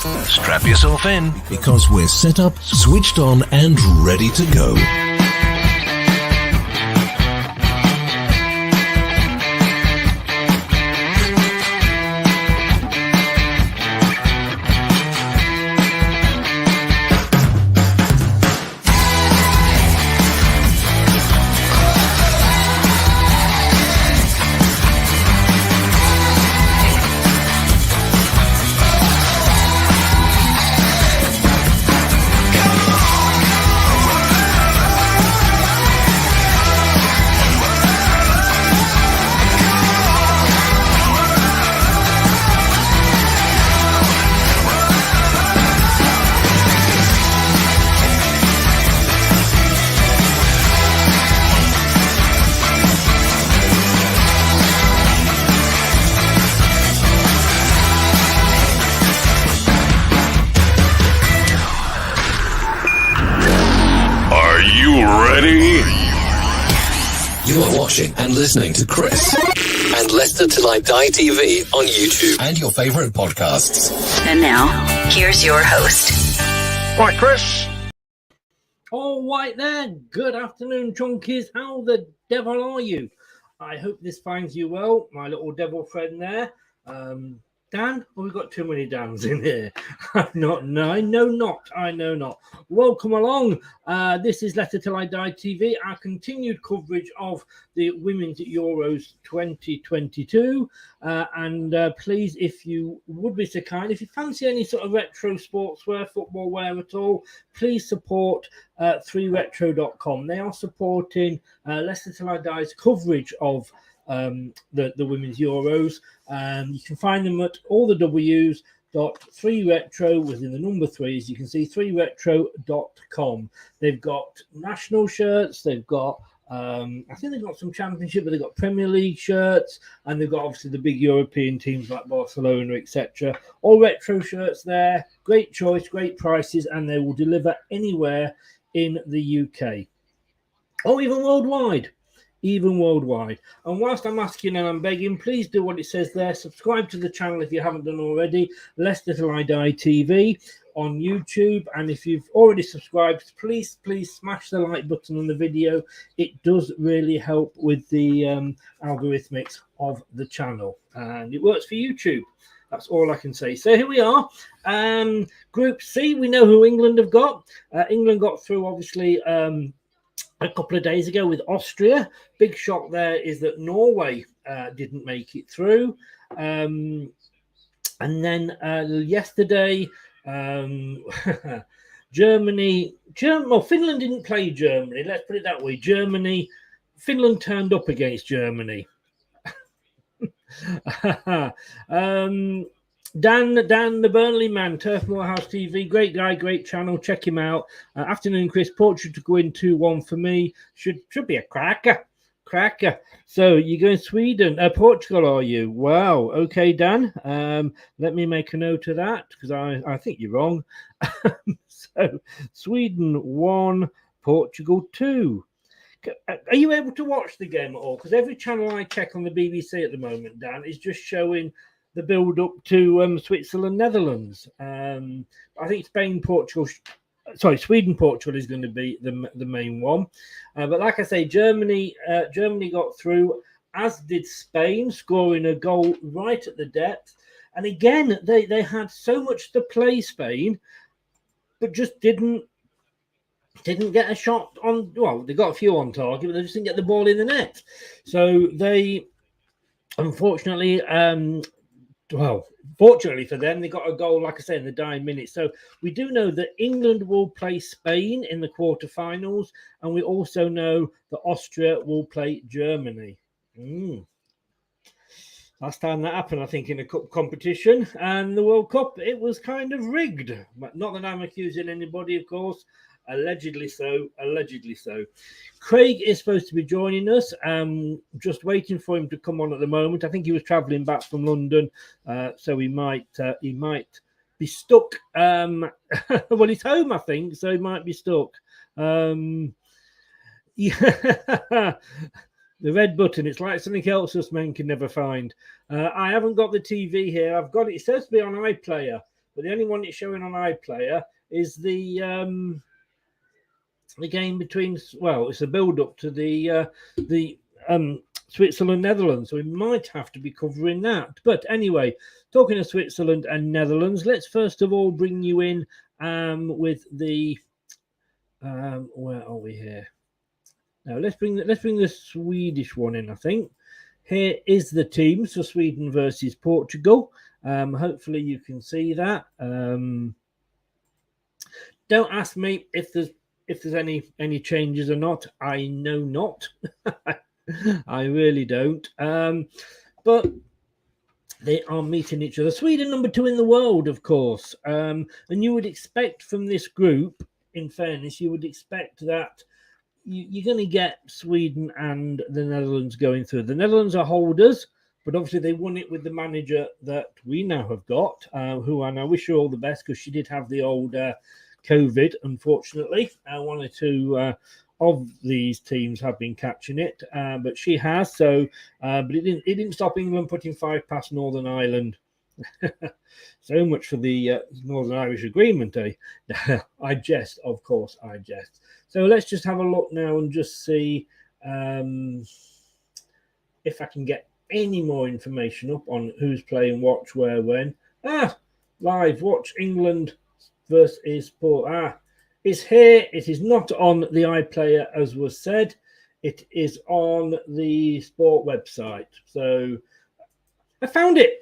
Strap yourself in because we're set up, switched on, and ready to go. You are watching and listening to Chris and Leicester LTIDtv on YouTube and your favourite podcasts. And now, here's your host. Right, Chris. All right there. Good afternoon, chunkies. How the devil are you? I hope this finds you well, my little devil friend there. Dan, oh, we've got too many Dans in here. I know not. Welcome along. This is Leicester Till I Die TV, our continued coverage of the Women's Euros 2022. Please, if you would be so kind, if you fancy any sort of retro sportswear, football wear at all, please support 3retro.com. They are supporting Leicester Till I Die's coverage of the Women's Euros. You can find them at all the W's. 3retro within the number 3, as you can see, 3retro.com. They've got national shirts, they've got I think they've got some championship, but they've got Premier League shirts, and they've got obviously the big European teams like Barcelona, etc. All retro shirts there. Great choice, great prices, and they will deliver anywhere in the UK or even worldwide. And whilst I'm asking and I'm begging, please do what it says there. Subscribe to the channel if you haven't done already. Leicester Till I Die TV on YouTube. And if you've already subscribed, please smash the like button on the video. It does really help with the algorithmics of the channel. And it works for YouTube. That's all I can say. So here we are. Group C, we know who England have got. England got through, obviously, a couple of days ago with Austria. Big shock there is that Norway didn't make it through. And then yesterday, Finland didn't play Germany. Let's put it that way. Finland turned up against Germany. Dan, the Burnley man, Turf Moorhouse TV, great guy, great channel. Check him out. Afternoon, Chris. Portugal to go in 2-1 for me. Should be a cracker. So you're going Sweden, Portugal, are you? Wow. Okay, Dan. Let me make a note of that because I think you're wrong. So Sweden 1, Portugal 2. Are you able to watch the game at all? Because every channel I check on the BBC at the moment, Dan, is just showing the build up to Switzerland, Netherlands. I think Sweden, Portugal is going to be the main one. But like I say, Germany got through, as did Spain, scoring a goal right at the depth. And again, they had so much to play, Spain, but just didn't get a shot on. Well, they got a few on target, but they just didn't get the ball in the net. So they, unfortunately, fortunately for them, they got a goal, like I say, in the dying minutes. So we do know that England will play Spain in the quarterfinals, and we also know that Austria will play Germany. Last time that happened, I think, in a cup competition, and the World Cup, it was kind of rigged. But not that I'm accusing anybody, of course. Allegedly so. Craig is supposed to be joining us. Just waiting for him to come on at the moment. I think he was travelling back from London, so he might be stuck. Well, he's home, I think, so he might be stuck. Yeah. The red button, it's like something else us men can never find. I haven't got the TV here. I've got it. It says to be on iPlayer, but the only one it's showing on iPlayer is the game between. Well, it's a build up to the Switzerland Netherlands, so we might have to be covering that. But anyway, talking of Switzerland and Netherlands, let's first of all bring you in with the where are we here? Now let's bring the Swedish one in. I think here is the teams for Sweden versus Portugal. Hopefully you can see that. Don't ask me if there's any changes or not. I know not. I really don't. But they are meeting each other. Sweden number 2 in the world, of course. And you would expect from this group, in fairness, you would expect that you're going to get Sweden and the Netherlands going through. The Netherlands are holders, but obviously they won it with the manager that we now have got, who I wish her all the best, because she did have the old COVID, unfortunately. One or two of these teams have been catching it, but she has. So, but it didn't stop England putting 5 past Northern Ireland. So much for the Northern Irish Agreement, eh? I jest, of course, I jest. So let's just have a look now and just see if I can get any more information up on who's playing, watch, where, when. Live, watch England versus Port. It's here. It is not on the iPlayer, as was said. It is on the sport website. So I found it.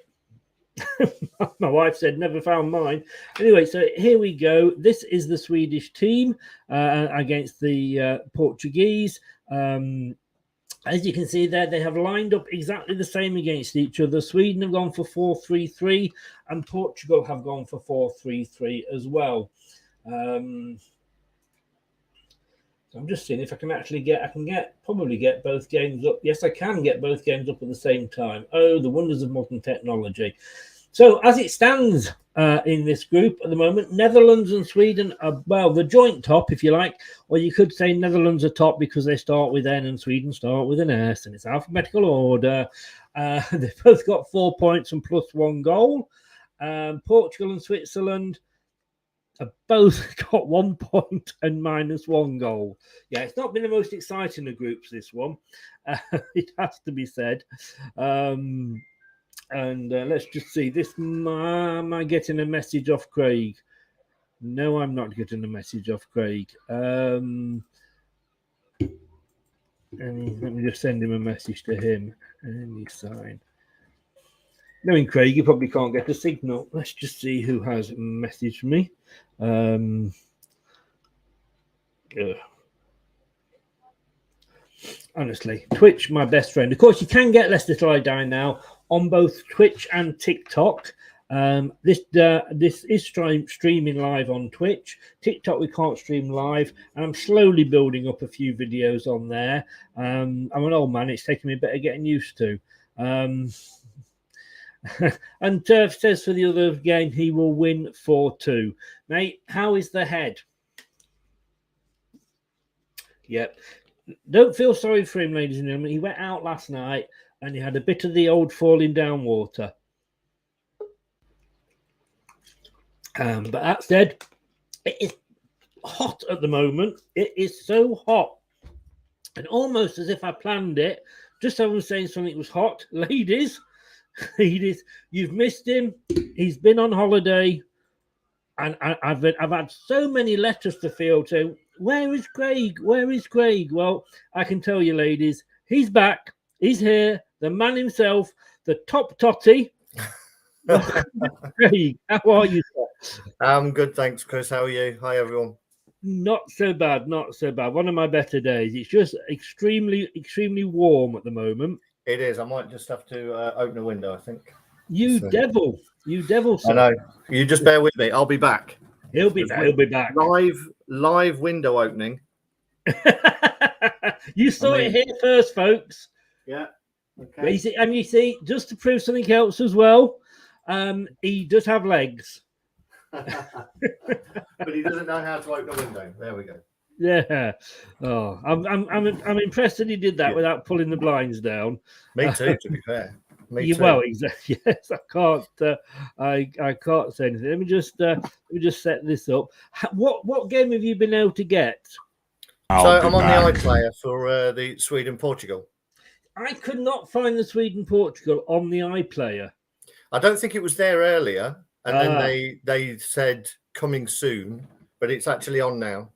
My wife said never found mine. Anyway, so here we go. This is the Swedish team against the Portuguese. As you can see there, they have lined up exactly the same against each other. Sweden have gone for 4-3-3 and Portugal have gone for 4-3-3 as well. So I'm just seeing if I can actually probably get both games up. Yes, I can get both games up at the same time. Oh, the wonders of modern technology. So as it stands in this group at the moment, Netherlands and Sweden are, well, the joint top, if you like, or you could say Netherlands are top because they start with N and Sweden start with an S, and it's alphabetical order. They've both got 4 points and +1 goal. Portugal and Switzerland have both got 1 point and -1 goal. Yeah, it's not been the most exciting of groups, this one. It has to be said. And let's just see. Am I getting a message off Craig? No, I'm not getting a message off Craig. Let me just send him a message to him. Any sign? Knowing Craig, you probably can't get a signal. Let's just see who has messaged me. Honestly, Twitch, my best friend. Of course, you can get Leicester Till I Die now on both Twitch and TikTok. This is streaming live on Twitch. TikTok we can't stream live, and I'm slowly building up a few videos on there. I'm an old man; it's taking me a bit of getting used to. And Turf says for the other game he will win 4-2. Mate, how is the head? Yep. Don't feel sorry for him, ladies and gentlemen. He went out last night and he had a bit of the old falling down water. But that said, it is hot at the moment. It is so hot. And almost as if I planned it, just as I was saying something was hot. Ladies, you've missed him. He's been on holiday. And I've had so many letters to field saying, where is Craig? Where is Craig? Well, I can tell you, ladies, he's back. He's here. The man himself, the top totty. Craig, how are you, sir? I'm good, thanks, Chris. How are you? Hi, everyone. Not so bad, not so bad. One of my better days. It's just extremely, extremely warm at the moment. It is. I might just have to open a window, I think. You devil, sir. I know. You just bear with me. I'll be back. He'll be back. Live window opening. You saw it here first, folks. Yeah. Okay. And you see, just to prove something else as well, he does have legs. But he doesn't know how to open a window. There we go. Yeah. Oh, I'm impressed that he did that without pulling the blinds down. Me too, to be fair. Me too. Well, exactly. Yes, I can't. I can't say anything. Let me just set this up. What game have you been able to get? So I'm on the iPlayer for the Sweden-Portugal. I could not find the Sweden-Portugal on the iPlayer. I don't think it was there earlier, and then they said coming soon, but it's actually on now.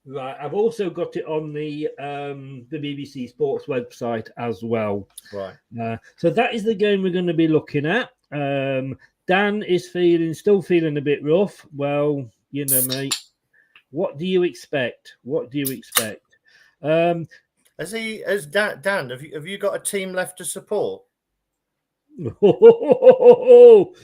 Right, I've also got it on the BBC Sports website as well. Right. So that is the game we're going to be looking at. Dan is still feeling a bit rough. Well, you know, mate. What do you expect? Dan, have you got a team left to support? What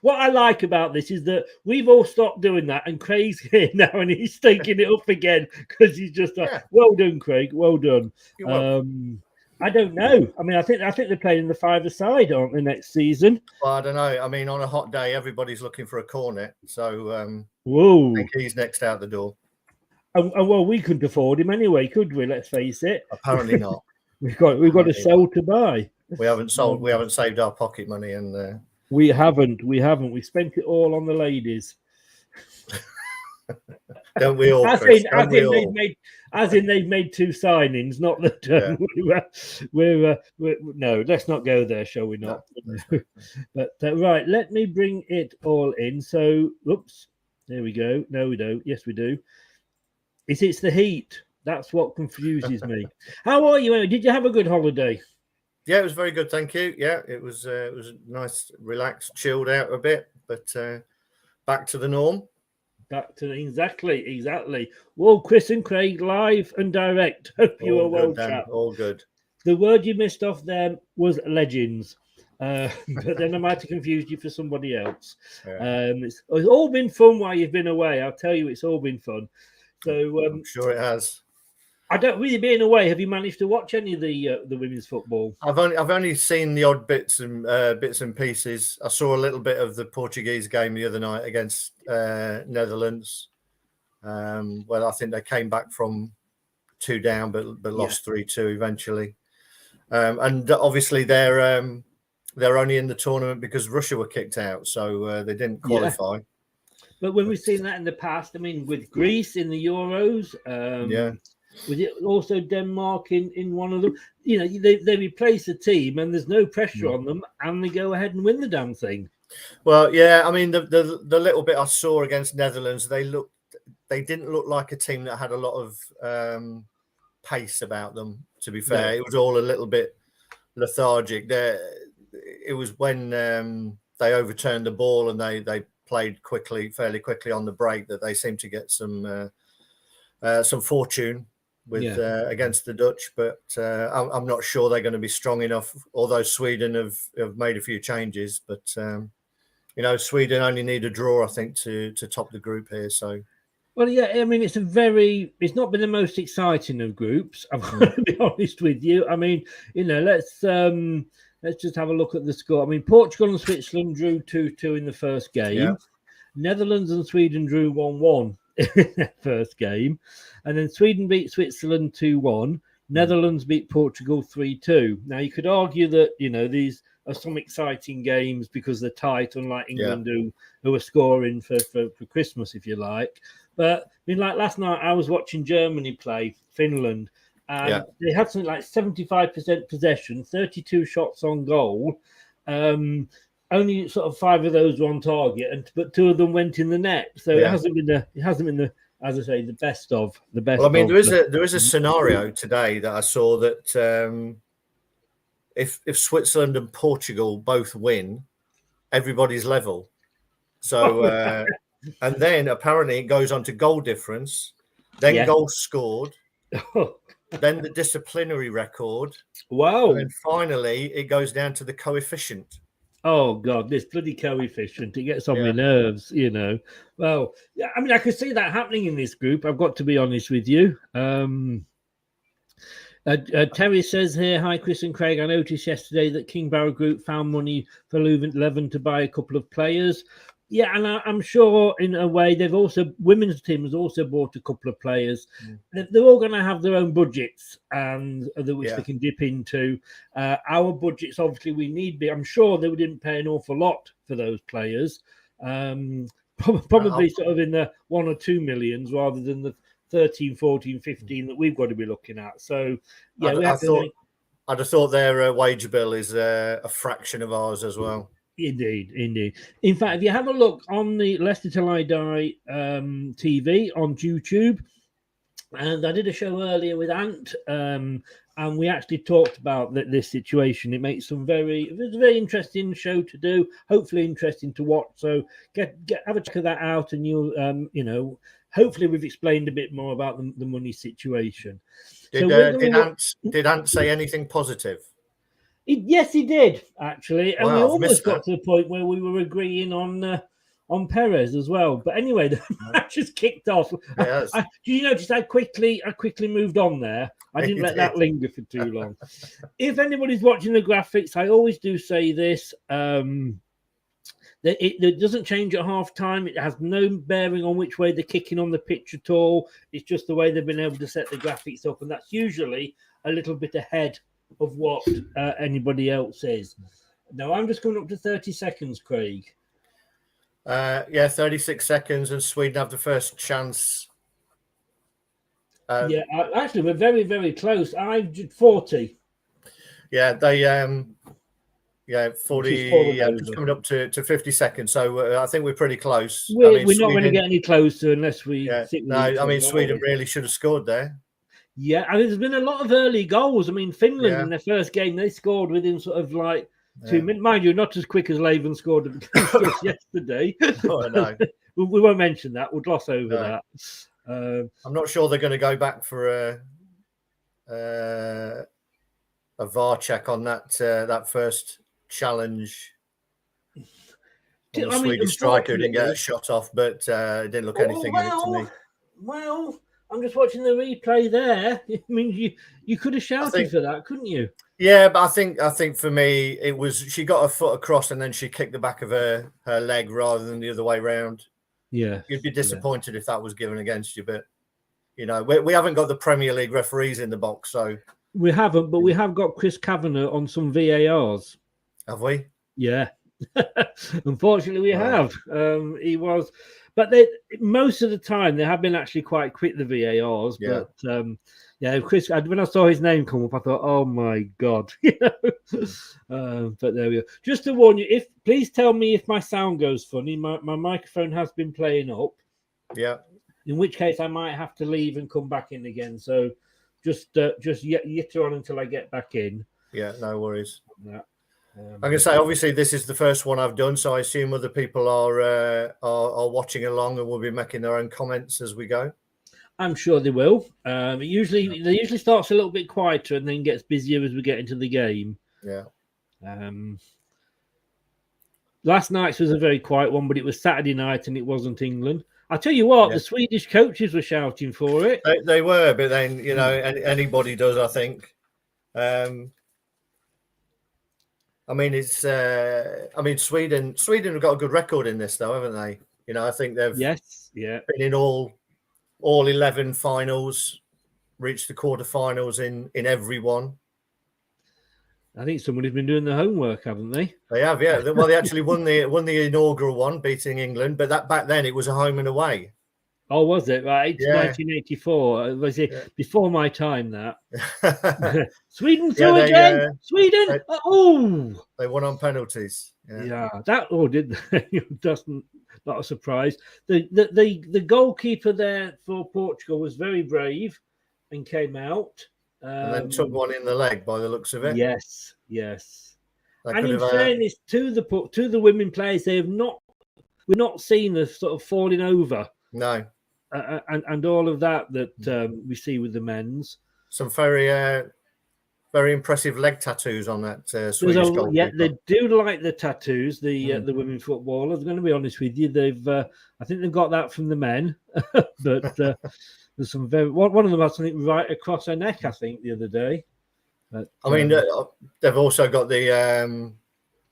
I like about this is that we've all stopped doing that, and Craig's here now, and he's taking it up again because he's just like, well done, Craig, well done. I don't know. I mean, I think they're playing the five-a-side, aren't they, next season? Well, I don't know. I mean, on a hot day, everybody's looking for a cornet, so whoa, I think he's next out the door. And well, we couldn't afford him anyway, could we? Let's face it. Apparently not. we've got to sell to buy. We haven't sold. We haven't saved our pocket money, and we haven't. We spent it all on the ladies. Don't we all? As in, they've made two signings. Not that we're no. Let's not go there, shall we not? No. But right, let me bring it all in. So, oops, there we go. No, we don't. Yes, we do. It's the heat. That's what confuses me. How are you? Did you have a good holiday? Yeah, it was very good, thank you. Yeah, it was nice, relaxed, chilled out a bit, but back to the norm. Exactly. Well, Chris and Craig, live and direct. Hope you are well, chap. All good. The word you missed off there was legends. But then I might have confused you for somebody else. Yeah. It's all been fun while you've been away. I'll tell you, it's all been fun. So I'm sure it has. I don't really being away. Have you managed to watch any of the women's football? I've only seen the odd bits and pieces. I saw a little bit of the Portuguese game the other night against Netherlands. Well, I think they came back from 2 down, but lost 3-2 eventually. And obviously they're only in the tournament because Russia were kicked out, so they didn't qualify. Yeah. But when we've seen that in the past, I mean, with Greece in the Euros, was it also Denmark in one of them? You know, they replace a team and there's no pressure on them, and they go ahead and win the damn thing. Well, yeah, I mean, the little bit I saw against Netherlands, they didn't look like a team that had a lot of pace about them. To be fair, it was all a little bit lethargic. It was when they overturned the ball and they played fairly quickly on the break, that they seemed to get some fortune with against the Dutch, but I'm not sure they're going to be strong enough. Although Sweden have made a few changes, but you know, Sweden only need a draw, I think, to top the group here. So, well, yeah, I mean, it's not been the most exciting of groups. I'm going to be honest with you. I mean, you know, let's just have a look at the score. I mean, Portugal and Switzerland drew 2-2 in the first game. Yeah. Netherlands and Sweden drew 1-1 in their first game. And then Sweden beat Switzerland 2-1. Netherlands beat Portugal 3-2. Now, you could argue that, you know, these are some exciting games because they're tight, unlike England, who are scoring for Christmas, if you like. But, I mean, like last night, I was watching Germany play Finland. And they had something like 75% possession, 32 shots on goal. Only sort of 5 of those were on target, but 2 of them went in the net. So it hasn't been the, as I say, the best of the best. Well, I mean, there is a scenario today that I saw that if Switzerland and Portugal both win, everybody's level. So and then apparently it goes on to goal difference, then goals scored. Then the disciplinary record. Wow. And then finally, it goes down to the coefficient. Oh, God, this bloody coefficient. It gets on my nerves, you know. Well, I mean, I could see that happening in this group. I've got to be honest with you. Terry says here, hi, Chris and Craig. I noticed yesterday that King Barrow Group found money for Leuven to buy a couple of players. Yeah, and I'm sure in a way women's team has also bought a couple of players. They're all going to have their own budgets and which they can dip into. Our budgets, obviously, I'm sure they didn't pay an awful lot for those players. Probably sort of in the 1 or 2 millions rather than the 13, 14, 15 that we've got to be looking at. So, yeah, I'd have thought their wage bill is a fraction of ours as well. Indeed. In fact, if you have a look on the Leicester Till I Die TV on YouTube, and I did a show earlier with Ant, and we actually talked about this situation. It makes it's a very interesting show to do. Hopefully, interesting to watch. So have a check of that out, and you'll hopefully we've explained a bit more about the money situation. Did Ant say anything positive? Yes, he did actually, and we almost got to the point where we were agreeing on Perez as well. But anyway, the match has kicked off. Yes. Do you notice I quickly moved on there? I didn't let that linger for too long. If anybody's watching the graphics, I always do say this. It doesn't change at half time. It has no bearing on which way they're kicking on the pitch at all. It's just the way they've been able to set the graphics up, and that's usually a little bit ahead of what anybody else is. Now, I'm just coming up to 30 seconds, Craig. 36 seconds, and Sweden have the first chance. Actually, we're very, very close. I've 40. Yeah, they 40. Just coming up to 50 seconds. So I think we're pretty close. We're not going to get any closer unless we. Sweden really should have scored there. Yeah, I mean, there's been a lot of early goals. I mean, Finland in their first game, they scored within sort of like 2 minutes. Mind you, not as quick as Leven scored yesterday. Oh, no. We won't mention that. We'll gloss over that. I'm not sure they're going to go back for a VAR check on that first challenge. The Swedish striker didn't get a shot off, but it didn't look anything in it to me. Well, I'm just watching the replay there. I mean, you could have shouted for that, couldn't you? Yeah, but I think for me, it was she got her foot across and then she kicked the back of her leg rather than the other way round. Yeah, you'd be disappointed if that was given against you, but we haven't got the Premier League referees in the box, so we haven't. But we have got Chris Kavanagh on some VARs. Have we? Yeah, unfortunately, we have. He was. But most of the time, they have been actually quite quick, the VARs. Yeah. But, Chris, when I saw his name come up, I thought, oh, my God. But there we go. Just to warn you, please tell me if my sound goes funny. My microphone has been playing up. Yeah. In which case, I might have to leave and come back in again. So just yitter on until I get back in. Yeah, no worries. Yeah. I'm going to say, obviously, this is the first one I've done, so I assume other people are watching along and will be making their own comments as we go. I'm sure they will. They usually starts a little bit quieter and then gets busier as we get into the game. Yeah. Last night's was a very quiet one, but it was Saturday night and it wasn't England. I tell you what, the Swedish coaches were shouting for it. They were, but then anybody does, I think. I mean, Sweden have got a good record in this, though, haven't they? I think they've been in all 11 finals, reached the quarterfinals in every one. I think somebody's been doing the homework, haven't they? They have, yeah. Well, they actually won the inaugural one, beating England, but that back then it was a home and away. Oh, was it? Right, 1984. Was it before my time? That Sweden through again. Sweden. They won on penalties. Did they? That's not a surprise. The goalkeeper there for Portugal was very brave and came out. And then took one in the leg by the looks of it. Yes. And in fairness to the women players, we're not seeing the sort of falling over. No. And all of that we see with the men's. Some very very impressive leg tattoos on that Swedish goalkeeper. Yeah, they do like the tattoos. The women footballers. I'm going to be honest with you. I think they've got that from the men, but there's some one of them has something right across her neck. I think the other day. But, they've also got the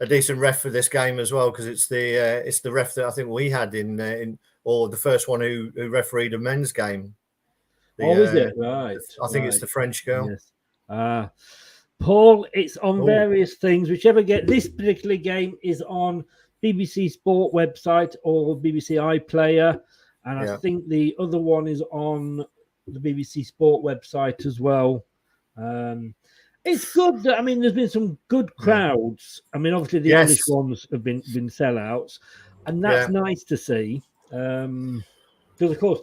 a decent ref for this game as well, because it's the ref that I think we had in or the first one who refereed a men's game. Is it? Right. I think it's the French girl. Yes. Paul, it's on various things. Whichever this particular game is on BBC Sport website or BBC iPlayer, and I think the other one is on the BBC Sport website as well. It's good. I mean, there's been some good crowds. I mean, obviously the English ones have been sellouts, and that's nice to see. Because of course,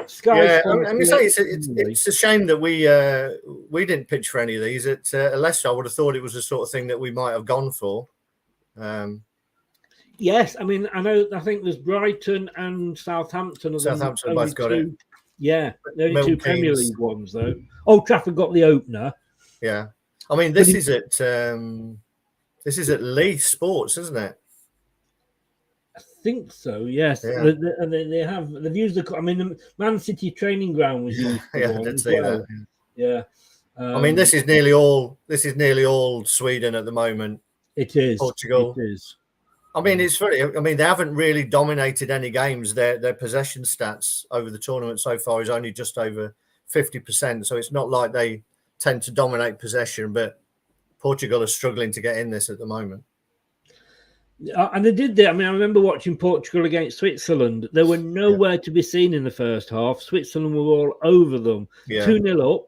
Sky. Yeah, I mean, it's a shame that we didn't pitch for any of these at Leicester. I would have thought it was the sort of thing that we might have gone for. Yes, I mean, I think there's Brighton and Southampton. Southampton both got it. Yeah, the only two Premier League ones though. Old Trafford got the opener. Yeah, I mean, this is at Leeds Sports, isn't it? I think so. Yes, and they've used the. I mean, the Man City training ground was used. I did see that. Yeah, I mean, this is nearly all Sweden at the moment. It is Portugal. It is. I mean, it's funny. I mean, they haven't really dominated any games. Their possession stats over the tournament so far is only just over 50%. So it's not like they tend to dominate possession, but Portugal are struggling to get in this at the moment. And they did that. I mean, I remember watching Portugal against Switzerland. They were nowhere to be seen in the first half. Switzerland were all over them. 2-0 up.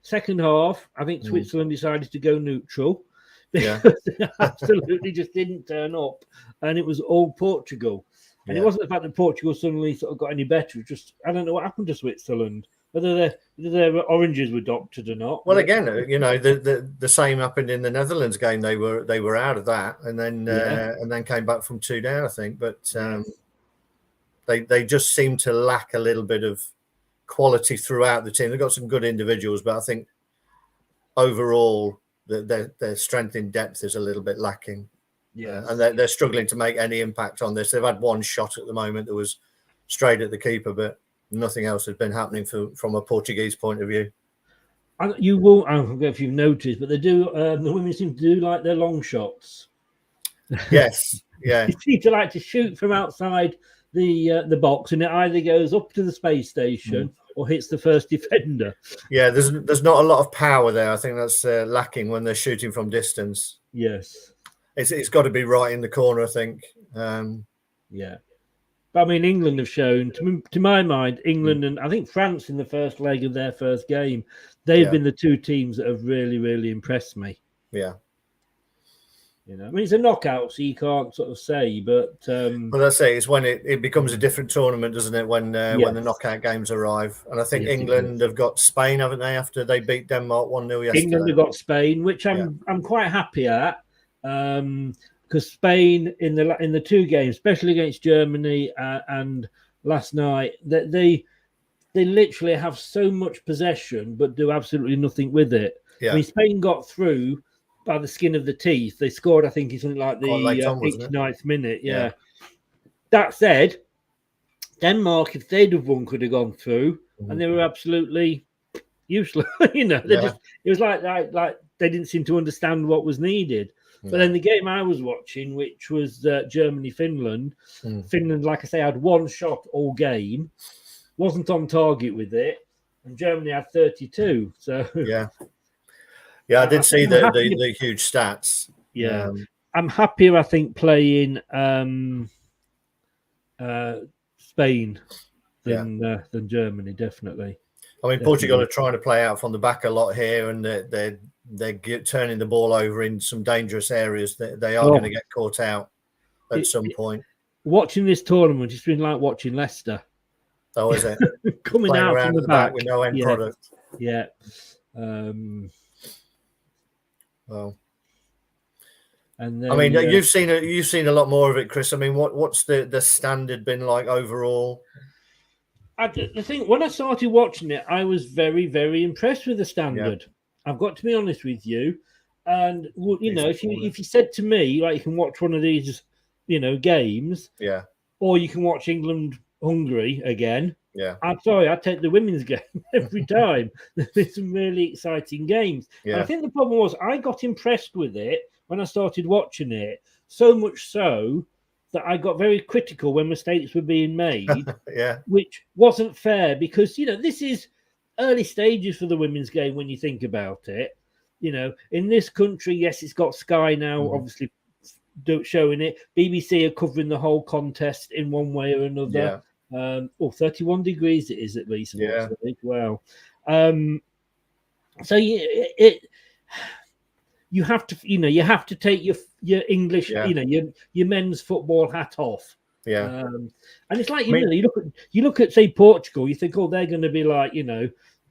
Second half, I think Switzerland decided to go neutral. They absolutely just didn't turn up. And it was all Portugal. And it wasn't the fact that Portugal suddenly sort of got any better. It just, I don't know what happened to Switzerland. Whether their oranges were doctored or not. Well, again, you know, the same happened in the Netherlands game. They were out of that, and then came back from 2 down, I think. But they just seem to lack a little bit of quality throughout the team. They've got some good individuals, but I think overall their strength in depth is a little bit lacking. Yeah, and they're struggling to make any impact on this. They've had one shot at the moment that was straight at the keeper, but nothing else has been happening from a Portuguese point of view. And you will, I don't know if you've noticed, but they do. The women seem to do like their long shots. Yes, yeah. They seem to like to shoot from outside the box, and it either goes up to the space station or hits the first defender. Yeah, there's not a lot of power there. I think that's lacking when they're shooting from distance. Yes, it's got to be right in the corner, I think. Yeah. But I mean, England have shown, to my mind, England and I think France in the first leg of their first game, they've been the two teams that have really, really impressed me. Yeah. You know, I mean, it's a knockout, so you can't sort of say, but... well, that's it. It's when it becomes a different tournament, doesn't it, when the knockout games arrive. And I think England have got Spain, haven't they, after they beat Denmark 1-0 yesterday? England have got Spain, which I'm quite happy at. Because Spain in the two games, especially against Germany and last night, they literally have so much possession but do absolutely nothing with it. Yeah. I mean, Spain got through by the skin of the teeth. They scored, I think, something like the 89th minute. Yeah. That said, Denmark, if they'd have won, could have gone through, and they were absolutely useless. You know, it was like they didn't seem to understand what was needed. But then the game I was watching, which was Germany-Finland, Finland, like I say, had one shot all game, wasn't on target with it, and Germany had 32. So I did see the huge stats. Yeah, I'm happier, I think, playing Spain than Germany, definitely. I mean, Portugal are trying to play out from the back a lot here, and they're turning the ball over in some dangerous areas. They are going to get caught out at some point. Watching this tournament, it's been like watching Leicester. Oh, is it? Coming playing out around from the back with no end product. Yeah. Well, and then, I mean, you've seen a lot more of it, Chris. I mean, what's the standard been like overall? I think when I started watching it, I was very, very impressed with the standard. Yeah. I've got to be honest with you. And, you know, if you said to me, like, you can watch one of these, you know, games, or you can watch England-Hungary again, I'm sorry, I'd take the women's game every time. There's some really exciting games. And I think the problem was I got impressed with it when I started watching it. So much so that I got very critical when mistakes were being made, which wasn't fair because, this is early stages for the women's game when you think about it. In this country, yes, it's got Sky now, obviously showing it. BBC are covering the whole contest in one way or another. 31 degrees it is at least. Yeah. Wow. So you have to take your English, your men's football hat off. Yeah. And it's like you look at say Portugal, you think, oh, they're going to be like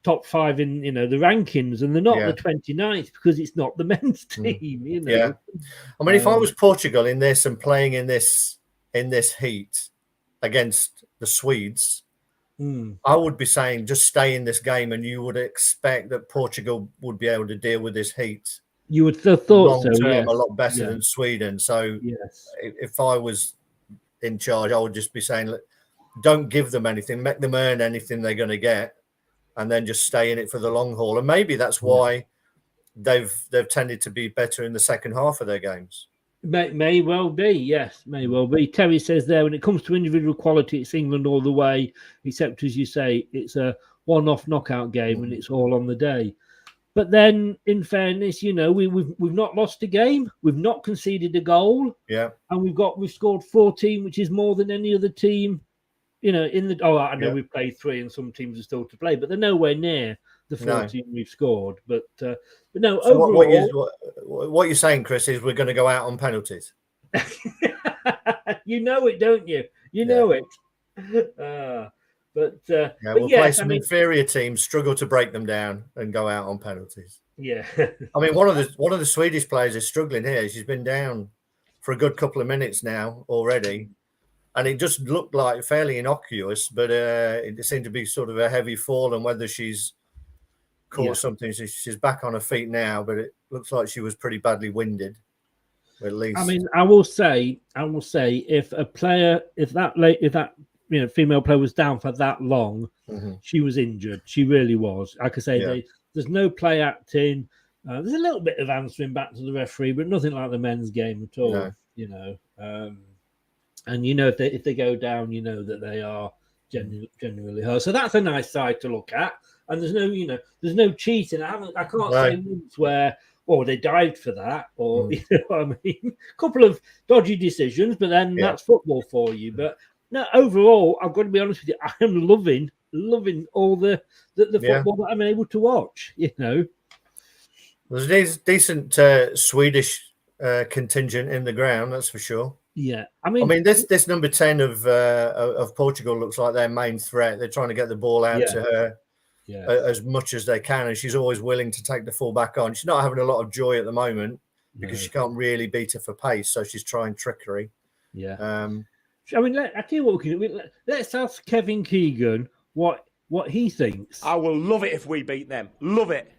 top 5 in the rankings, and they're not the 29th because it's not the men's team. Yeah. I mean, if I was Portugal in this and playing in this heat against the Swedes, I would be saying just stay in this game, and you would expect that Portugal would be able to deal with this heat. You would have thought long so, term, a lot better than Sweden. So if I was in charge, I would just be saying, look, don't give them anything, make them earn anything they're going to get, and then just stay in it for the long haul. And maybe that's why they've tended to be better in the second half of their games. May well be, yes, may well be. Terry says there, when it comes to individual quality, it's England all the way, except as you say, it's a one-off knockout game and it's all on the day. But then, in fairness, we've not lost a game, we've not conceded a goal, and we've scored 14, which is more than any other team. I know we've played 3 and some teams are still to play, but they're nowhere near the 14 we've scored. But no, so overall... what you're saying, Chris, is we're going to go out on penalties. You know it, don't you? You know it. We'll play some inferior teams, struggle to break them down, and go out on penalties. Yeah. I mean, one of the Swedish players is struggling here. She's been down for a good couple of minutes now already. And it just looked like fairly innocuous, but it seemed to be sort of a heavy fall. And whether she's caught something, she's back on her feet now, but it looks like she was pretty badly winded, at least. I mean, I will say, if that female player was down for that long, she was injured. She really was. Like I say, there's no play acting. There's a little bit of answering back to the referee, but nothing like the men's game at all. No. And if they go down, that they are genuinely hurt. So that's a nice side to look at. And there's no cheating. I can't say once where they dived for that, or a couple of dodgy decisions. But then that's football for you. But no, overall, I've got to be honest with you. I am loving all the football that I'm able to watch. There's a decent Swedish contingent in the ground, that's for sure. Yeah, I mean, this number 10 of Portugal looks like their main threat. They're trying to get the ball out to her as much as they can, and she's always willing to take the full back on. She's not having a lot of joy at the moment because she can't really beat her for pace, so she's trying trickery. Yeah. I tell you what we can do. Let's ask Kevin Keegan what he thinks. I will love it if we beat them. Love it.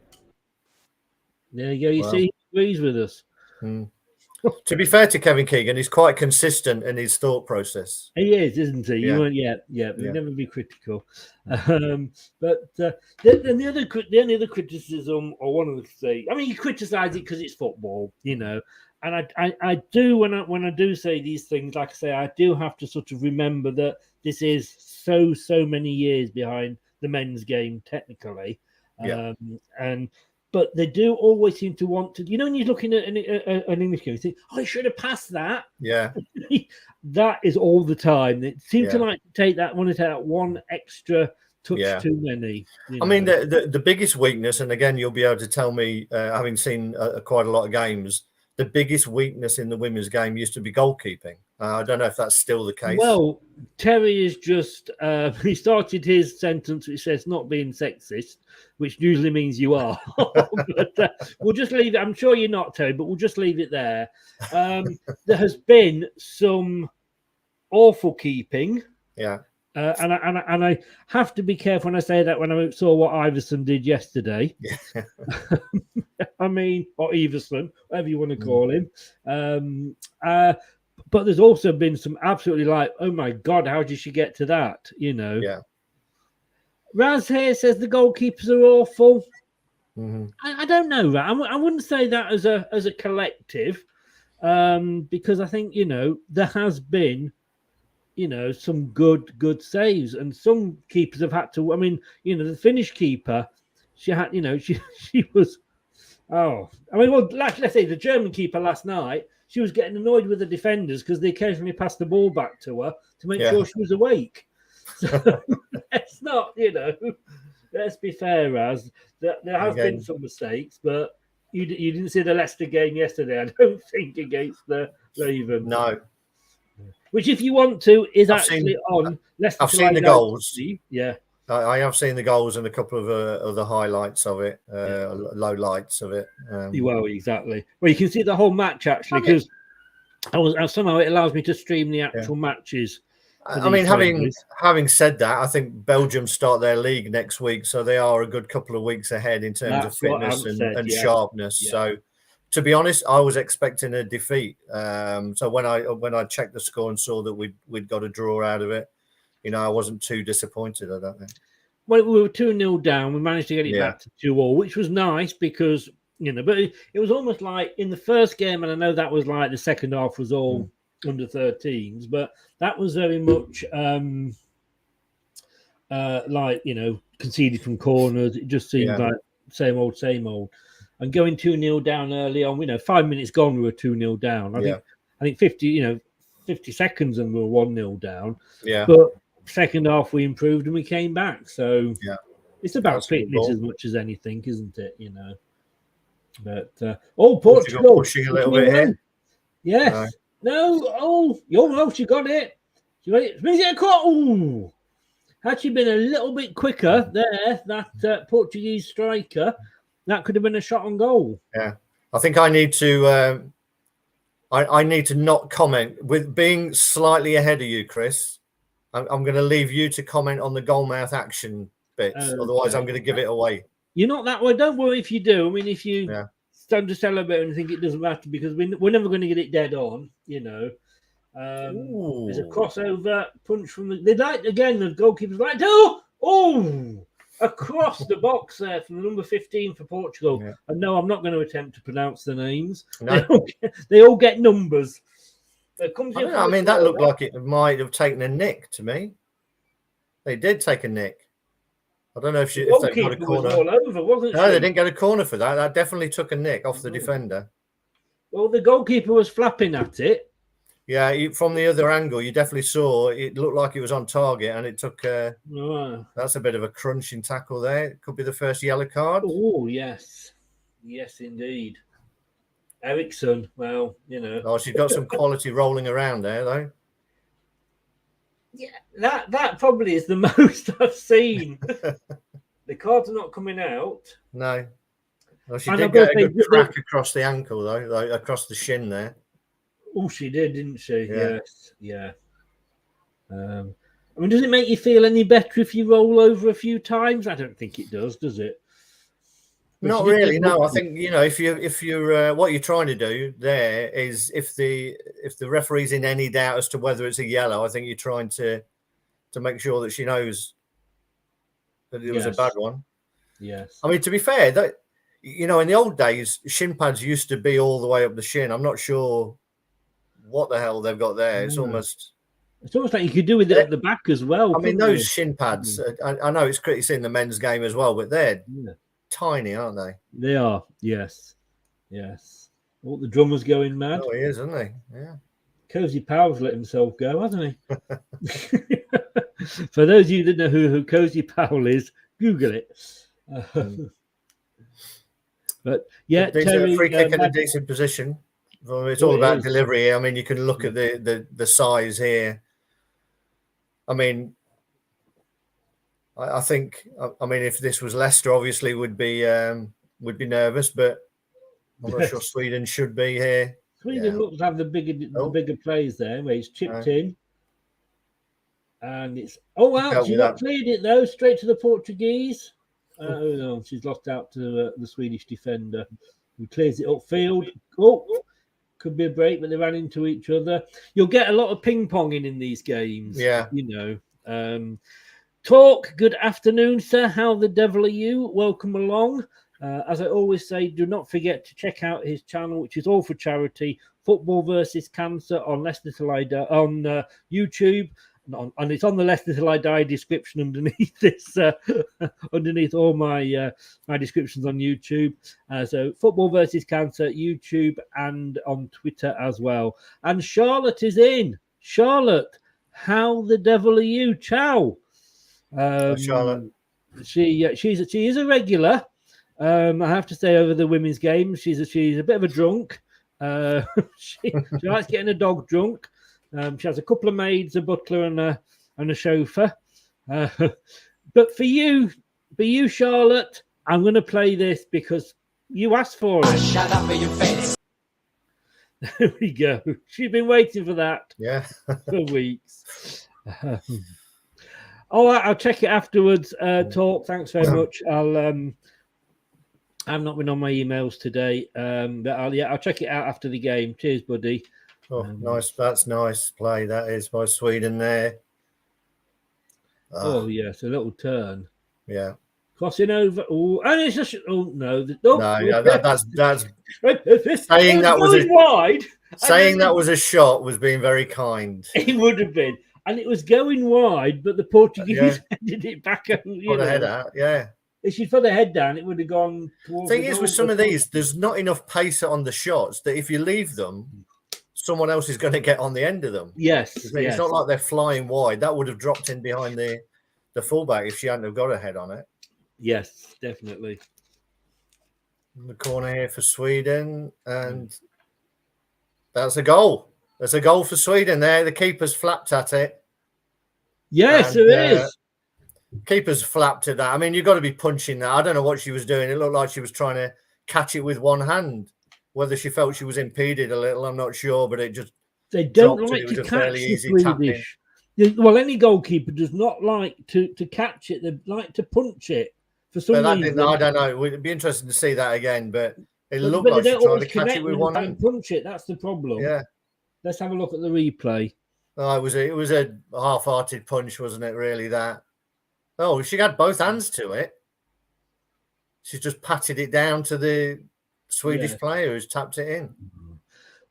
There you go. You see, he agrees with us. To be fair to Kevin Keegan, he's quite consistent in his thought process. He is, isn't he? You won't, we'll never be critical. But the only other criticism, or one of the things, you criticise it because it's football, and I do when I do say these things, like I say, I do have to sort of remember that this is so many years behind the men's game technically, but they do always seem to want to, when you're looking at an English game, you think, I should have passed that. Yeah. That is all the time. They seem to want to take that one extra touch too many. I mean, the biggest weakness, and again, you'll be able to tell me, having seen quite a lot of games, the biggest weakness in the women's game used to be goalkeeping. I don't know if that's still the case. Well, Terry is just, he started his sentence which says not being sexist, which usually means you are. But we'll just leave it. I'm sure you're not, Terry, but we'll just leave it there. There has been some awful keeping. Yeah. And I have to be careful when I say that when I saw what Iverson did yesterday. Yeah. Or Iverson, whatever you want to call him. But there's also been some absolutely oh my God, how did she get to that? Yeah. Raz here says the goalkeepers are awful. Mm-hmm. I don't know that. I wouldn't say that as a collective. because I think, there has been, some good saves, and some keepers have had to. I mean, the Finnish keeper, she had, she was. Oh, I mean, well, let's say the German keeper last night, she was getting annoyed with the defenders because they occasionally passed the ball back to her to make sure she was awake. So it's not, let's be fair, as there has been some mistakes, but you didn't see the Leicester game yesterday, I don't think, against the Ravens. No. Which, if you want to, is actually on Leicester. I've seen the goals. Yeah. I have seen the goals and a couple of other highlights of it, low lights of it. Well, exactly. Well, you can see the whole match, actually, because somehow it allows me to stream the actual matches. I mean, having said that, I think Belgium start their league next week, so they are a good couple of weeks ahead in terms of fitness and sharpness. Yeah. So, to be honest, I was expecting a defeat. So when I checked the score and saw that we'd got a draw out of it, I wasn't too disappointed. I don't think. Well, we were 2-0 down. We managed to get it back to 2-2, which was nice because but it was almost like in the first game, and I know that was like the second half was all under 13s, but that was very much like conceded from corners. It just seemed like same old. And going 2-0 down early on, 5 minutes gone, we were 2-0 down. I think 50 seconds and we were 1-0 down. Yeah, but second half we improved and we came back. So it's about fitness as much as anything, isn't it? But Portugal pushing a little bit here. Yes. No. She got it. Had she been a little bit quicker there, that Portuguese striker, that could have been a shot on goal. Yeah, I think I need to. I need to not comment with being slightly ahead of you, Chris. I'm going to leave you to comment on the goalmouth action bits. Otherwise, I'm going to give it away. You're not that way. Don't worry if you do. I mean, if you stand to celebrate and think it doesn't matter because we're never going to get it dead on, There's a crossover punch from the goalkeeper's like, across the box there from the number 15 for Portugal. Yeah. And no, I'm not going to attempt to pronounce the names. No. They all get numbers. I mean, that looked like it might have taken a nick to me. They did take a nick. I don't know if they got a corner. Was all over, wasn't no, they didn't get a corner for that. That definitely took a nick off the defender. Well, the goalkeeper was flapping at it. Yeah, from the other angle, you definitely saw it looked like it was on target, and it took. That's a bit of a crunching tackle there. It could be the first yellow card. Oh yes, indeed. Ericsson, well, Oh, she's got some quality rolling around there, though. Yeah, that probably is the most I've seen. The cards are not coming out. No. Well, she did get a good crack across the ankle, though, across the shin there. Oh, she did, didn't she? Yeah. Yes. Yeah. I mean, does it make you feel any better if you roll over a few times? I don't think it does it? Not really. No, I think if you're what you're trying to do there is if the referee's in any doubt as to whether it's a yellow, I think you're trying to make sure that she knows that it was a bad one. Yes. I mean, to be fair, that in the old days, shin pads used to be all the way up the shin. I'm not sure what the hell they've got there. It's almost like you could do with it at the back as well. I mean, those shin pads. I know it's critical in the men's game as well, but they're tiny, aren't they? They are. Yes. Oh, the drummer's going mad. Oh, he is, isn't he? Yeah. Cozy Powell's let himself go, hasn't he? For those of you that know who Cozy Powell is, Google it. But Terry, free kick in a decent position. Well, it's all about delivery. I mean, you can look at the size here. I mean, I think. I mean, if this was Leicester, obviously would be nervous, but I'm not sure Sweden should be here. Sweden looks to have the bigger plays there, where he's chipped in, and it's she got cleared it though, straight to the Portuguese. Oh no, she's lost out to the Swedish defender, who clears it upfield. Could be a break, but they ran into each other. You'll get a lot of ping-ponging in these games. Yeah. Talk, good afternoon, sir. How the devil are you? Welcome along. As I always say, do not forget to check out his channel, which is all for charity, Football versus Cancer on Leicester Till I Die on YouTube. And it's on the Leicester Till I Die description underneath this, underneath all my my descriptions on YouTube. So Football versus Cancer, YouTube, and on Twitter as well. And Charlotte is in. Charlotte, how the devil are you? Ciao. Charlotte. She is a regular. I have to say, over the women's game, she's a bit of a drunk. She likes getting a dog drunk. She has a couple of maids, a butler, and a chauffeur. But for you, Charlotte, I'm going to play this because you asked for it. Shut up in your face. There we go. She's been waiting for that. Yeah. For weeks. All right, I'll check it afterwards. Talk. Thanks very much. I've not been on my emails today, but I'll check it out after the game. Cheers, buddy. Oh, nice. That's nice play. That is by Sweden there. Oh, yes, a little turn. Yeah. Crossing over. Oh, and it's just. Oh, no. No, yeah, that's saying that was wide. Saying that was a shot was being very kind. It would have been. And it was going wide, but the Portuguese headed it back. Put the head out, yeah. If she'd put the head down, it would have gone towards the thing is, with some of these, there's not enough pace on the shots that if you leave them, someone else is going to get on the end of them. Yes. It's not like they're flying wide. That would have dropped in behind the fullback if she hadn't have got a head on it. Yes, definitely. In the corner here for Sweden, and that's a goal. There's a goal for Sweden there. The keeper's flapped at it. Yes, and, there is. Keeper's flapped at that. I mean, you've got to be punching that. I don't know what she was doing. It looked like she was trying to catch it with one hand. Whether she felt she was impeded a little, I'm not sure, but it just they don't dropped. like It was to a catch fairly the easy Swedish. Well, any goalkeeper does not like to catch it. They like to punch it for some reason. I don't know. It'd be interesting to see that again, but it looked like she tried to catch it with one hand. Punch it. That's the problem. Yeah. Let's have a look at the replay. Oh, it was a half-hearted punch, wasn't it? Really, that. Oh, she had both hands to it. She just patted it down to the Swedish player who's tapped it in.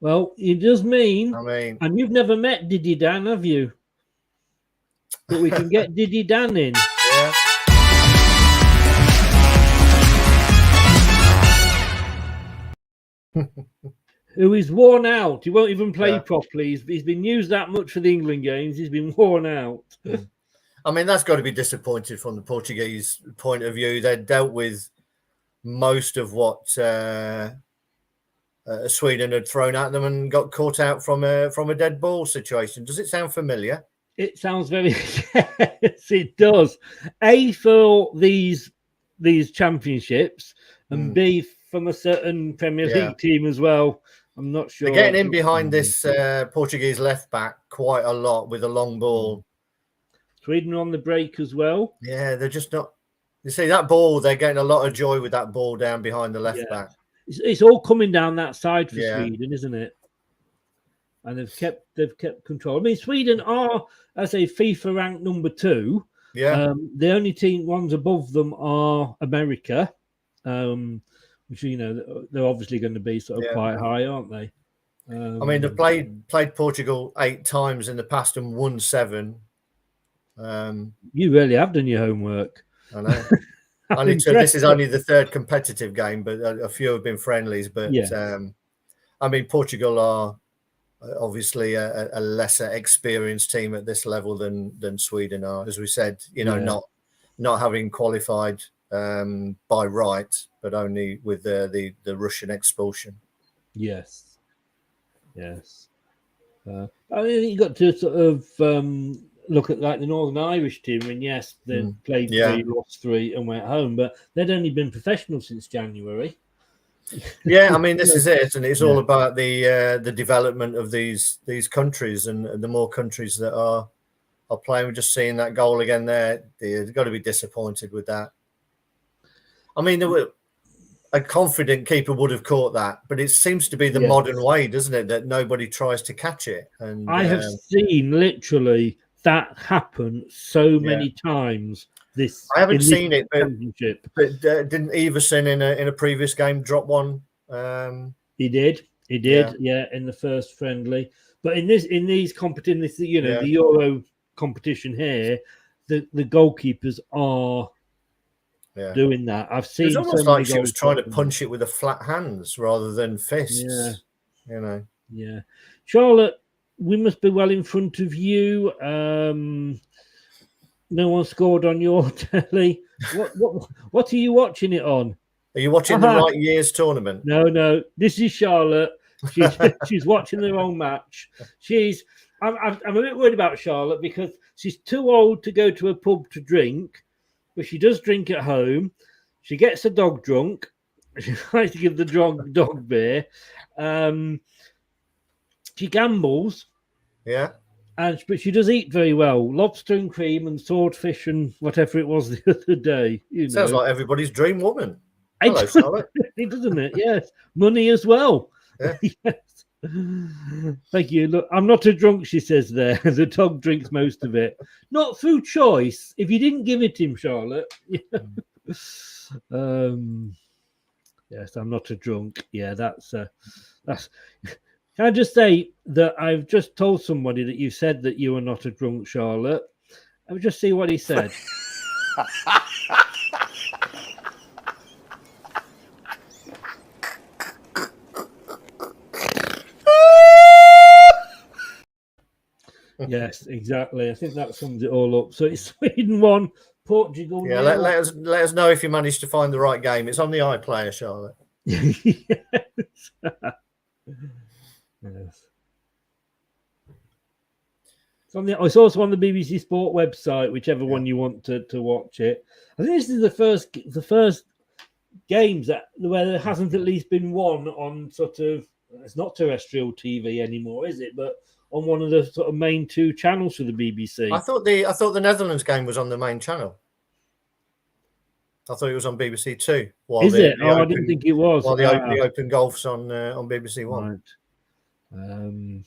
Well, it does mean. I mean, and you've never met Diddy Dan, have you? But we can get Diddy Dan in. Yeah. Who is worn out. He won't even play properly. He's been used that much for the England games. He's been worn out. I mean, that's got to be disappointed from the Portuguese point of view. They dealt with most of what Sweden had thrown at them and got caught out from a dead ball situation. Does it sound familiar? It sounds very yes, it does. A, for these championships, and B, from a certain Premier League team as well. I'm not sure. They're getting in behind this Portuguese left back quite a lot with a long ball. Sweden on the break as well. Yeah, they're just not. You see that ball? They're getting a lot of joy with that ball down behind the left back. It's all coming down that side for Sweden, isn't it? And they've kept control. I mean, Sweden are, as a FIFA ranked number 2. Yeah. The only ones above them are America, which they're obviously going to be sort of quite high, aren't they? I mean, they've played Portugal 8 times in the past and won 7. You really have done your homework. I know. This is only the 3rd competitive game, but a few have been friendlies. But I mean, Portugal are obviously a lesser experienced team at this level than Sweden are, as we said. Not having qualified by right, but only with the Russian expulsion. Yes. I mean, you got to sort of look at like the Northern Irish team, and yes, they played 3, lost 3, and went home, but they'd only been professional since January. Yeah, I mean, this is it, and it's all about the development of these countries, and the more countries that are playing. We're just seeing that goal again there. They've got to be disappointed with that. I mean, a confident keeper would have caught that, but it seems to be the modern way, doesn't it, that nobody tries to catch it. And I have seen literally that happen so many times. this. I haven't seen it, championship. But didn't Everson in a previous game drop one? He did. Yeah, in the first friendly. But in these competitions, the Euro competition here, the goalkeepers are doing that. I've seen. It's almost like she was trying to punch it with the flat hands rather than fists. Yeah, you know. Yeah, Charlotte, we must be well in front of you. No one scored on your telly. What are you watching it on? Are you watching the right year's tournament? No. This is Charlotte. She's watching the wrong match. I'm a bit worried about Charlotte because she's too old to go to a pub to drink, but she does drink at home. She gets a dog drunk. She likes to give the dog beer. She gambles. Yeah. But she does eat very well. Lobster and cream and swordfish and whatever it was the other day. Sounds like everybody's dream woman. Hello, Charlotte. Doesn't it? Yes. Money as well. Yeah. Yes. Thank you. Look, I'm not a drunk, she says there. The dog drinks most of it. Not through choice. If you didn't give it him, Charlotte. Yes, I'm not a drunk. Yeah, that's Can I just say that I've just told somebody that you said that you were not a drunk, Charlotte. I'll just see what he said. Yes, exactly. I think that sums it all up. So it's Sweden 1, Portugal. Yeah, let us know if you managed to find the right game. It's on the iPlayer, Charlotte. Yes. Yes. It's also on the BBC Sport website, whichever one you want to watch it. I think this is the first games where there hasn't at least been one on sort of, it's not terrestrial TV anymore, is it? But on one of the sort of main two channels for the BBC. I thought the Netherlands game was on the main channel. I thought it was on BBC Two. Is it? I didn't think it was. While the Open Golf's on BBC One. Right.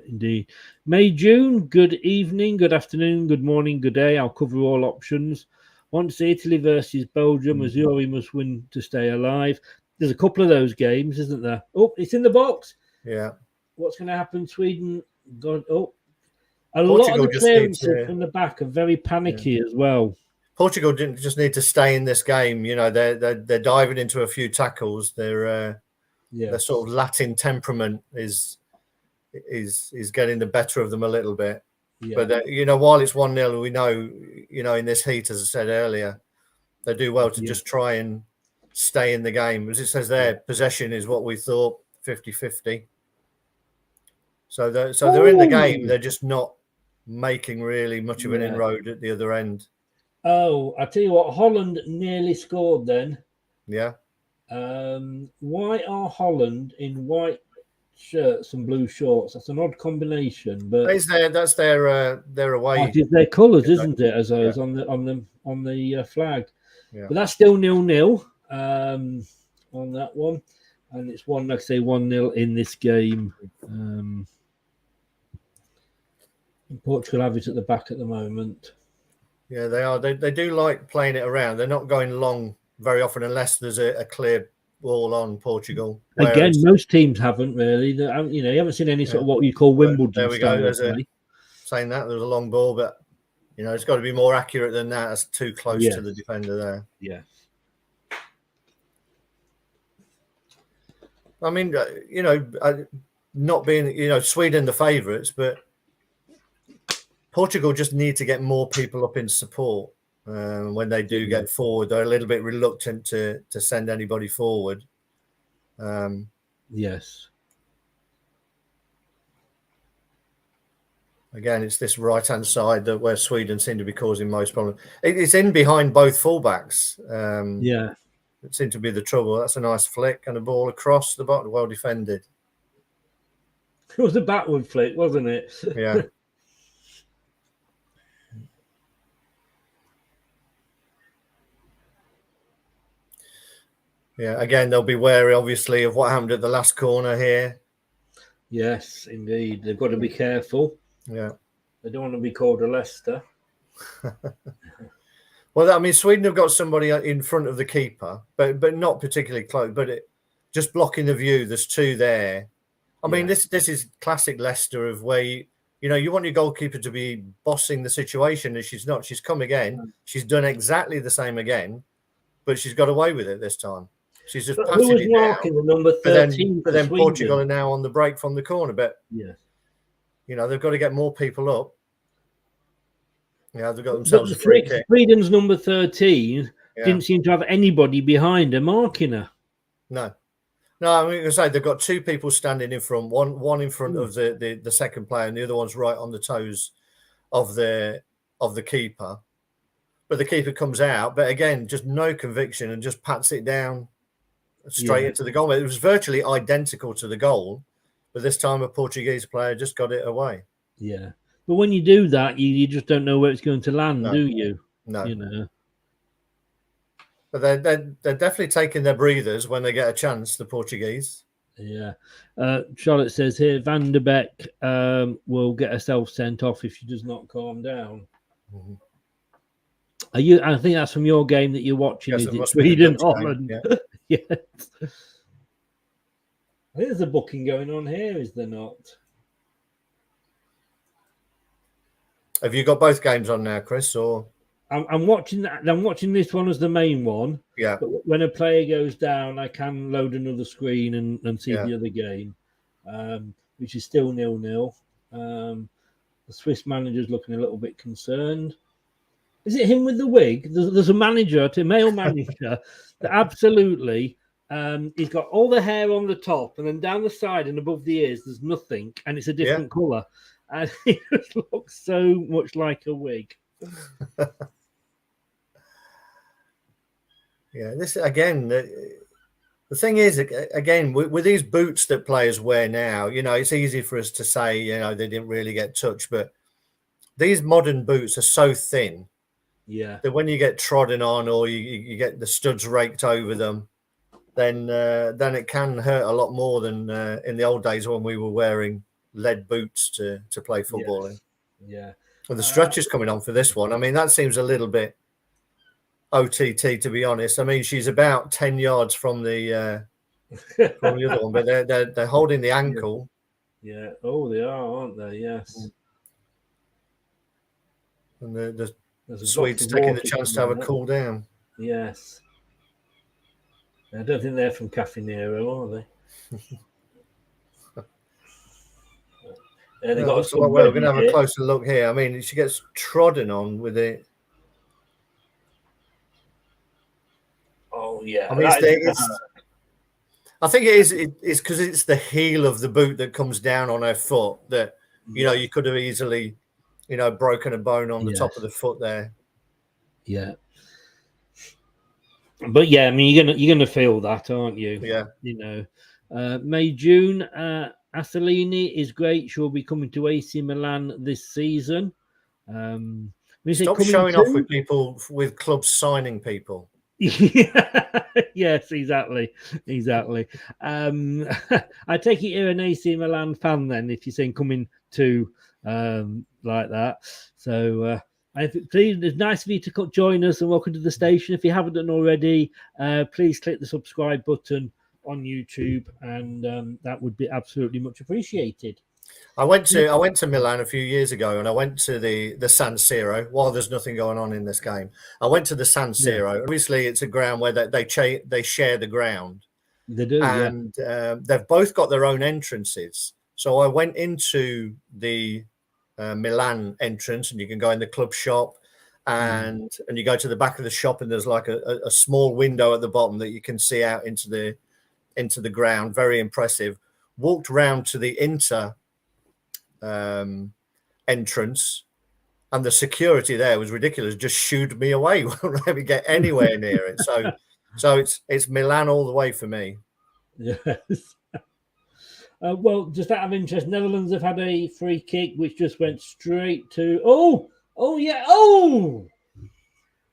Indeed. May, June, good evening, good afternoon, good morning, good day. I'll cover all options. Once Italy versus Belgium, Missouri must win to stay alive. There's a couple of those games, isn't there? Oh, it's in the box. Yeah. What's going to happen? Sweden got a lot of the clearances from the back are very panicky as well. Portugal didn't just need to stay in this game. You know, they're diving into a few tackles. Their sort of Latin temperament is getting the better of them a little bit. Yeah. But while it's 1-0, we know, in this heat, as I said earlier, they do well to just try and stay in the game. As it says there, possession is what we thought, 50-50. So they're in the game. They're just not making really much of an inroad at the other end. Oh, I tell you what, Holland nearly scored then. Yeah. Why are Holland in white shirts and blue shorts? That's an odd combination, but that's their away. That is their colours, isn't it? As those on the flag. Yeah. But that's still 0-0 on that one, and it's 1-0 in this game. Portugal have it at the back at the moment. Yeah, they are. They do like playing it around. They're not going long very often unless there's a clear ball on Portugal. Again, most teams haven't really. You haven't seen any sort of what you call Wimbledon. There we go. Saying that there's a long ball, but it's got to be more accurate than that. That's too close to the defender there. Yeah. I mean, not being Sweden the favourites, but Portugal just need to get more people up in support when they do get forward. They're a little bit reluctant to send anybody forward. Yes. Again, it's this right-hand side where Sweden seem to be causing most problems. It's in behind both fullbacks. It seemed to be the trouble. That's a nice flick and a ball across the bottom, well defended. It was a backward flick, wasn't it? Yeah. Yeah, again, they'll be wary, obviously, of what happened at the last corner here. Yes, indeed. They've got to be careful. Yeah. They don't want to be called a Leicester. Well, I mean, Sweden have got somebody in front of the keeper, but not particularly close. But just blocking the view. There's two there. I mean, this is classic Leicester of where you want your goalkeeper to be bossing the situation, and she's not. She's come again. She's done exactly the same again, but she's got away with it this time. She's just passing who was it marking down. the number 13? But then Portugal are now on the break from the corner. But they've got to get more people up. Yeah, they've got themselves a free kick. Sweden's number 13 didn't seem to have anybody behind her marking her. No, I mean, I say they've got two people standing in front, one in front of the second player, and the other one's right on the toes of the keeper. But the keeper comes out, but again, just no conviction and just pats it down straight into the goal. It was virtually identical to the goal, but this time a Portuguese player just got it away. Yeah. But when you do that, you just don't know where it's going to land, do you? No. You know. But they're definitely taking their breathers when they get a chance, the Portuguese. Yeah. Charlotte says here, Van der Beek will get herself sent off if she does not calm down. Mm-hmm. I think that's from your game that you're watching. Yes, is it Sweden, Holland? Yeah. Yes. I think there's a booking going on here, is there not? Have you got both games on now, Chris? Or I'm watching that. I'm watching this one as the main one. Yeah. But when a player goes down, I can load another screen and see the other game, which is still 0-0. The Swiss manager's looking a little bit concerned. Is it him with the wig? There's a male manager, that absolutely. He's got all the hair on the top, and then down the side and above the ears, there's nothing, and it's a different colour. And it just looks so much like a wig. Yeah, this again. The thing is, again, with these boots that players wear now, it's easy for us to say, they didn't really get touched, but these modern boots are so thin, that when you get trodden on or you get the studs raked over them, then it can hurt a lot more than in the old days when we were wearing lead boots to play football in. Yeah. Well, the stretcher's coming on for this one. I mean, that seems a little bit OTT, to be honest. I mean, she's about 10 yards from the other one, but they're holding the ankle. Yeah. Oh, they are, aren't they? Yes. And the Swedes taking the chance to have a cool down. Yes. I don't think they're from Cafe Nero, are they? We're going to have a closer look here. I mean, she gets trodden on with it. Oh, yeah. I mean, I think it is. It's because it's the heel of the boot that comes down on her foot that, you could have easily, broken a bone on the top of the foot there. Yeah. But yeah, I mean, you're gonna feel that, aren't you? Yeah. May, June. Assolini is great. She'll be coming to AC Milan this season. Stop showing off with people, with clubs signing people. Yes, exactly. I take it you're an AC Milan fan then, if you're saying coming to like that. So please, it's nice of you to join us and welcome to the station. If you haven't done already, please click the subscribe button on YouTube, and that would be absolutely much appreciated. I went to Milan a few years ago, and I went to the San Siro. While there's nothing going on in this game, I went to the San Siro. Yeah. Obviously, it's a ground where they share the ground. They do, and they've both got their own entrances. So I went into the Milan entrance, and you can go in the club shop, and you go to the back of the shop, and there's like a small window at the bottom that you can see out into the ground. Very impressive. Walked round to the Inter entrance, and the security there was ridiculous. Just shooed me away. Wouldn't let me get anywhere near it. So it's Milan all the way for me. Yes. Well, just out of interest, Netherlands have had a free kick which just went straight to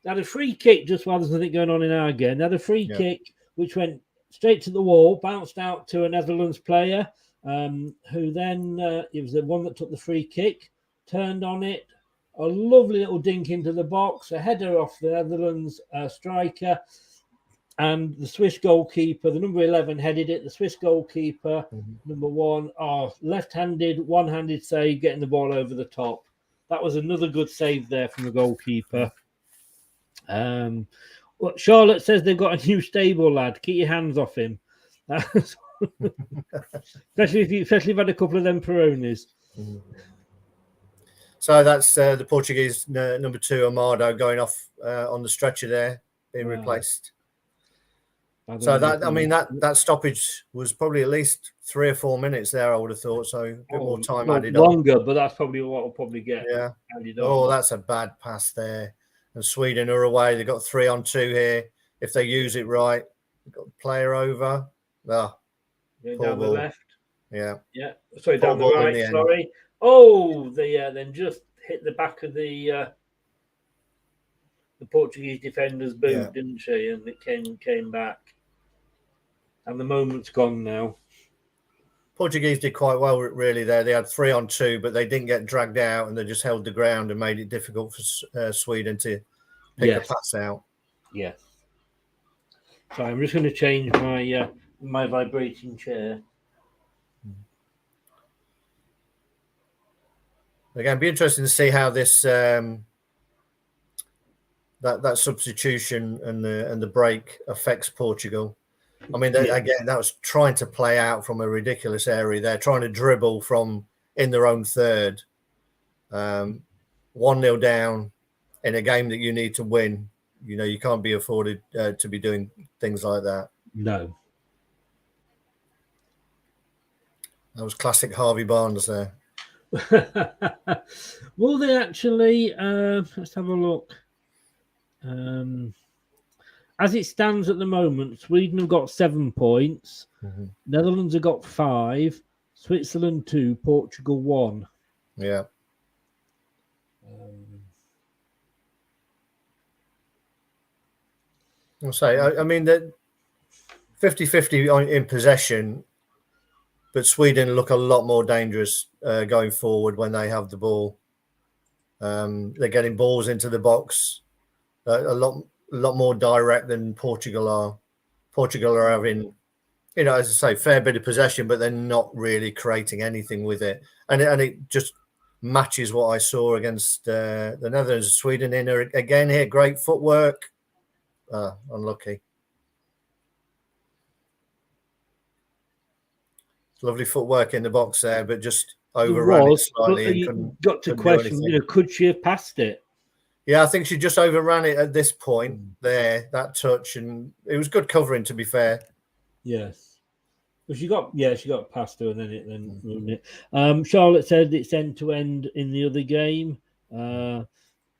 they had a free kick just while there's nothing going on in our game. They had a free kick which went straight to the wall, bounced out to a Netherlands player, who then, it was the one that took the free kick, turned on it, a lovely little dink into the box, a header off the Netherlands striker, and the Swiss goalkeeper, the number 11, headed it. The Swiss goalkeeper, number 1, left-handed, one-handed save, getting the ball over the top. That was another good save there from the goalkeeper. Charlotte says they've got a new stable lad. Keep your hands off him. especially if you've had a couple of them Peronis. So that's the Portuguese number 2, Amado, going off on the stretcher there, being replaced. So that stoppage was probably at least 3 or 4 minutes there, I would have thought. So a bit more time added longer, but that's probably what will probably get added on. Oh, that's a bad pass there. And Sweden are away. They've got 3-on-2 here. If they use it right, they've got the player over. Down the left. Yeah. Sorry, down the right. Sorry. Oh, they then just hit the back of the Portuguese defender's boot, didn't she? And it came back. And the moment's gone now. Portuguese did quite well, really, there. They had 3-on-2, but they didn't get dragged out, and they just held the ground and made it difficult for Sweden to pick the pass out. Yes. So I'm just going to change my vibrating chair. Again, it'd be interesting to see how this that substitution and the break affects Portugal. I mean, again, that was trying to play out from a ridiculous area. They're trying to dribble from in their own third. 1-0 down in a game that you need to win. You know, you can't be afforded to be doing things like that. No. That was classic Harvey Barnes there. Will they actually? Let's have a look. As it stands at the moment, Sweden have got 7 points. Netherlands have got 5. Switzerland 2. Portugal 1. Yeah. I'll say, I mean, that 50-50 in possession, but Sweden look a lot more dangerous going forward when they have the ball. They're getting balls into the box a lot more direct than Portugal are. Portugal are having, as I say, fair bit of possession, but they're not really creating anything with it. And it just matches what I saw against the Netherlands. Sweden in again here, great footwork. Unlucky. Lovely footwork in the box there, but just overran it slightly. You got to question, could she have passed it? Yeah, I think she just overran it at this point there, that touch, and it was good covering, to be fair. Yes. Well, she got past her and then ruined it. Charlotte said it's end to end in the other game. And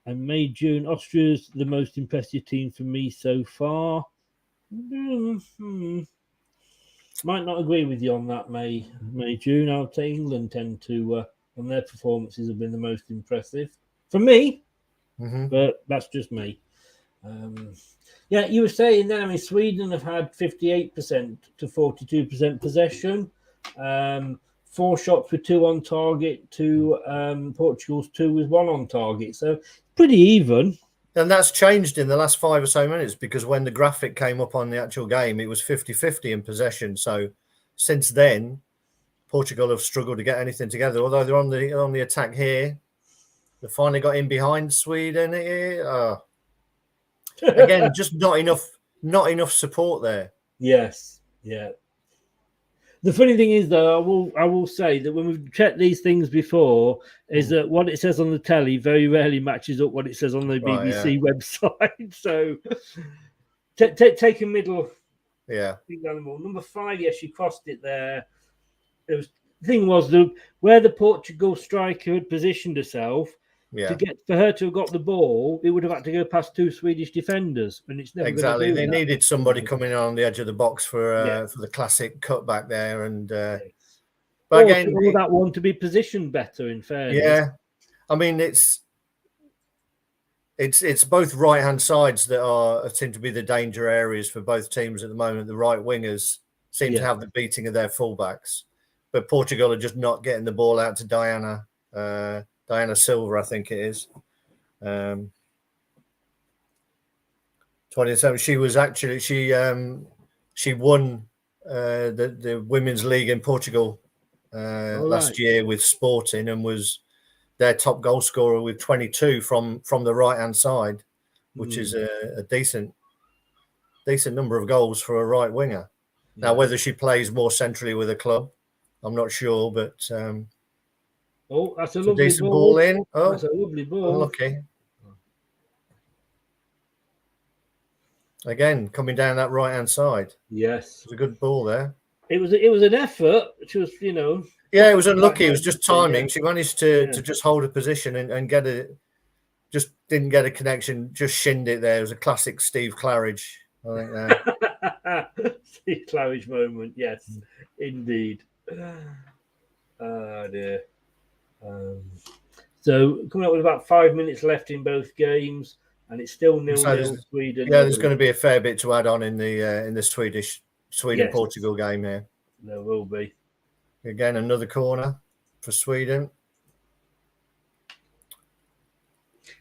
May, June, Austria's the most impressive team for me so far. Might not agree with you on that, May, June. I would say England tend to, and their performances have been the most impressive for me. But that's just me. You were saying then, I mean, Sweden have had 58% to 42% possession. 4 shots with 2 on target to Portugal's 2 with 1 on target. So pretty even. And that's changed in the last 5 or so minutes, because when the graphic came up on the actual game, it was 50-50 in possession. So since then, Portugal have struggled to get anything together. Although they're on the attack here, they finally got in behind Sweden here. Again, just not enough support there. Yes, yeah. The funny thing is, though, I will say that when we've checked these things before, is that what it says on the telly very rarely matches up what it says on the BBC website. So take a middle. Yeah. Number 5, yes, she crossed it there. The thing was where the Portugal striker had positioned herself. Yeah. For her to have got the ball, it would have had to go past 2 Swedish defenders, and it's never exactly. They needed somebody coming in on the edge of the box for the classic cutback there, and but again, all that one to be positioned better. In fairness, yeah. I mean, it's both right hand sides that seem to be the danger areas for both teams at the moment. The right wingers seem to have the beating of their fullbacks, but Portugal are just not getting the ball out to Diana. Diana Silver, I think it is. 27. She was actually she won the women's league in Portugal last year with Sporting, and was their top goal scorer with 22 from the right hand side, which is a decent number of goals for a right winger. Yeah. Now, whether she plays more centrally with a club, I'm not sure, but that's a lovely decent ball in. Oh, that's a lovely ball. Unlucky. Again, coming down that right hand side. Yes, it was a good ball there. It was an effort, which was, Yeah, it was unlucky. It was just timing. She managed to just hold a position and get it. Just didn't get a connection. Just shinned it there. It was a classic Steve Claridge, I think. Steve Claridge moment. Yes, indeed. Oh dear. So coming up with about 5 minutes left in both games, and it's still 0-0 Sweden. Yeah, there's going to be a fair bit to add on in the Sweden-Portugal game here. There will be. Again, another corner for Sweden.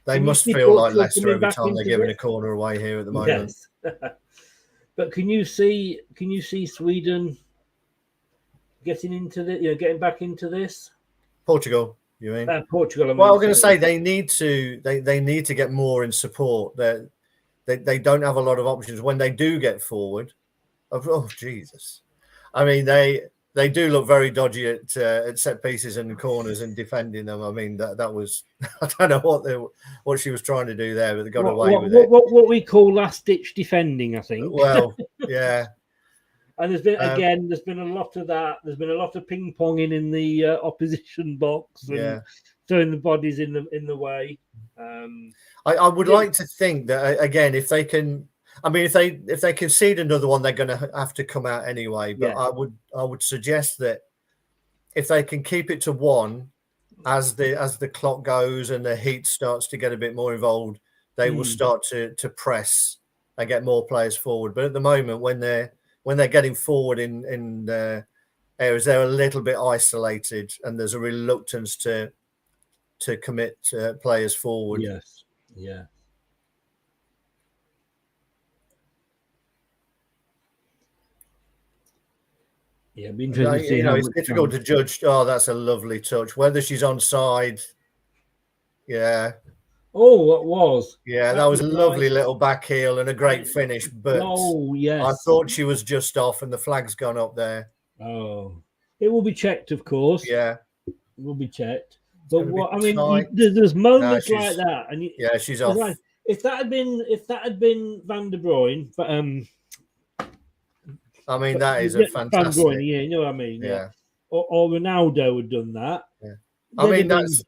They must feel like Leicester every time they're giving a corner away here at the moment. Yes. But can you see Sweden getting back into this? Portugal, you mean? Portugal. Well, I'm going to say they need to get more in support. They don't have a lot of options when they do get forward. Oh Jesus! I mean, they do look very dodgy at set pieces and corners and defending them. I mean, that was I don't know what she was trying to do there, but they got away with it. What we call last ditch defending, I think. Well, yeah. And there's been a lot of that. There's been a lot of ping ponging in the opposition box and throwing the bodies in the way. I would like to think that again, if they can. I mean, if they concede another one, they're going to have to come out anyway. But I would suggest that if they can keep it to one, as the clock goes and the heat starts to get a bit more involved, they will start to press and get more players forward. But at the moment, when they're getting forward in areas, they're a little bit isolated, and there's a reluctance to commit players forward. Yes, yeah. Yeah, it'd be interesting to see. It's difficult to judge. Oh, that's a lovely touch. Whether she's onside. Yeah. Oh, what was? Yeah, that was a lovely little back heel and a great finish. But yes, I thought she was just off, and the flag's gone up there. Oh, it will be checked, of course. Yeah, it will be checked. But there's moments like that, and she's off. Like, if that had been Van der Bruyne, but I mean, that is a fantastic. Van Bruyne, you know what I mean? Yeah. Or Ronaldo had done that. Yeah. I mean, that's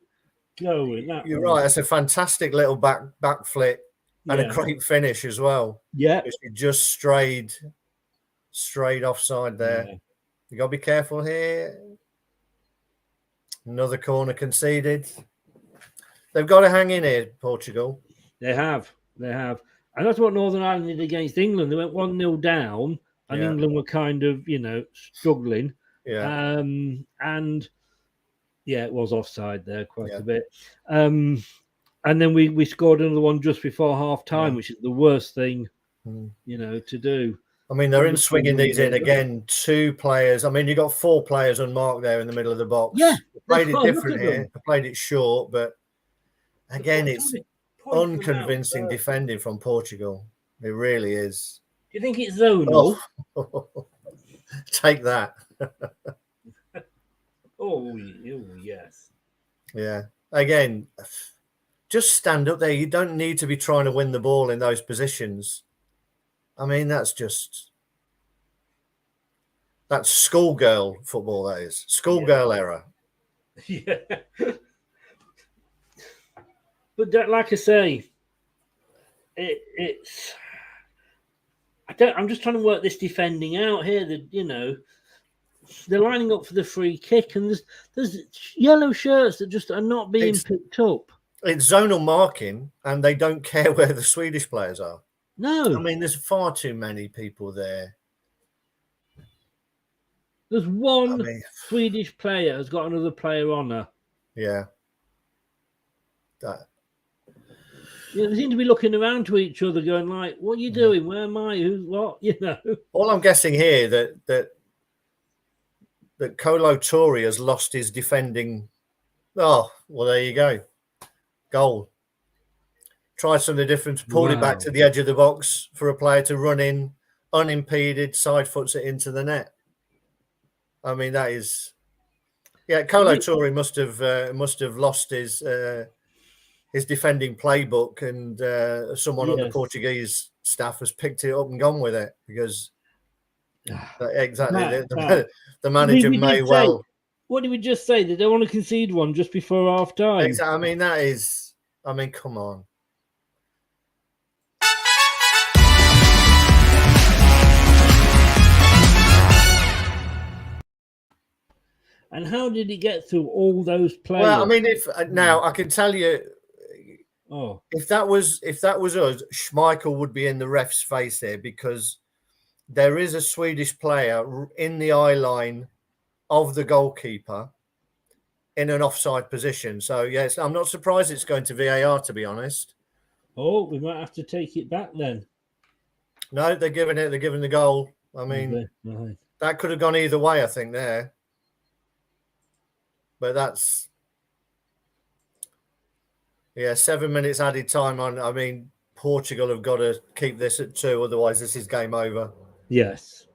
going. You're right. That's a fantastic little back flip and a great finish as well. Yeah. She just strayed offside there. Yeah. You got to be careful here. Another corner conceded. They've got to hang in here, Portugal. They have. And that's what Northern Ireland did against England. They went 1-0 down. And England were kind of, struggling. Yeah. And it was offside there quite a bit. And then we scored another one just before half time, which is the worst thing, to do. I mean, they're in swinging these in again. 2 players. I mean, you got 4 players unmarked there in the middle of the box. Yeah. They played it different here. They played it short, but again, it's unconvincing defending from Portugal. It really is. Do you think it's zonal? Oh. Take that. Oh, yes. Yeah. Again, just stand up there. You don't need to be trying to win the ball in those positions. I mean, that's schoolgirl football, that is. Schoolgirl error. Yeah. But like I say, it's... I'm just trying to work this defending out here. They're lining up for the free kick, and there's yellow shirts that just are not being picked up. It's zonal marking, and they don't care where the Swedish players are. No, I mean, there's far too many people there. There's one Swedish player has got another player on her. Yeah. Yeah, they seem to be looking around to each other, going like, "What are you doing? Where am I? Who's what?" You know. All I'm guessing here that Kolo Toure has lost his defending. Oh, well, there you go. Goal. Try something different. Pulled it back to the edge of the box for a player to run in unimpeded, side foots it into the net. I mean, that is, Kolo Toure must have lost his defending playbook, and someone on the Portuguese staff has picked it up and gone with it, because exactly the manager may well. What did we just say? They don't want to concede one just before half time. Exactly. I mean, that is. I mean, come on. And how did he get through all those players? Well, I mean, if now I can tell you, if that was us, Schmeichel would be in the ref's face here, because there is a Swedish player in the eye line of the goalkeeper in an offside position. So yes, I'm not surprised it's going to VAR, to be honest. Oh, we might have to take it back then. No, they're giving the goal. I mean, that could have gone either way, I think, there. But that's 7 minutes added time on. I mean, Portugal have got to keep this at 2, otherwise this is game over. Yes.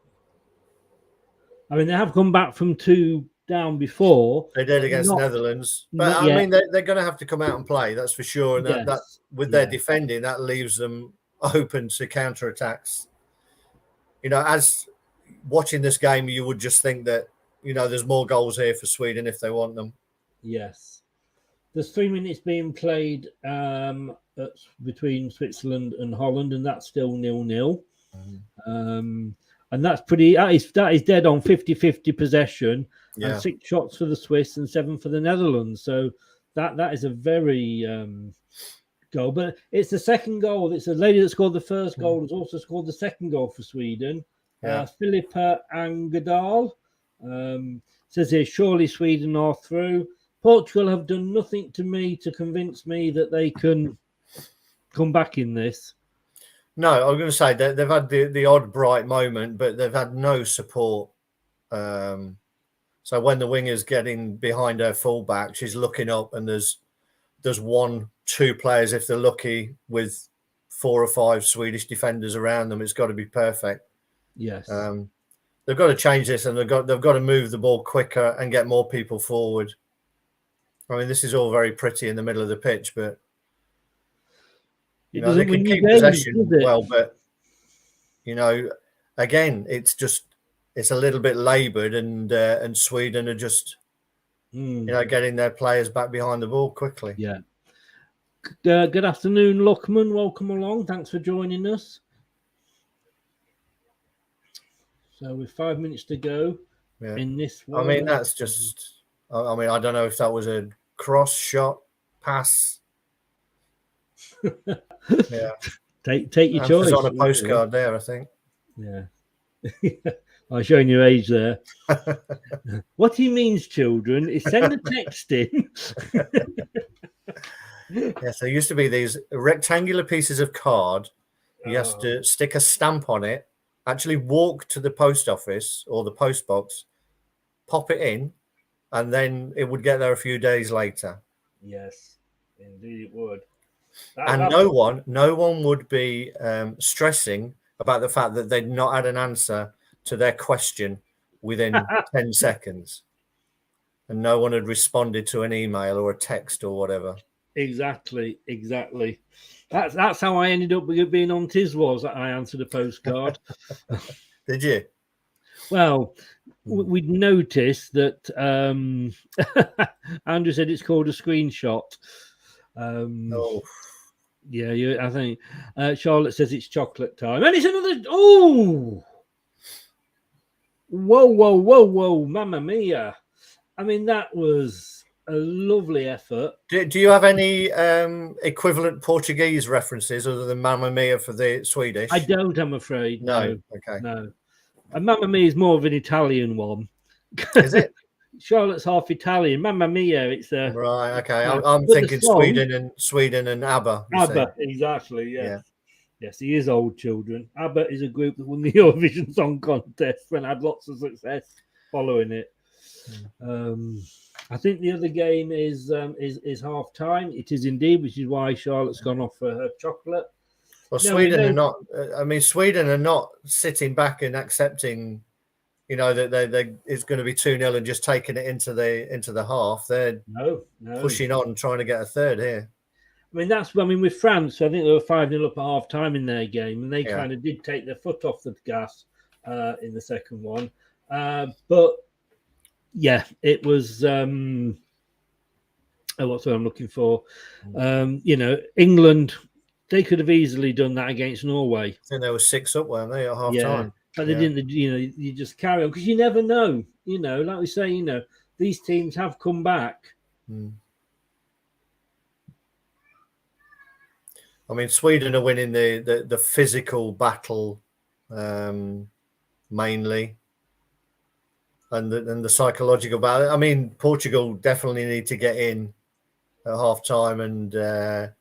I mean, they have come back from 2 down before. They did against Netherlands. But I mean, they're going to have to come out and play, that's for sure. And that with their defending, that leaves them open to counter-attacks. You know, as watching this game, you would just think that, you know, there's more goals here for Sweden if they want them. Yes. There's 3 minutes being played between Switzerland and Holland, and that's still 0-0. And that's that is dead on 50-50 possession, and 6 shots for the Swiss and 7 for the Netherlands. So that is a very goal. But it's the second goal. It's a lady that scored the first goal has also scored the second goal for Sweden. Filippa Angadal. Says here, surely Sweden are through. Portugal have done nothing to me to convince me that they can come back in this. No, I was going to say that they've had the odd bright moment, but they've had no support. So when the winger's getting behind her fullback, she's looking up, and there's 1-2 players, if they're lucky, with 4 or 5 Swedish defenders around them. It's got to be perfect. Yes. They've got to change this, and they've got to move the ball quicker and get more people forward. I mean, this is all very pretty in the middle of the pitch, but you know, they can keep possession well. But you know, again, it's a little bit laboured, and Sweden are just you know, getting their players back behind the ball quickly. Yeah. Good afternoon, Luckman. Welcome along. Thanks for joining us. So with 5 minutes to go in this one. I mean, that's just. I mean, I don't know if that was a cross shot, pass. Take your choice. It's on a postcard there, I think. Yeah. I'm showing your age there. What he means, children, is send a text in. Yes, there used to be these rectangular pieces of card. You have to stick a stamp on it. Actually walk to the post office or the post box, pop it in, and then it would get there a few days later. Yes, indeed it would. No one would be stressing about the fact that they'd not had an answer to their question within 10 seconds. And no one had responded to an email or a text or whatever. Exactly. That's how I ended up being on Tiswas. I answered a postcard. Did you? Well, we'd noticed that Andrew said it's called a screenshot. Yeah, I think Charlotte says it's chocolate time. And it's another... Oh! Whoa, mamma mia. I mean, that was a lovely effort. Do you have any equivalent Portuguese references other than Mamma Mia for the Swedish? I don't, I'm afraid. No. Okay. No. And Mamma Mia is more of an Italian one. Is it? Charlotte's half Italian. Mamma mia! It's right. Okay, I'm thinking Sweden and ABBA. ABBA, exactly. Yes. Yes, he is old children. ABBA is a group that won the Eurovision Song Contest and had lots of success following it. I think the other game is half time. It is indeed, which is why Charlotte's gone off for her chocolate. Well, Sweden are not. I mean, Sweden are not sitting back and accepting, that it's going to be 2-0 and just taking it into the half. They're pushing on, trying to get a third here. I mean, with France, I think they were 5-0 up at half time in their game, and they kind of did take their foot off the gas in the second one. But yeah, it was. What's what I'm looking for? England. They could have easily done that against Norway. I think they were 6 up, weren't they, at half time? But they didn't. You just carry on because you never know. Like we say, these teams have come back. I mean, Sweden are winning the physical battle mainly, and the psychological battle. I mean, Portugal definitely need to get in at half time, and the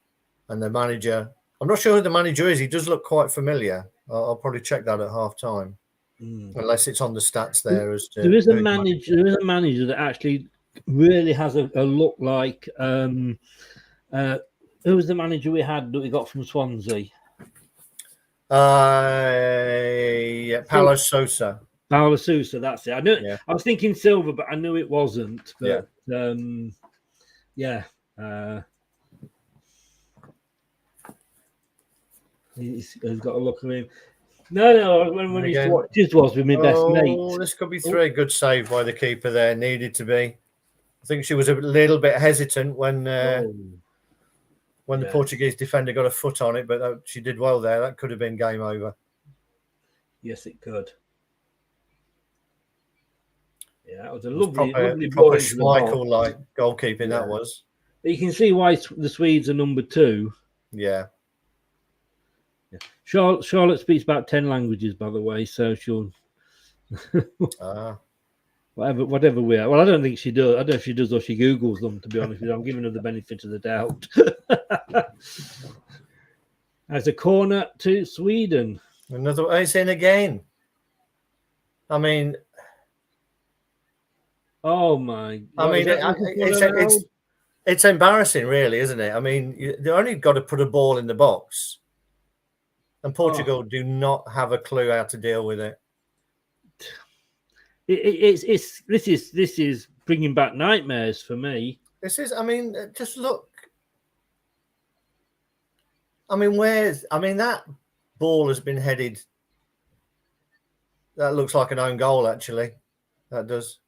manager. I'm not sure who the manager is. He does look quite familiar. I'll probably check that at half time, unless it's on the stats there. There is a manager. There is a manager that actually really has a look like. Who was the manager we had that we got from Swansea? Paulo Sousa. Paulo Sousa, that's it. I knew. Yeah. I was thinking Silva, but I knew it wasn't. But he's got a look at him. No. When he just was with my best mate. This could be 3. Good save by the keeper there. Needed to be. I think she was a little bit hesitant when the Portuguese defender got a foot on it, but she did well there. That could have been game over. Yes, it could. Yeah, that was a lovely proper Schmeichel-like goalkeeping. That was. But you can see why the Swedes are number 2. Yeah. Charlotte speaks about 10 languages, by the way, so she'll whatever we are. Well, I don't think she does. I don't know if she does or she Googles them, to be honest with you. I'm giving her the benefit of the doubt. As a corner to Sweden. Another ace in again. I mean, oh my! I mean, it's embarrassing, really, isn't it? I mean, you only got to put a ball in the box. And Portugal do not have a clue how to deal with it. This is bringing back nightmares for me. This is. I mean, just look. I mean, that ball has been headed. That looks like an own goal, actually. That does.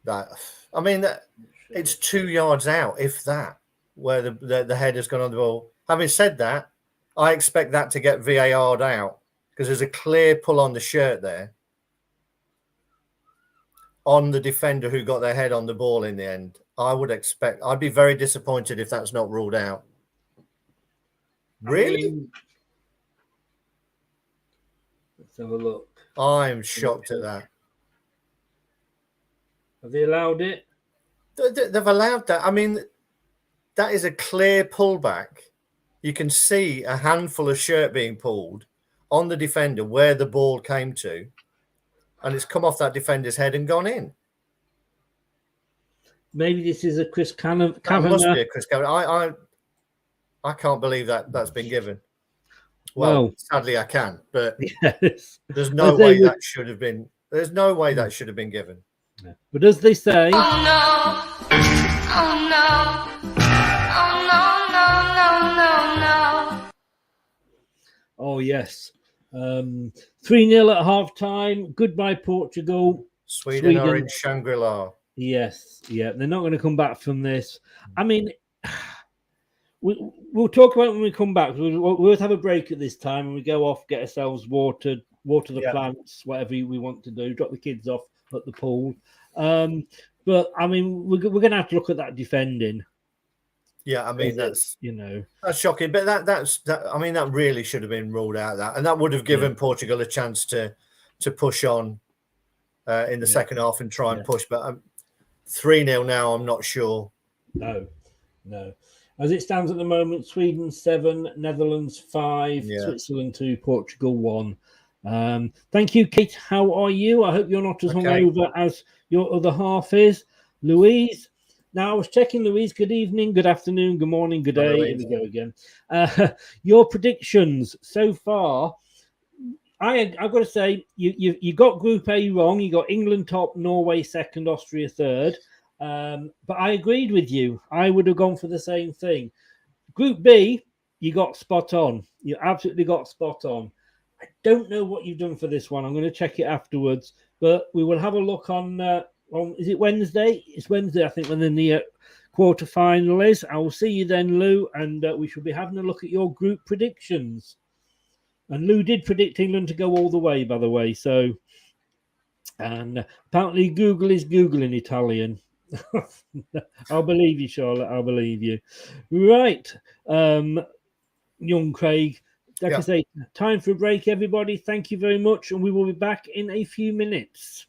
I mean, it's 2 yards out, if that, where the header's gone on the ball. Having said that, I expect that to get VAR'd out because there's a clear pull on the shirt there on the defender who got their head on the ball in the end. I'd be very disappointed if that's not ruled out. Really? Let's have a look. I'm shocked at that. Have they allowed it? They've allowed that. I mean, that is a clear pullback. You can see a handful of shirt being pulled on the defender where the ball came to, and it's come off that defender's head and gone in. Maybe this is a Chris Kavanagh. That must be a Chris Kavanagh. I can't believe that's been given. Well, sadly I can, but yes. There's no way that should have been. There's no way that should have been given. But as they say, oh no, oh no. Oh, yes. 3-0 at half time. Goodbye, Portugal. Sweden are in Shangri-La. Yes. Yeah. They're not going to come back from this. I mean, we'll talk about it when we come back. We'll have a break at this time and we go off, get ourselves water the plants, whatever we want to do, drop the kids off at the pool. But, I mean, we're going to have to look at that defending. Yeah, I mean that's shocking, but that really should have been ruled out. And that would have given Portugal a chance to push on in the second half and try and push. But 3-0 now, I'm not sure. No. As it stands at the moment, Sweden 7, Netherlands 5, Switzerland 2, Portugal 1. Thank you, Kate. How are you? I hope you're not as hungover as your other half is. Louise. Now, I was checking, Louise. Good evening, good afternoon, good morning, good day. Here we go again. Your predictions so far. I've got to say, you got Group A wrong. You got England top, Norway second, Austria third. But I agreed with you. I would have gone for the same thing. Group B, you got spot on. You absolutely got spot on. I don't know what you've done for this one. I'm going to check it afterwards. But we will have a look on is it Wednesday? It's Wednesday, I think, when the quarter-final is. I will see you then, Lou, and we shall be having a look at your group predictions. And Lou did predict England to go all the way, by the way. So, and apparently Google is Google in Italian. I'll believe you, Charlotte. I'll believe you. Right. Young Craig, like I say, time for a break, everybody. Thank you very much. And we will be back in a few minutes.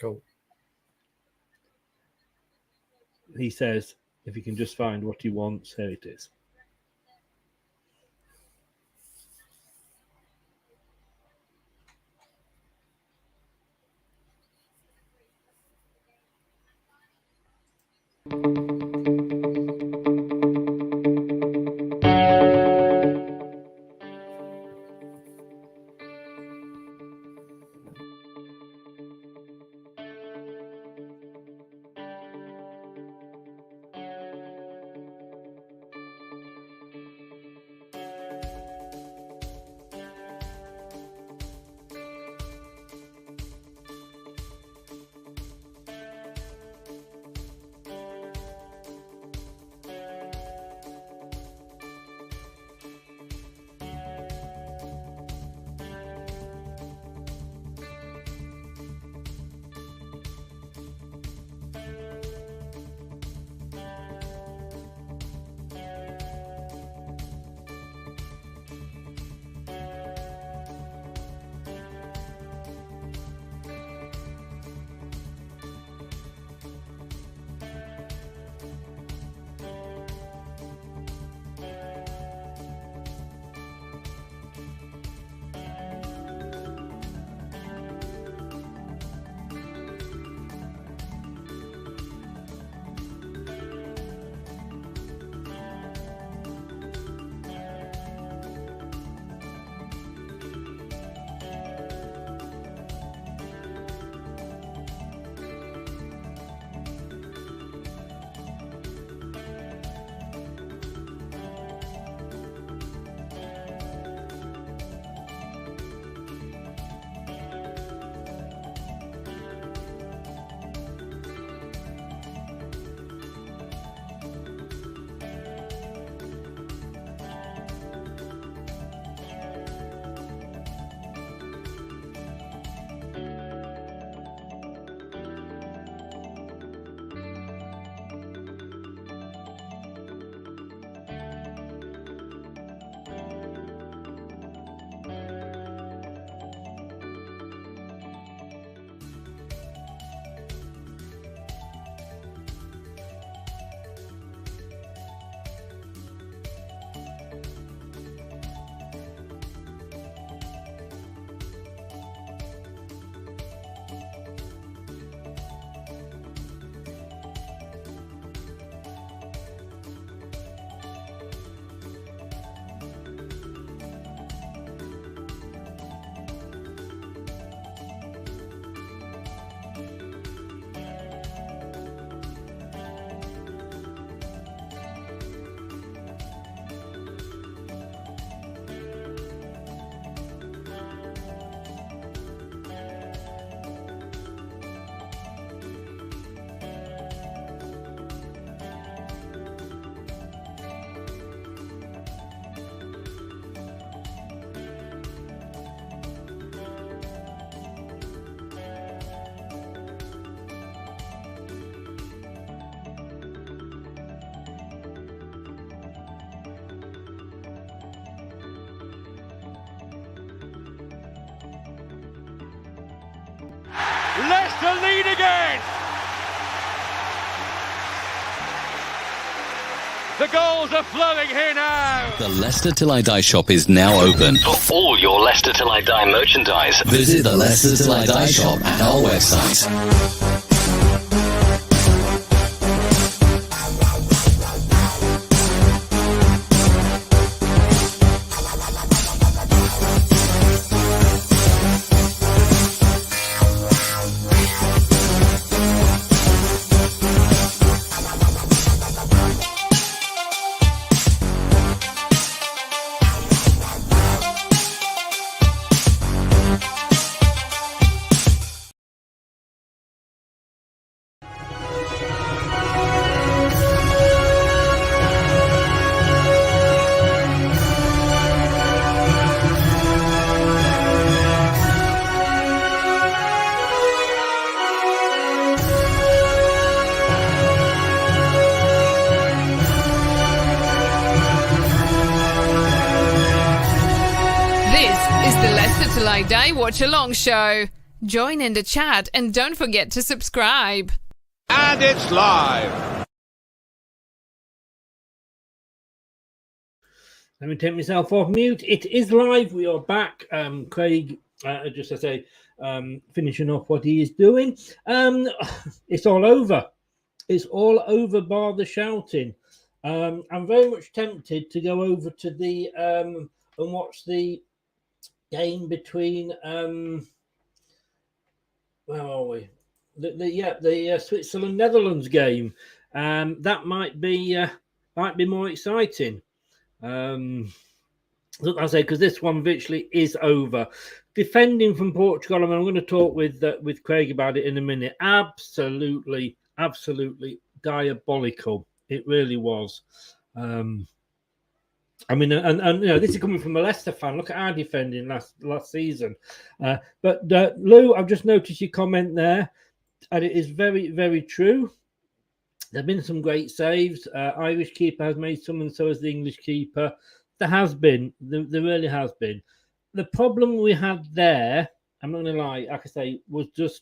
Cool. He says, if he can just find what he wants, here it is. to lead again. The goals are flowing here now. The Leicester Till I Die shop is now open. For all your Leicester Till I Die merchandise, visit the Leicester Till I Die shop at our website. Watchalong show. Join in the chat and don't forget to subscribe. And it's live. Let me take myself off mute. It is live. We are back. Craig, just to say, finishing off what he is doing. It's all over. It's all over bar the shouting. I'm very much tempted to go over to the and watch the game between where are we? The Switzerland Netherlands game. That might be more exciting. Look, I say, because this one virtually is over. Defending from Portugal, I mean, I'm going to talk with Craig about it in a minute. Absolutely diabolical. It really was. I mean, and you know, this is coming from a Leicester fan. Look at our defending last season. But Lou, I've just noticed your comment there, and it is very, very true. There have been some great saves. Irish keeper has made some, and so has the English keeper. There has been. There really has been. The problem we had there, I'm not going to lie, like I say, was just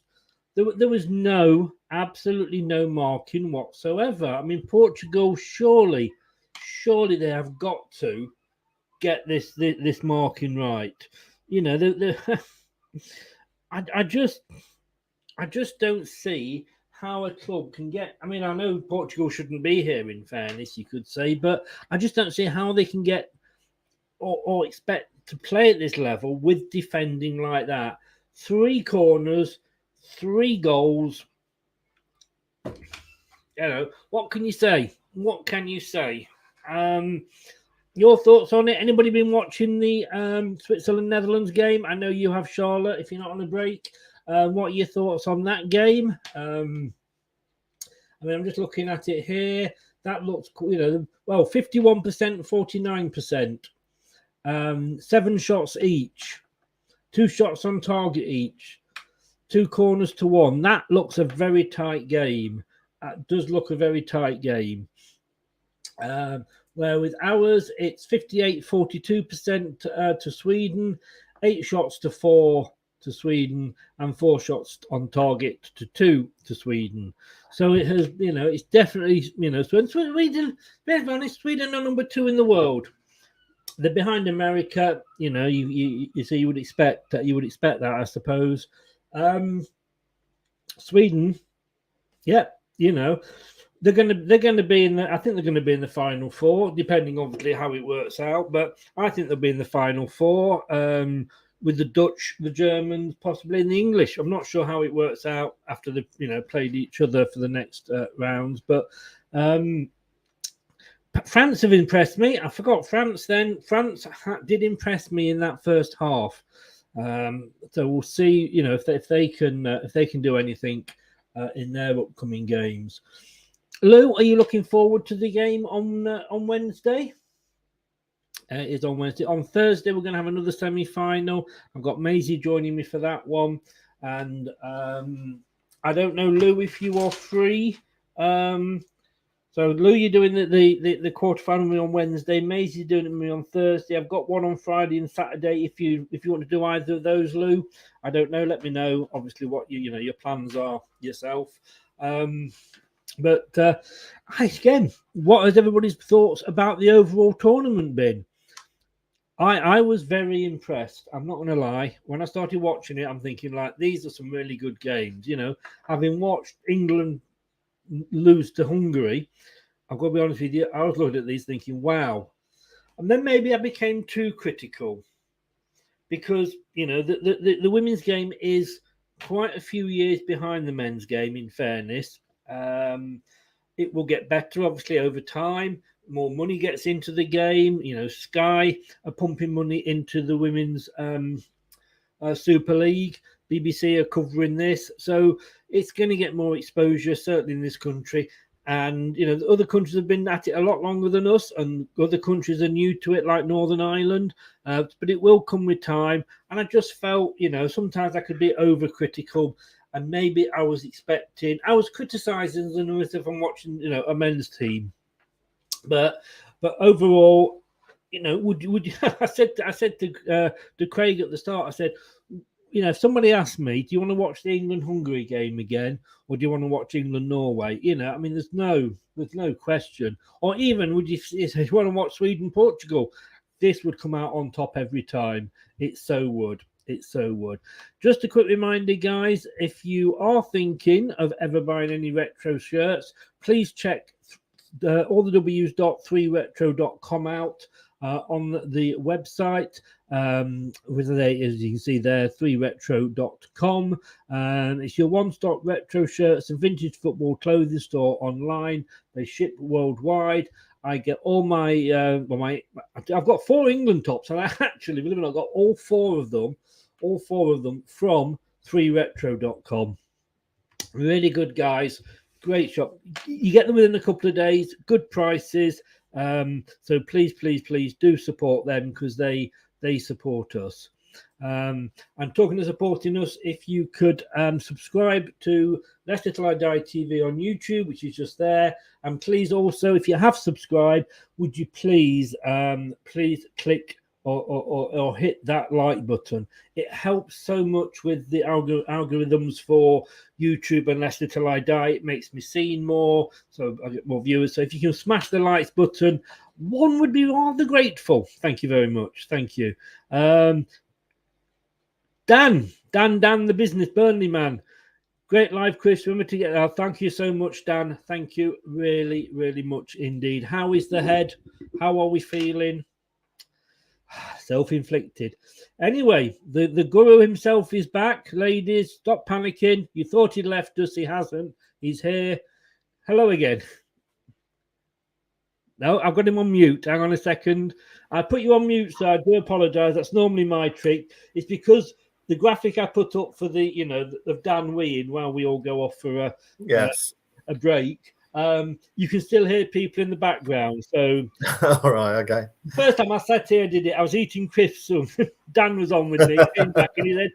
there was absolutely no marking whatsoever. I mean, Portugal surely they have got to get this marking right. You know, I just don't see how a club can get. I mean, I know Portugal shouldn't be here, in fairness, you could say, but I just don't see how they can get or expect to play at this level with defending like that. 3 corners, 3 goals. You know, what can you say? What can you say? Your thoughts on it? Anybody been watching the Switzerland-Netherlands game? I know you have, Charlotte, if you're not on a break. What are your thoughts on that game? I mean, I'm just looking at it here. That looks, you know, well, 51%, 49%. 7 shots each. 2 shots on target each. 2 corners to 1. That looks a very tight game. That does look a very tight game. Where with ours, it's 58-42% to Sweden, 8 shots to 4 to Sweden, and 4 shots on target to 2 to Sweden. So it has, you know, it's definitely, you know, Sweden, very honest, Sweden are number 2 in the world. They're behind America, you know. You so you would expect that, I suppose. Sweden, yeah, you know. They're going to be in the. I think they're going to be in the final 4, depending obviously how it works out. But I think they'll be in the final 4 with the Dutch, the Germans, possibly in the English. I'm not sure how it works out after they, you know, played each other for the next rounds. But France have impressed me. I forgot France. Then France did impress me in that first half. So we'll see. You know, if they can do anything in their upcoming games. Lou, are you looking forward to the game on Wednesday? It is on Wednesday. On Thursday, we're going to have another semi-final. I've got Maisie joining me for that one. And I don't know, Lou, if you are free So Lou, you're doing the quarterfinal with me on Wednesday. Maisie's doing it with me on Thursday. I've got one on Friday and Saturday. If you want to do either of those, Lou, I don't know. Let me know. Obviously, what your plans are yourself. But again, what has everybody's thoughts about the overall tournament been? I was very impressed. I'm not going to lie. When I started watching it, I'm thinking like these are some really good games. Having watched England lose to Hungary, I've got to be honest with you, I was looking at these thinking, wow. And then maybe I became too critical because, the women's game is quite a few years behind the men's game, in fairness. It will get better, obviously, over time. More money gets into the game. Sky are pumping money into the women's Super League. BBC are covering this. So it's going to get more exposure, certainly in this country. And, the other countries have been at it a lot longer than us, and other countries are new to it, like Northern Ireland. But it will come with time. And I just felt, sometimes I could be overcritical. And maybe I was criticising them as if I'm watching, a men's team. But overall, would you? I said to Craig at the start. I said, if somebody asked me, do you want to watch the England-Hungary game again, or do you want to watch England-Norway? There's no question. Or even would you want to watch Sweden-Portugal? This would come out on top every time. It so would. Just a quick reminder, guys, if you are thinking of ever buying any retro shirts, please check all the W's.3retro.com out on the website. As you can see there, 3retro.com. It's your one-stop retro shirts and vintage football clothing store online. They ship worldwide. I get all my I've got 4 England tops, and I actually, believe it or not, got all four of them from 3retro.com. Really good guys. Great shop. You get them within a couple of days. Good prices. So please do support them because they support us. And talking of supporting us, if you could subscribe to LTIDtv on YouTube, which is just there, and please also, if you have subscribed, would you please click or hit that like button. It helps so much with the algorithms for YouTube and Leicester Till I Die. It makes me seen more, so I get more viewers. So if you can smash the likes button, one would be rather grateful. Thank you very much. Thank you. Dan, the business Burnley man. Great live, Chris. Remember to get that. Thank you so much, Dan. Thank you really, really much indeed. How is the head? How are we feeling? Self-inflicted. Anyway, the guru himself is back. Ladies, stop panicking. You thought he'd left us. He hasn't. He's here. Hello again. No, I've got him on mute. Hang on a second. I put you on mute, so I do apologise. That's normally my trick. It's because the graphic I put up for the, of Dan weeing while we all go off for a break. You can still hear people in the background. So, all right, okay. The first time I sat here and did it, I was eating crisps. So Dan was on with me. He came back and he said,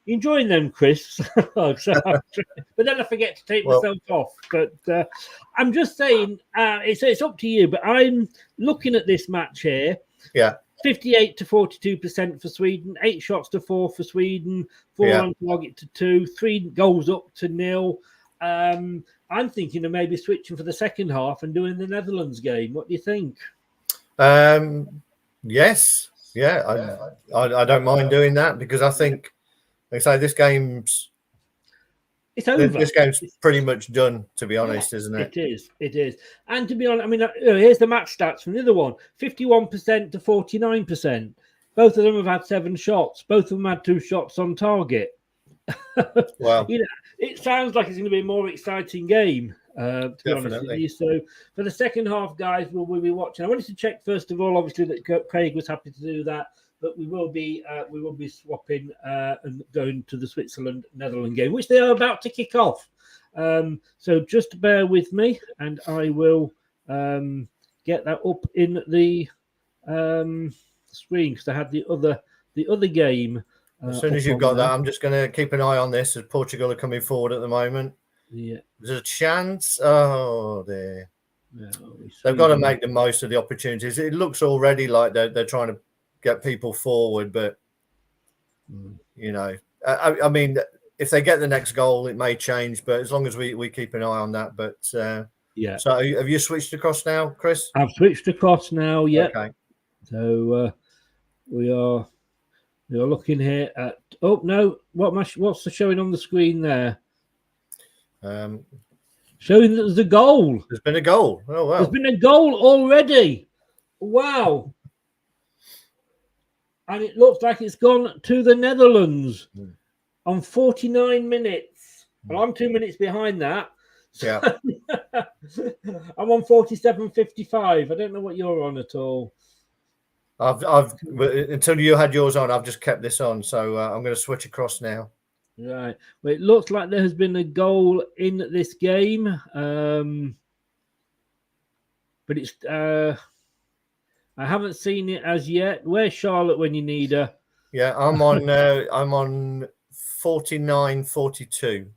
"You enjoying them crisps?" But then I forget to take myself off. But I'm just saying, it's up to you. But I'm looking at this match here. Yeah. 58 to 42% for Sweden, 8 shots to 4 for Sweden, 4 on target to 2, 3 goals up to 0. I'm thinking of maybe switching for the second half and doing the Netherlands game. What do you think? Yes. Yeah, I don't mind doing that because I think, like I say, this game's... It's over. This game's pretty much done, to be honest, isn't it? It is. And to be honest, I mean, here's the match stats from the other one. 51% to 49%. Both of them have had 7 shots. Both of them had 2 shots on target. Wow. It sounds like it's going to be a more exciting game, to be honest with you. So for the second half, guys, we'll be watching. I wanted to check, first of all, obviously, that Craig was happy to do that. But we will be swapping and going to the Switzerland-Netherlands game, which they are about to kick off. So just bear with me, and I will get that up in the screen because I had the other game. As soon as you've got that, I'm just going to keep an eye on this as Portugal are coming forward at the moment. Yeah, there's a chance. Oh dear. They've got to make the most of the opportunities. It looks already like they're trying to get people forward, but you know, I mean, if they get the next goal, it may change. But as long as we keep an eye on that, but yeah. So have you switched across now, Chris? I've switched across now. Yeah. Okay. So we are looking here at. Oh no! What's the showing on the screen there? Showing that there's a goal. There's been a goal. Oh wow! There's been a goal already. Wow! And it looks like it's gone to the Netherlands on 49 minutes. Well, I'm 2 minutes behind that. Yeah. I'm on 47.55. I don't know what you're on at all. I've until you had yours on, I've just kept this on. So I'm going to switch across now. Right. Well, it looks like there has been a goal in this game, but it's. I haven't seen it as yet. Where's Charlotte when you need her? Yeah, I'm on. I'm on 49.42.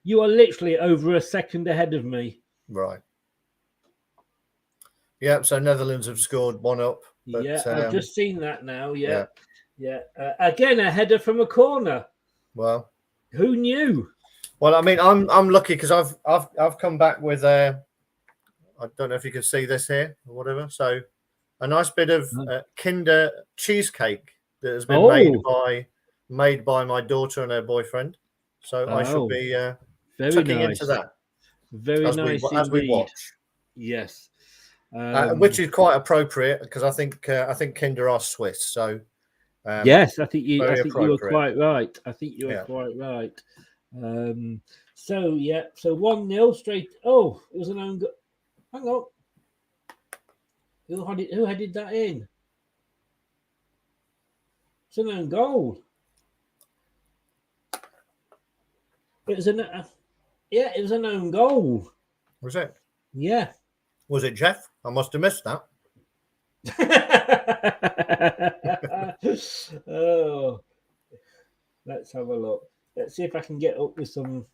You are literally over a second ahead of me. Right. Yeah. So Netherlands have scored 1 up. But, yeah, I've just seen that now. Yeah. Again, a header from a corner. Well, who knew? Well, I mean, I'm lucky because I've come back with I don't know if you can see this here or whatever. So a nice bit of Kinder cheesecake that has been made by my daughter and her boyfriend. So I shall be tucking into that. Very nice as we watch. Yes. Which is quite appropriate because I think Kinder are Swiss. So yes, I think you were quite right. I think you were quite right. So 1-0 straight. Oh, it was an own goal. Hang on. Who headed that in? It's an own goal. It was it was an own goal. Was it? Yeah. Was it Jeff? I must have missed that. Oh, let's have a look. Let's see if I can get up with some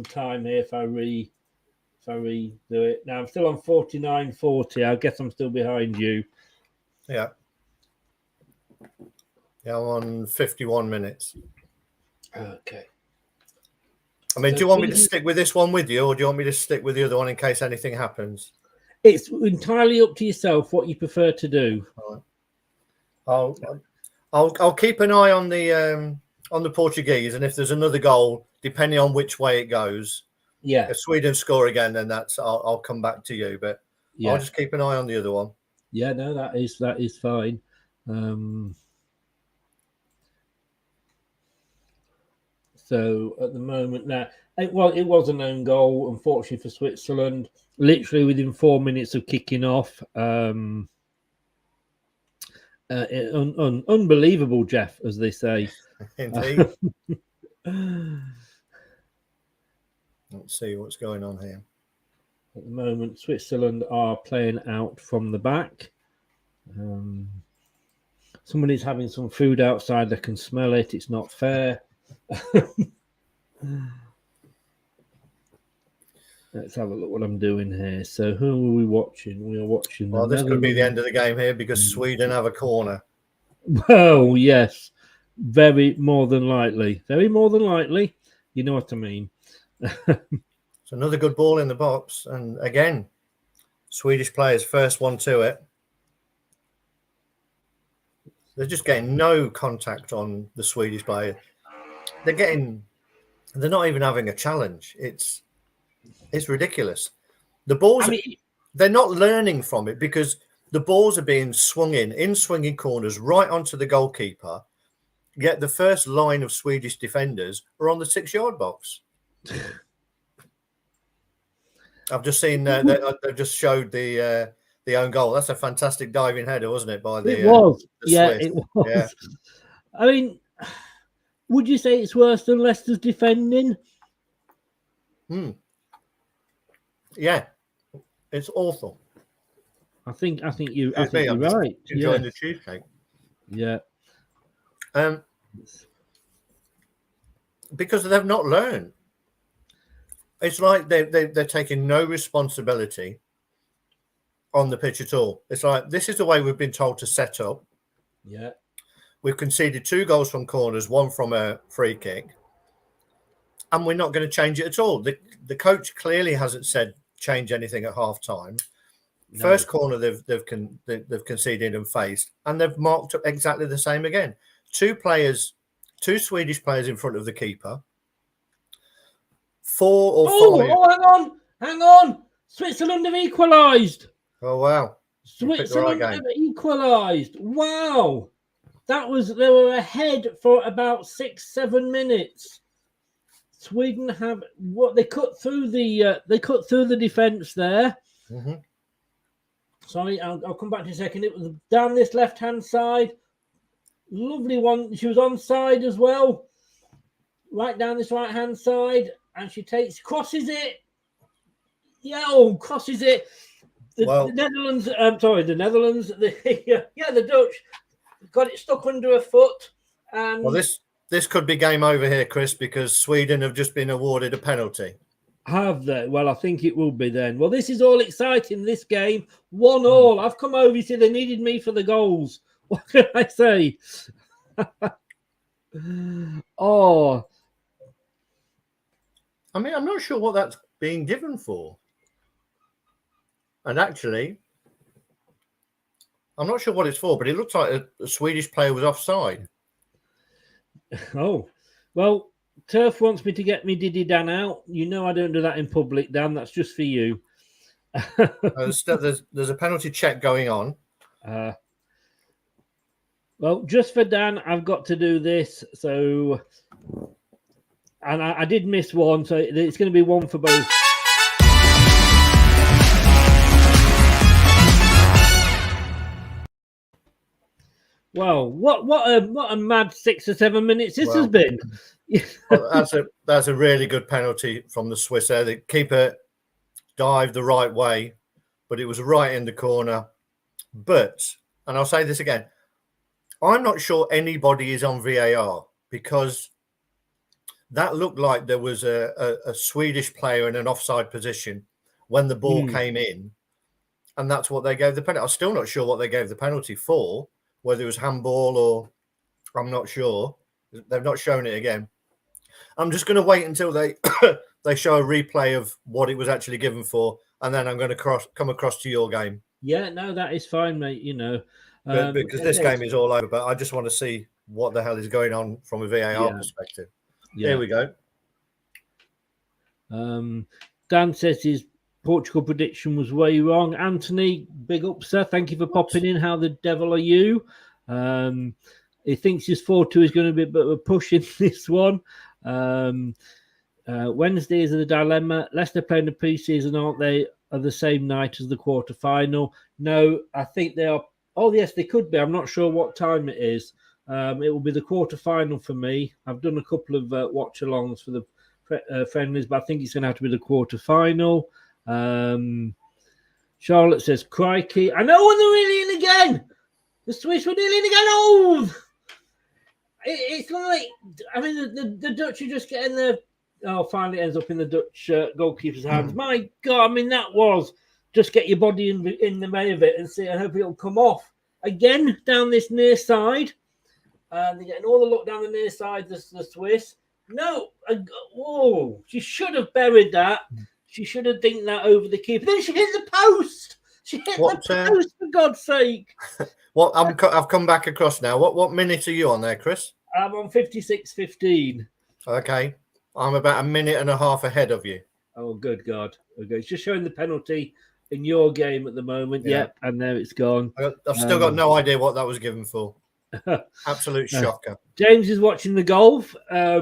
time here. If I redo it now, I'm still on 49.40. I guess I'm still behind you. Yeah. Yeah, I'm on 51 minutes. Okay. I mean, do you want me to stick with this one with you, or do you want me to stick with the other one in case anything happens? It's entirely up to yourself what you prefer to do. All right. I'll keep an eye on the Portuguese, and if there's another goal, depending on which way it goes, if Sweden score again, then I'll come back to you. But I'll just keep an eye on the other one. Yeah, no, that is fine. So at the moment now, it was an own goal, unfortunately for Switzerland. Literally within 4 minutes of kicking off. Unbelievable, Jeff, as they say. Indeed. Let's see what's going on here. At the moment, Switzerland are playing out from the back. Somebody's having some food outside. They can smell it. It's not fair. Let's have a look what I'm doing here. So who are we watching? We are watching. Well, this could be the end of the game here because Sweden have a corner. Well, yes, very more than likely. Very more than likely. You know what I mean. It's another good ball in the box, and again, Swedish players first one to it. They're just getting no contact on the Swedish player. They're not even having a challenge. It's ridiculous. The balls, they're not learning from it because the balls are being swung in swinging corners right onto the goalkeeper. Yet the first line of Swedish defenders are on the 6-yard box. I've just seen they've just showed the own goal. That's a fantastic diving header, wasn't it? It was. Swiss. It was. Yeah. I mean, would you say it's worse than Leicester's defending? Yeah, it's awful. I think you're right. Enjoying the cheesecake. Yeah. Because they've not learned. It's like they're taking no responsibility on the pitch at all. It's like, this is the way we've been told to set up. Yeah. We've conceded 2 goals from corners, 1 from a free kick, and we're not going to change it at all. The coach clearly hasn't said change anything at half time. No. First corner they've conceded and faced, and they've marked up exactly the same again. 2 Swedish players in front of the keeper. 4 or 5. Oh, hang on. Switzerland have equalised. Oh, wow. Switzerland have equalised. Wow. They were ahead for about 6-7 minutes. Sweden have they cut through the defence there. Mm-hmm. Sorry, I'll come back to a second. It was down this left-hand side. Lovely one. She was onside as well. Right down this right-hand side. And she crosses it. Yeah, crosses it. The Netherlands, the Netherlands. The Dutch got it stuck under her foot. And well, this could be game over here, Chris, because Sweden have just been awarded a penalty. Have they? Well, I think it will be then. Well, this is all exciting, this game. 1-1. I've come over, you see, they needed me for the goals. What can I say? Oh. I mean, I'm not sure what that's being given for. And actually, I'm not sure what it's for, but it looks like a Swedish player was offside. Oh. Well, Turf wants me to get me Diddy Dan out. You know I don't do that in public, Dan. That's just for you. There's a penalty check going on. Well, just for Dan, I've got to do this. So, and I did miss one, so it's going to be one for both. Wow, what a mad 6 or 7 minutes this has been. Well, that's a really good penalty from the Swiss there. The keeper dived the right way, but it was right in the corner. But, and I'll say this again, I'm not sure anybody is on VAR because that looked like there was a Swedish player in an offside position when the ball came in, and that's what they gave the penalty. I'm still not sure what they gave the penalty for, whether it was handball or I'm not sure. They've not shown it again. I'm just going to wait until they they show a replay of what it was actually given for, and then I'm going to come across to your game. Yeah, no, that is fine, mate. You know, because this game is all over, but I just want to see what the hell is going on from a VAR perspective. Yeah. Here we go. Dan says his Portugal prediction was way wrong. Anthony, big up, sir. Thank you for popping in. How the devil are you? He thinks his 4-2 is going to be a bit of a push in this one. Wednesday is the dilemma. Leicester playing the pre-season, aren't they? Are the same night as the quarter-final? No, I think they are. Oh, yes, they could be. I'm not sure what time it is. It will be the quarter-final for me. I've done a couple of watch-alongs for the friendlies, but I think it's going to have to be the quarter-final. Charlotte says, crikey. I know when they're really in again. The Swiss were nearly in again. Oh! It's like, I mean, the Dutch are just getting their... Oh, finally ends up in the Dutch goalkeeper's hands. My God, I mean, that was just get your body in the way of it and see. I hope it'll come off. Again, down this near side. They're getting all the look down the near side, the Swiss. No. Whoa. She should have buried that. She should have dinked that over the keeper. Then she hit the post. She hit the post, for God's sake. Well, I've come back across now. What minute are you on there, Chris? I'm on 56:15. Okay. I'm about a minute and a half ahead of you. Oh, good God. Okay. It's just showing the penalty in your game at the moment. Yeah. Yep. And there it's gone. I've still got no idea what that was given for. Absolute shocker. James is watching the golf. Are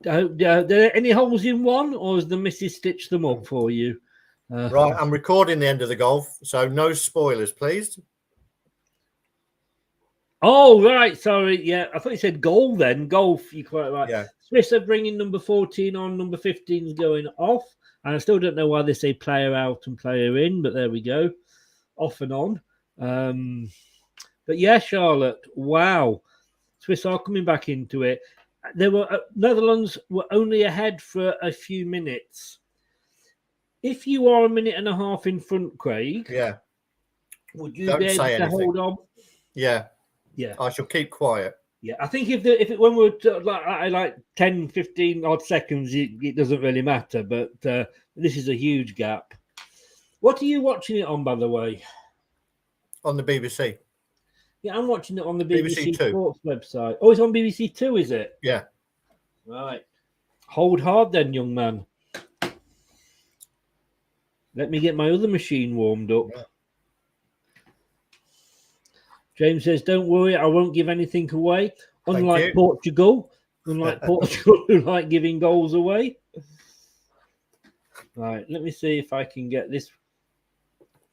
there any holes in one, or has the missus stitched them up for you? Right, I'm recording the end of the golf, so no spoilers, please. Oh, right, sorry. Yeah, I thought you said goal then. Golf, you're quite right. Yeah. Swiss are bringing number 14 on, number 15 is going off. And I still don't know why they say player out and player in, but there we go. Off and on. But yeah, Charlotte, wow. Swiss are coming back into it. Netherlands were only ahead for a few minutes. if you are a minute and a half in front, Craig, Yeah. would you Don't be able say to anything. hold on? Yeah. Yeah. I shall keep quiet. Yeah, I think when we're like 10, 15 odd seconds, it doesn't really matter. But this is a huge gap. What are you watching it on, by the way? On the BBC. Yeah, I'm watching it on the BBC BBC Two. Sports website. Oh, it's on BBC Two, is it? Yeah. Right. Hold hard then, young man. Let me get my other machine warmed up. Yeah. James says, don't worry, I won't give anything away. Unlike Portugal, who like giving goals away. Right, let me see if I can get this.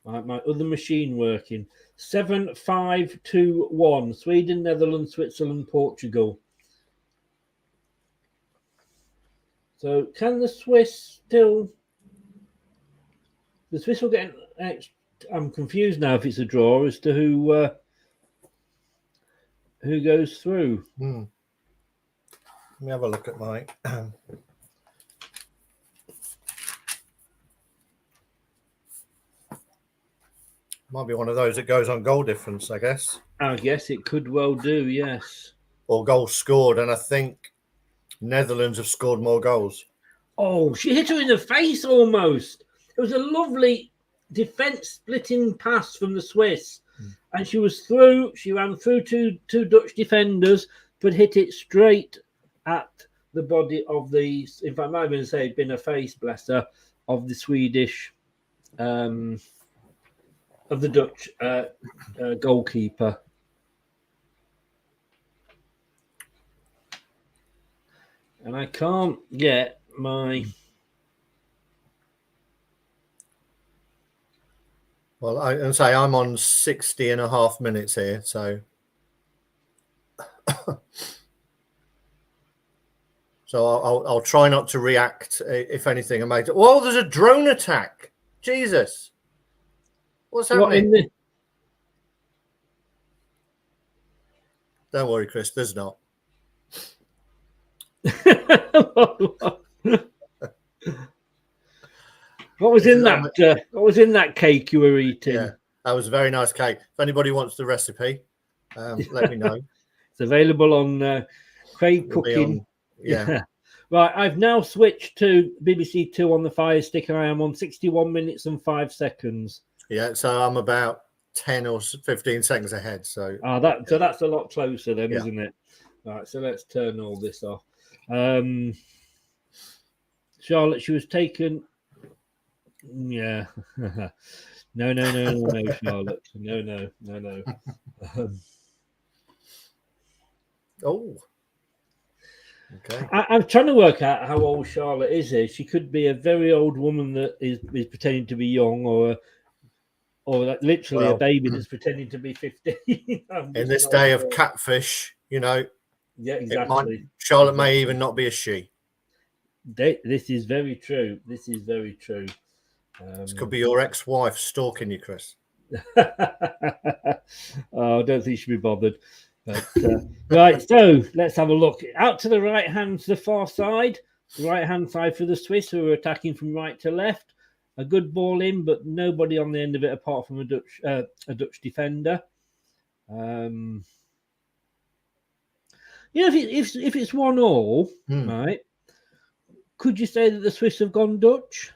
Right, my other machine working. 7-5-2-1. Sweden, Netherlands, Switzerland, Portugal. So can the Swiss still... The Swiss will get... I'm confused now if it's a draw as to who goes through. Let me have a look at my... Might be one of those that goes on goal difference, I guess. I guess it could well do, yes. Or goals scored, and I think Netherlands have scored more goals. Oh, she hit her in the face almost. It was a lovely defence-splitting pass from the Swiss. And she was through. She ran through two Dutch defenders, but hit it straight at the body of the... In fact, I might even say it'd been a face, bless her, of the Swedish... of the Dutch goalkeeper. And I can't get my... Well, I can say I'm on 60 and a half minutes here, so... So I'll try not to react, if anything. I might... Whoa, there's a drone attack! Jesus! What's happening? Don't worry, Chris. There's not. What was in that? What was in that cake you were eating? Yeah, that was a very nice cake. If anybody wants the recipe, let me know. It's available on Craig Cooking. Yeah. Right, I've now switched to BBC Two on the Fire Stick, and I am on 61 minutes and 5 seconds. Yeah, so I'm about 10 or 15 seconds ahead. So so that's a lot closer then, isn't it? Right, so let's turn all this off. Charlotte, she was taken. Yeah. No, Charlotte. No. Oh. Okay. I'm trying to work out how old Charlotte is here. She could be a very old woman that is pretending to be young, or literally a baby that's pretending to be 15. In this day of catfish, Yeah, exactly. Charlotte may even not be a she. This is very true. This could be your ex-wife stalking you, Chris. Oh, I don't think she'll be bothered. But, right, so let's have a look. Out to the right hand, to the far side. The right hand side for the Swiss, who are attacking from right to left. A good ball in, but nobody on the end of it apart from a Dutch defender. If it's 1-1, right? Could you say that the Swiss have gone Dutch?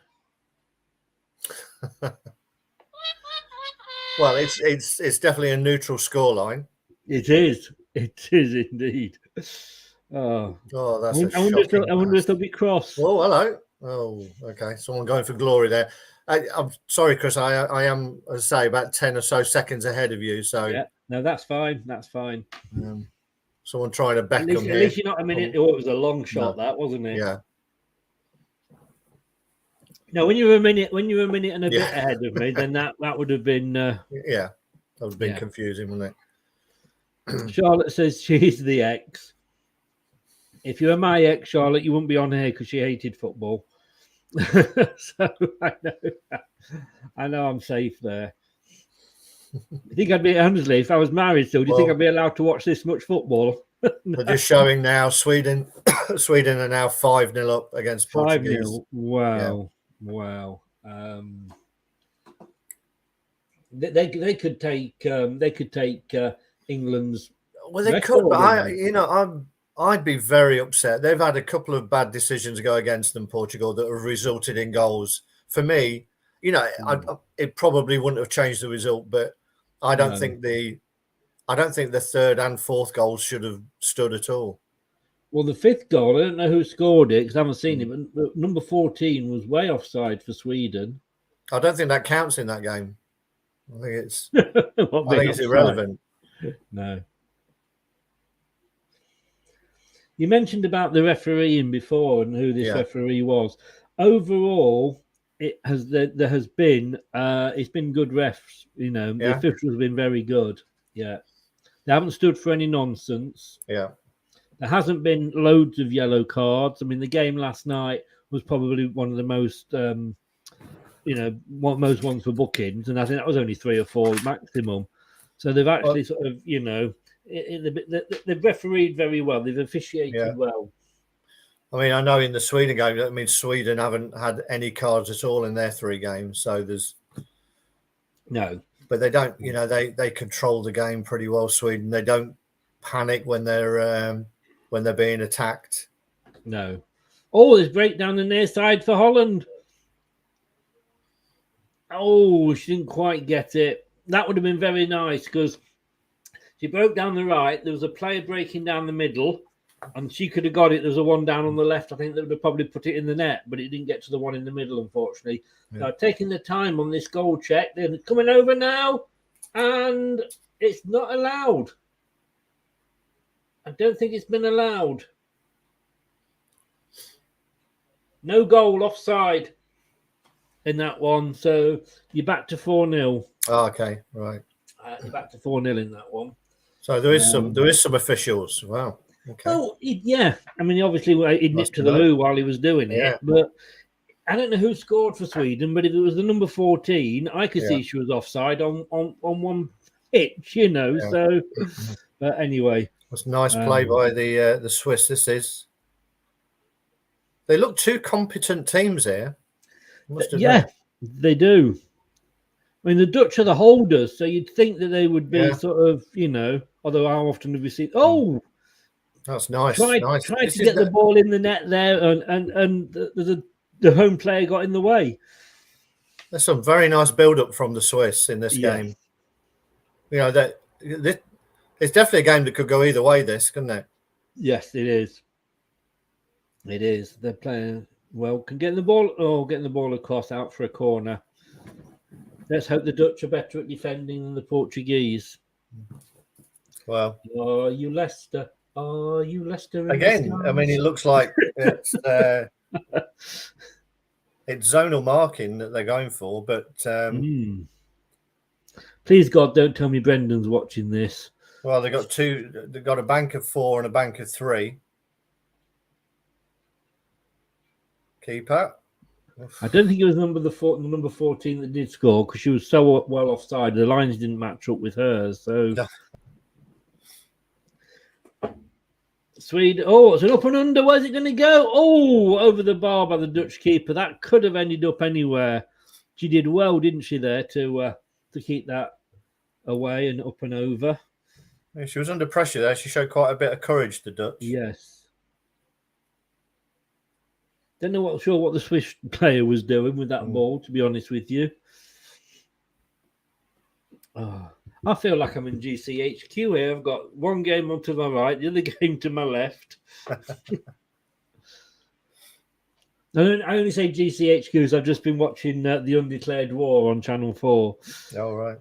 Well, it's definitely a neutral scoreline. It is indeed. Oh, that's I wonder if they'll be cross. Oh, hello. Oh, okay. Someone going for glory there. I'm sorry, Chris. I am, as I say, about 10 or so seconds ahead of you. So yeah, no, that's fine. That's fine. Someone trying to back at least you're not a minute. Oh, it was a long shot, that wasn't it? Yeah. No, when you were a minute and a bit ahead of me, then that would have been that would have been confusing, wouldn't it? Charlotte says she's the ex. If you were my ex, Charlotte, you wouldn't be on here because she hated football. So I know I'm safe there. You think I'd be, honestly, if I was married still, do you think I'd be allowed to watch this much football? No. We're just showing now Sweden are now 5-0 up against Portugal. 5-0. Wow. Yeah. Wow. They could take England's. Well, they could, but I'd be very upset. They've had a couple of bad decisions go against them, Portugal, that have resulted in goals. For me, it probably wouldn't have changed the result, but I don't think the third and fourth goals should have stood at all. Well, the fifth goal, I don't know who scored it because I haven't seen it, but number 14 was way offside for Sweden. I don't think that counts in that game. I think it's it's irrelevant. No. You mentioned about the refereeing before and who this referee was. Overall, it's been good refs. The officials have been very good. Yeah, they haven't stood for any nonsense. Yeah, there hasn't been loads of yellow cards. I mean, the game last night was probably one of the most, most ones for bookings, and I think that was only 3 or 4 maximum. So they've actually sort of, they've refereed very well. They've officiated well. I mean, I know in the Sweden game, Sweden haven't had any cards at all in their 3 games. So there's no, but they don't. They control the game pretty well. Sweden. They don't panic when they're being attacked. No. Oh, there's breakdown the near side for Holland. Oh, she didn't quite get it. That would have been very nice because she broke down the right. There was a player breaking down the middle, and she could have got it. There was a one down on the left. I think they would have probably put it in the net, but it didn't get to the one in the middle, unfortunately. Yeah. So taking the time on this goal check. They're coming over now, and it's not allowed. I don't think it's been allowed. No goal, offside in that one. So you're back to 4-0. Oh, okay, right. You're back to 4-0 in that one. So there is some officials. Wow. Okay. Oh, yeah. I mean, obviously, he nipped to the loo while he was doing it. But I don't know who scored for Sweden, but if it was the number 14, I could see she was offside on one pitch, Yeah. So, but anyway. That's nice play by the Swiss. This is. They look 2 competent teams here. Yeah, they do. I mean, the Dutch are the holders, so you'd think that they would be sort of, although how often have we seen? Oh, that's nice. Try to get the ball in the net there, and the home player got in the way. There's some very nice build-up from the Swiss in this game. It's definitely a game that could go either way, this, couldn't it? Yes, it is. It is. They're playing well. Getting the ball across out for a corner. Let's hope the Dutch are better at defending than the Portuguese. Well, are you Leicester? Are you Leicester? Again, I mean, it looks like it's zonal marking that they're going for, but please God, don't tell me Brendan's watching this. Well, they got 2. They've got a bank of 4 and a bank of 3. Keeper. I don't think it was number 14 that did score because she was so well offside. The lines didn't match up with hers. So Sweden. Oh, it's an up and under. Where's it going to go? Oh, over the bar by the Dutch keeper. That could have ended up anywhere. She did well, didn't she? There to keep that away and up and over. Yeah, she was under pressure there. She showed quite a bit of courage, the Dutch. Yes. Don't know what the Swiss player was doing with that ball, to be honest with you. Oh, I feel like I'm in GCHQ here. I've got one game on to my right, the other game to my left. I only say GCHQ because I've just been watching the Undeclared War on Channel 4. All right.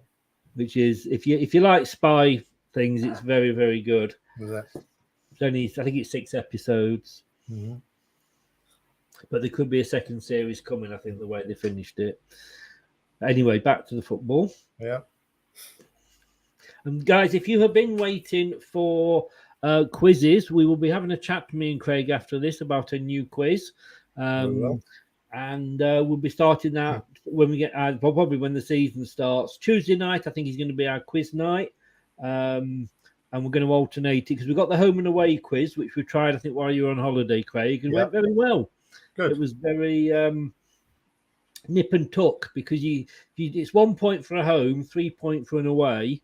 Which is, if you like spy things, it's very, very good. Exactly. It's only, I think it's 6 episodes. Mm-hmm. But there could be a second series coming, I think, the way they finished it. Anyway, back to the football. Yeah. And guys, if you have been waiting for quizzes, we will be having a chat, me and Craig, after this about a new quiz. And we'll be starting that when we get probably when the season starts. Tuesday night, I think, is going to be our quiz night. And we're going to alternate it because we've got the home and away quiz, which we tried, I think, while you were on holiday, Craig, and went very well. Good. It was very nip and tuck, because it's 1 point for a home, 3 points for an away.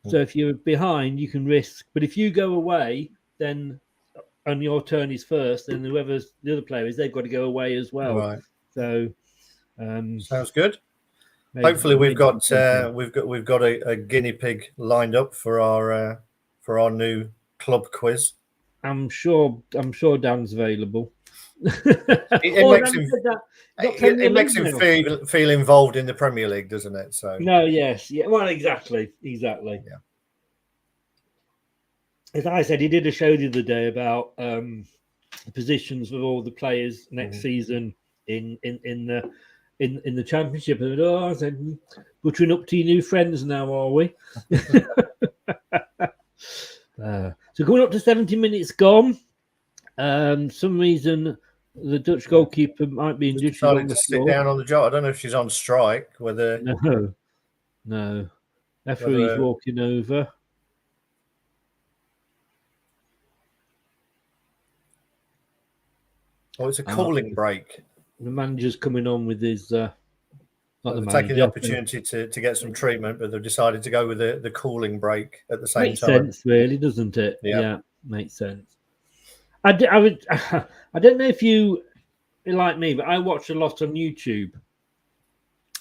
So if you're behind, you can risk. But if you go away, then and your turn is first, then whoever's the other player is, they've got to go away as well. Right. So sounds good. Hopefully we've got a guinea pig lined up for our new club quiz. I'm sure Dan's available. It makes him feel involved in the Premier League, doesn't it? So no, yes, yeah, well, exactly. Yeah. As I said, he did a show the other day about the positions of all the players next season in the championship. And I said, butchering up to your new friends now, are we? So going up to 70 minutes gone. Some reason the Dutch goalkeeper might be injured. Decided to sit down on the job. I don't know if she's on strike. No. Referee's walking over. Oh, it's a cooling break. The manager's coming on with his. They're taking the opportunity to get some treatment, but they've decided to go with the cooling break at the same time. Makes sense, really, doesn't it? Yeah, makes sense. I don't know if you like me, but I watch a lot on YouTube.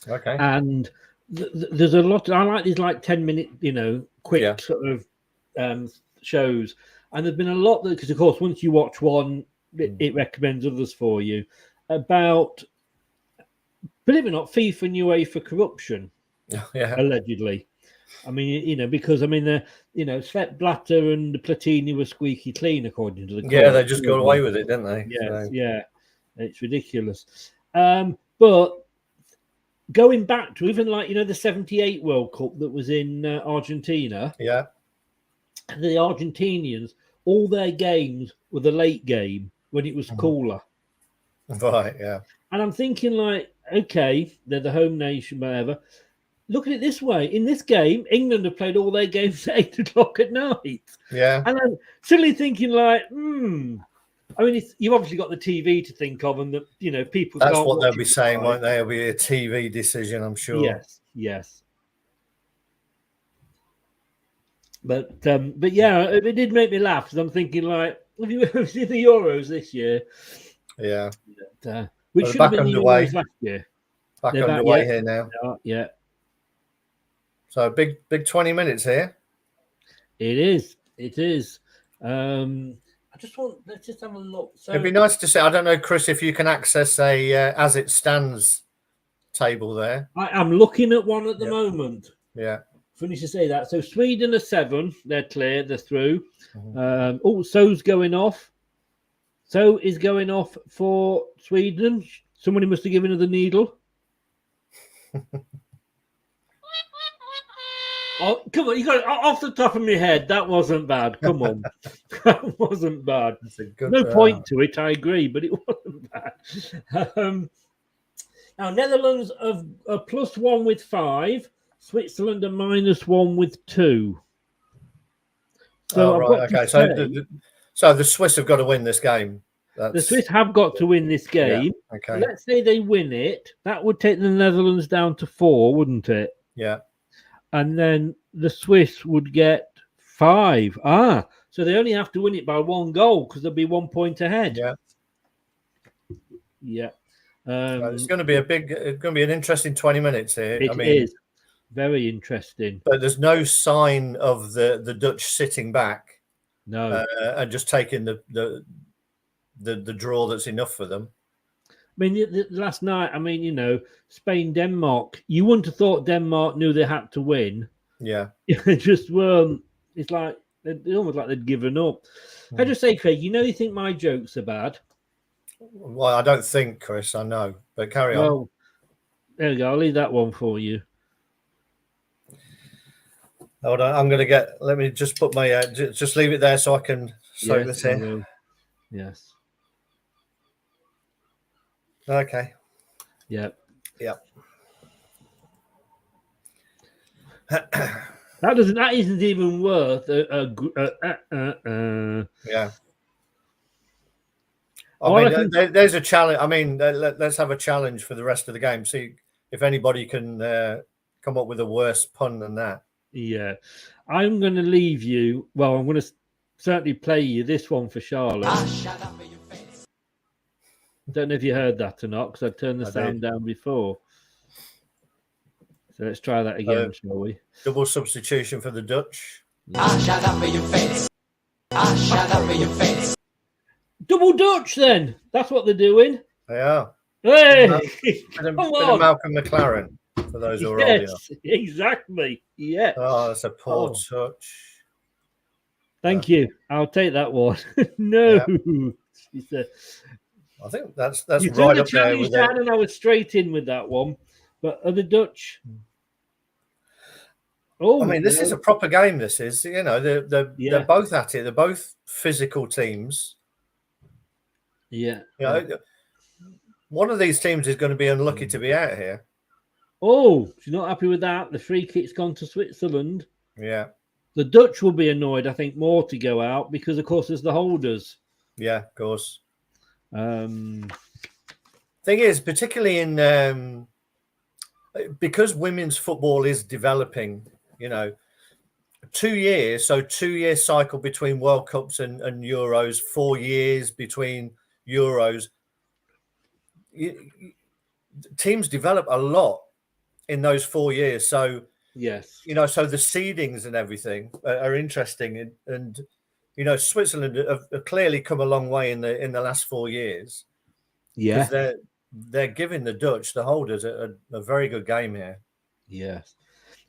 Okay. And there's a lot. I like these 10-minute, quick sort of shows. And there's been a lot because, of course, once you watch one, it recommends others for you about, believe it or not, FIFA and UEFA corruption, allegedly. I mean, because Sepp Blatter and Platini were squeaky clean according to the court. Yeah, they just got away with it, didn't they? Yeah, it's ridiculous. But going back to even the 78 World Cup that was in Argentina. Yeah. The Argentinians, all their games were the late game when it was cooler. Right, yeah. And I'm thinking okay, they're the home nation, whatever. Look at it this way. In this game, England have played all their games at 8 o'clock at night. Yeah. And I'm suddenly thinking I mean, you've obviously got the TV to think of, and people. That's what they'll be saying, won't they? It'll be a TV decision, I'm sure. Yes. But yeah, it did make me laugh because I'm thinking have you ever seen the Euros this year? Yeah. Which should have been the Euros last year. Back underway here now. Yeah. So big 20 minutes here. It is. Let's just have a look. So it'd be nice to see. I don't know, Chris, if you can access a as it stands table there. I'm looking at one at the moment. Yeah. Finish to say that. So Sweden are 7. They're clear. They're through. So's going off. So is going off for Sweden. Somebody must have given her the needle. Oh, come on. You got it off the top of my head. That wasn't bad. Come on. That wasn't bad. No point to it. I agree, but it wasn't bad. Now, Netherlands are +1 with 5. Switzerland are -1 with 2. So So the Swiss have got to win this game. The Swiss have got to win this game. Yeah, okay. Let's say they win it. That would take the Netherlands down to 4, wouldn't it? Yeah. And then the Swiss would get 5. So they only have to win it by 1 goal because they'll be 1 point ahead. Yeah. It's going to be an interesting 20 minutes here. It is very interesting. But there's no sign of the Dutch sitting back. No. And just taking the draw that's enough for them. I mean, last night, Spain, Denmark, you wouldn't have thought Denmark knew they had to win. Yeah. It just weren't. It's almost like they'd given up. I just say, Craig, you think my jokes are bad? Well, I don't think, Chris, I know. But carry on. There we go. I'll leave that one for you. Hold on. Let me just put my, just leave it there so I can soak this in. Yes. Okay. Yep. That isn't even worth Yeah. There's a challenge. I mean, let's have a challenge for the rest of the game. See if anybody can come up with a worse pun than that. Yeah. I'm going to leave you. Well, I'm going to certainly play you this one for Charlotte. Don't know if you heard that or not, because I turned the sound down before. So let's try that again, shall we? Double substitution for the Dutch. Shut up in your face. Shut up in your face. Double Dutch, then. That's what they're doing. They are. Hey, come on. Malcolm McLaren, for those who are old enough. Exactly. Yeah. Oh, that's a poor touch. Thank you. I'll take that one. No. Yeah. I think that's right up there with that. And I was straight in with that one. But are the Dutch? Oh, I mean, this is a proper game. This is, they're both at it. They're both physical teams. Yeah. One of these teams is going to be unlucky to be out here. Oh, she's not happy with that. The free kick's gone to Switzerland. Yeah. The Dutch will be annoyed, I think, more to go out because, of course, there's the holders. Yeah, of course. Thing is, particularly in because women's football is developing, 2 years, so 2-year cycle between World Cups and Euros, 4 years between Euros. Teams develop a lot in those 4 years. So, yes, so the seedings and everything are interesting. And Switzerland have clearly come a long way in the last 4 years. Yeah. They're giving the Dutch, the holders, a very good game here. Yes.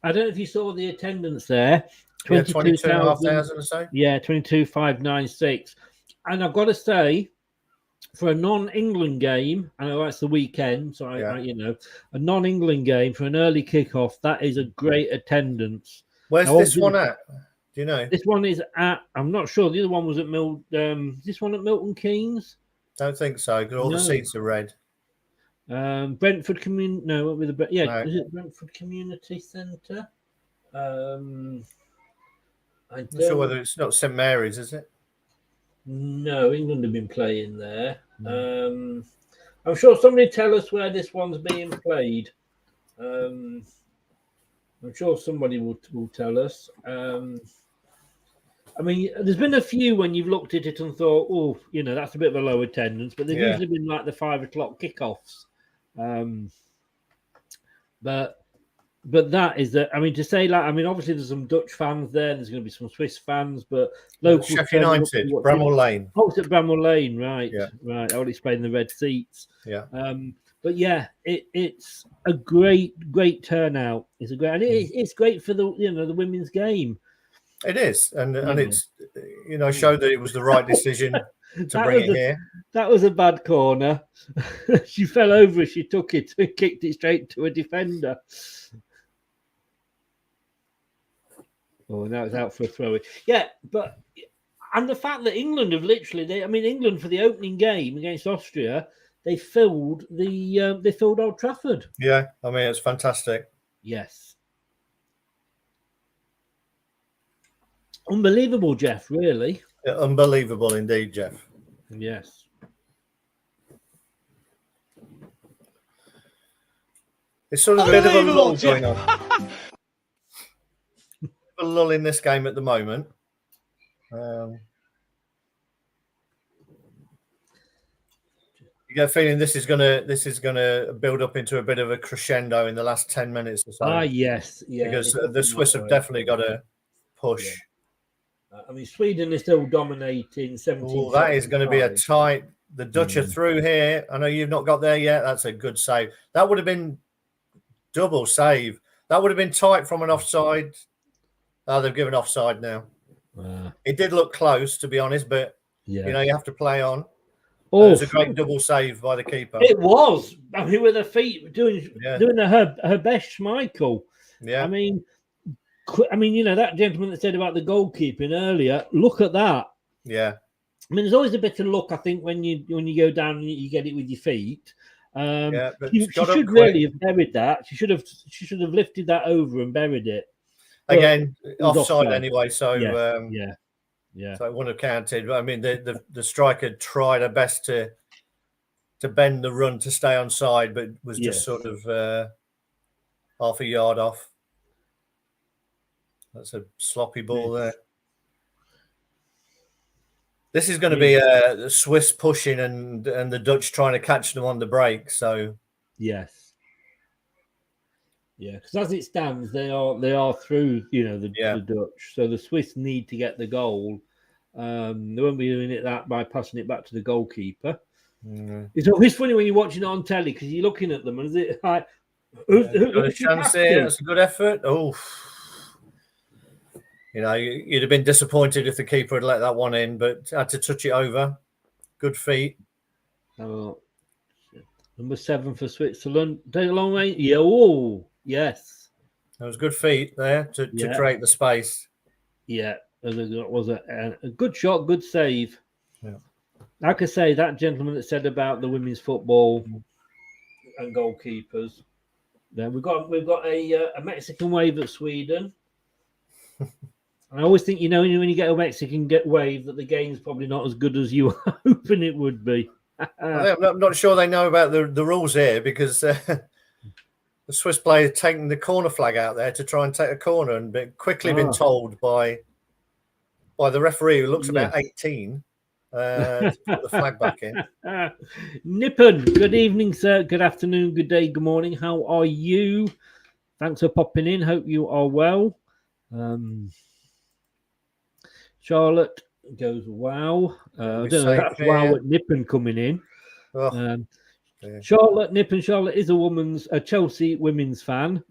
I don't know if you saw the attendance there. 22,500 or so. Yeah, 22,596. And I've got to say, for a non-England game, I know that's the weekend, so a non-England game for an early kickoff, that is a great attendance. Where's this one at? Do you know? This one is at, I'm not sure. The other one was at this one at Milton Keynes? Don't think so, because all the seats are red. Brentford Community, is it Brentford Community Centre? I'm not sure whether it's not St Mary's, is it? No, England have been playing there. I'm sure somebody tell us where this one's being played. I'm sure somebody will tell us. I mean, there's been a few when you've looked at it and thought, that's a bit of a low attendance, but they've usually been like the 5 o'clock kickoffs. But that is that. I mean, to say obviously there's some Dutch fans there. There's going to be some Swiss fans, but local. Sheffield United, Bramall Lane. Oh, it's at Bramall Lane, right? Yeah. Right. I'll explain the red seats. Yeah. But yeah, it's a great turnout. It's a great, and it's great for the the women's game. It is, and it's showed that it was the right decision to bring it here. That was a bad corner. She fell over as she took it and kicked it straight to a defender. Oh, now it's out for a throw-in. Yeah, and the fact that England have England for the opening game against Austria, they filled Old Trafford. Yeah, I mean it's fantastic. Yes. Unbelievable, Jeff, really. Yeah, unbelievable indeed, Jeff. Yes. It's sort of a bit of a lull going on. A lull in this game at the moment. You get a feeling this is gonna build up into a bit of a crescendo in the last 10 minutes or so. Yes, yeah. Because the Swiss have definitely got to push. Yeah. I mean, Sweden is still dominating 17. That is going to be a tight. The Dutch are through here. I know you've not got there yet. That's a good save. That would have been double save. That would have been tight from an offside. Oh, they've given offside now. It did look close, to be honest, but you have to play on. It was a great double save by the keeper. It was. I mean, with her feet doing her best, Schmeichel. Yeah. I mean, that gentleman that said about the goalkeeping earlier, look at that. Yeah. I mean, there's always a bit of luck, I think, when you go down and you get it with your feet. But she should really have buried that. She should have lifted that over and buried it. Again, offside anyway. So Yeah. So it wouldn't have counted. I mean, the striker tried her best to bend the run to stay on side, but was just sort of half a yard off. That's a sloppy ball there. This is going to be the Swiss pushing and the Dutch trying to catch them on the break. So yes, because as it stands, they are through. The Dutch. So the Swiss need to get the goal. They won't be doing it by passing it back to the goalkeeper. It's always funny when you're watching it on telly because you're looking at them and is it like got a chance there? That's a good effort. Oh. You'd have been disappointed if the keeper had let that one in, but had to touch it over. Good feet. Oh, number 7 for Switzerland. Take a long way. Yeah. Oh, yes. That was good feet there to create the space. Yeah. It was a good shot, good save. Yeah. Like I say, that gentleman that said about the women's football and goalkeepers. Then we've got a Mexican wave at Sweden. I always think, when you get a Mexican wave, that the game's probably not as good as you were hoping it would be. I'm not sure they know about the rules here because the Swiss player taking the corner flag out there to try and take a corner and quickly been told by the referee, who looks about 18, to put the flag back in. Nippon, good evening, sir. Good afternoon, good day, good morning. How are you? Thanks for popping in. Hope you are well. Charlotte goes, wow. I don't know, that's wow at Nippon coming in. Charlotte is a Chelsea women's fan.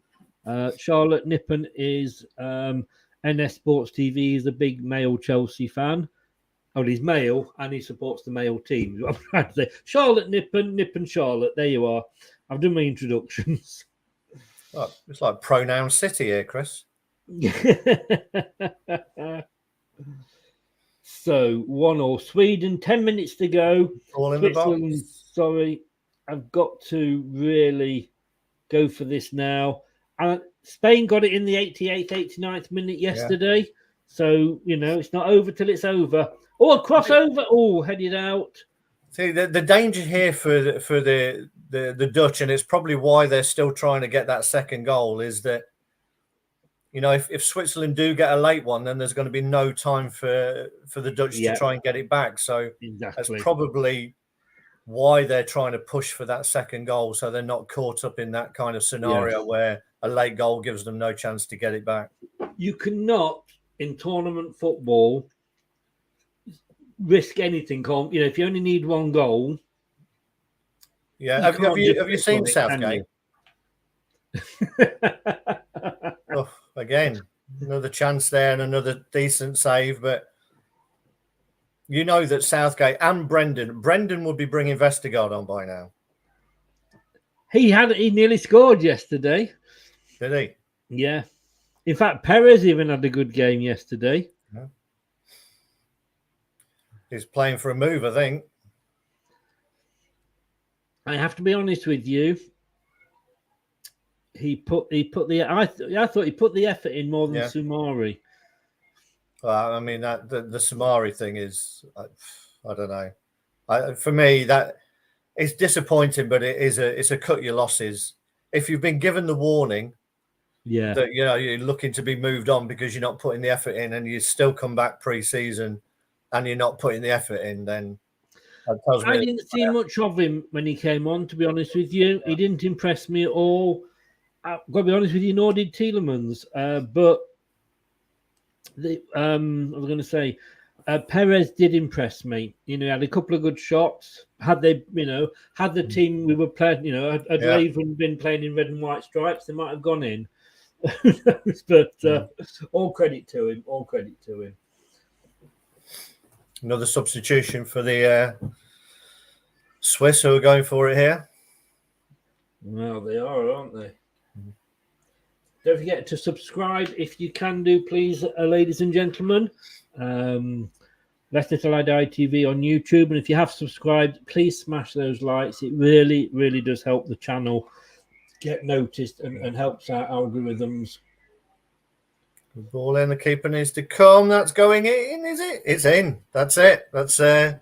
Charlotte Nippon is NS Sports TV, is a big male Chelsea fan. Oh, he's male and he supports the male team. I'm trying to say. Charlotte Nippon Charlotte. There you are. I've done my introductions. Oh, it's like pronoun city here, Chris. So 1-1 Sweden, 10 minutes to go. All in the box. Sorry, I've got to really go for this now. Spain got it in the 88th, 89th minute yesterday. Yeah. So, it's not over till it's over. Oh, a crossover. Oh, headed out. See, the danger here for the Dutch, and it's probably why they're still trying to get that second goal, is that if Switzerland do get a late one, then there's going to be no time for the Dutch to try and get it back. So that's probably why they're trying to push for that second goal, so they're not caught up in that kind of scenario where a late goal gives them no chance to get it back. You cannot, in tournament football, risk anything. If you only need one goal. Yeah, have you seen Southgate? Oh, again, another chance there and another decent save, but that Southgate and Brendan would be bringing Vestergaard on by now. He nearly scored yesterday. Did he? Yeah. In fact, Perez even had a good game yesterday. Yeah. He's playing for a move, I think. I have to be honest with you. I thought he put the effort in more than Sumari. Well, I mean that the Sumari thing is, I don't know. For me, that it's disappointing, but it's a cut your losses. If you've been given the warning, that you're looking to be moved on because you're not putting the effort in, and you still come back pre-season, and you're not putting the effort in, then that tells me. I didn't see much of him when he came on. To be honest with you, he didn't impress me at all. I've got to be honest with you, nor did Tielemans. But I was going to say, Perez did impress me. He had a couple of good shots. Had they, had the team we were playing, had Raven been playing in red and white stripes, they might have gone in. But all credit to him. All credit to him. Another substitution for the Swiss who are going for it here. Well, they are, aren't they? Don't forget to subscribe if you can do, please, ladies and gentlemen. Leicester LTIDtv on YouTube. And if you have subscribed, please smash those likes. It really, really does help the channel get noticed and helps our algorithms. The ball in, the keeper needs to come. That's going in, is it? It's in. That's it. That's a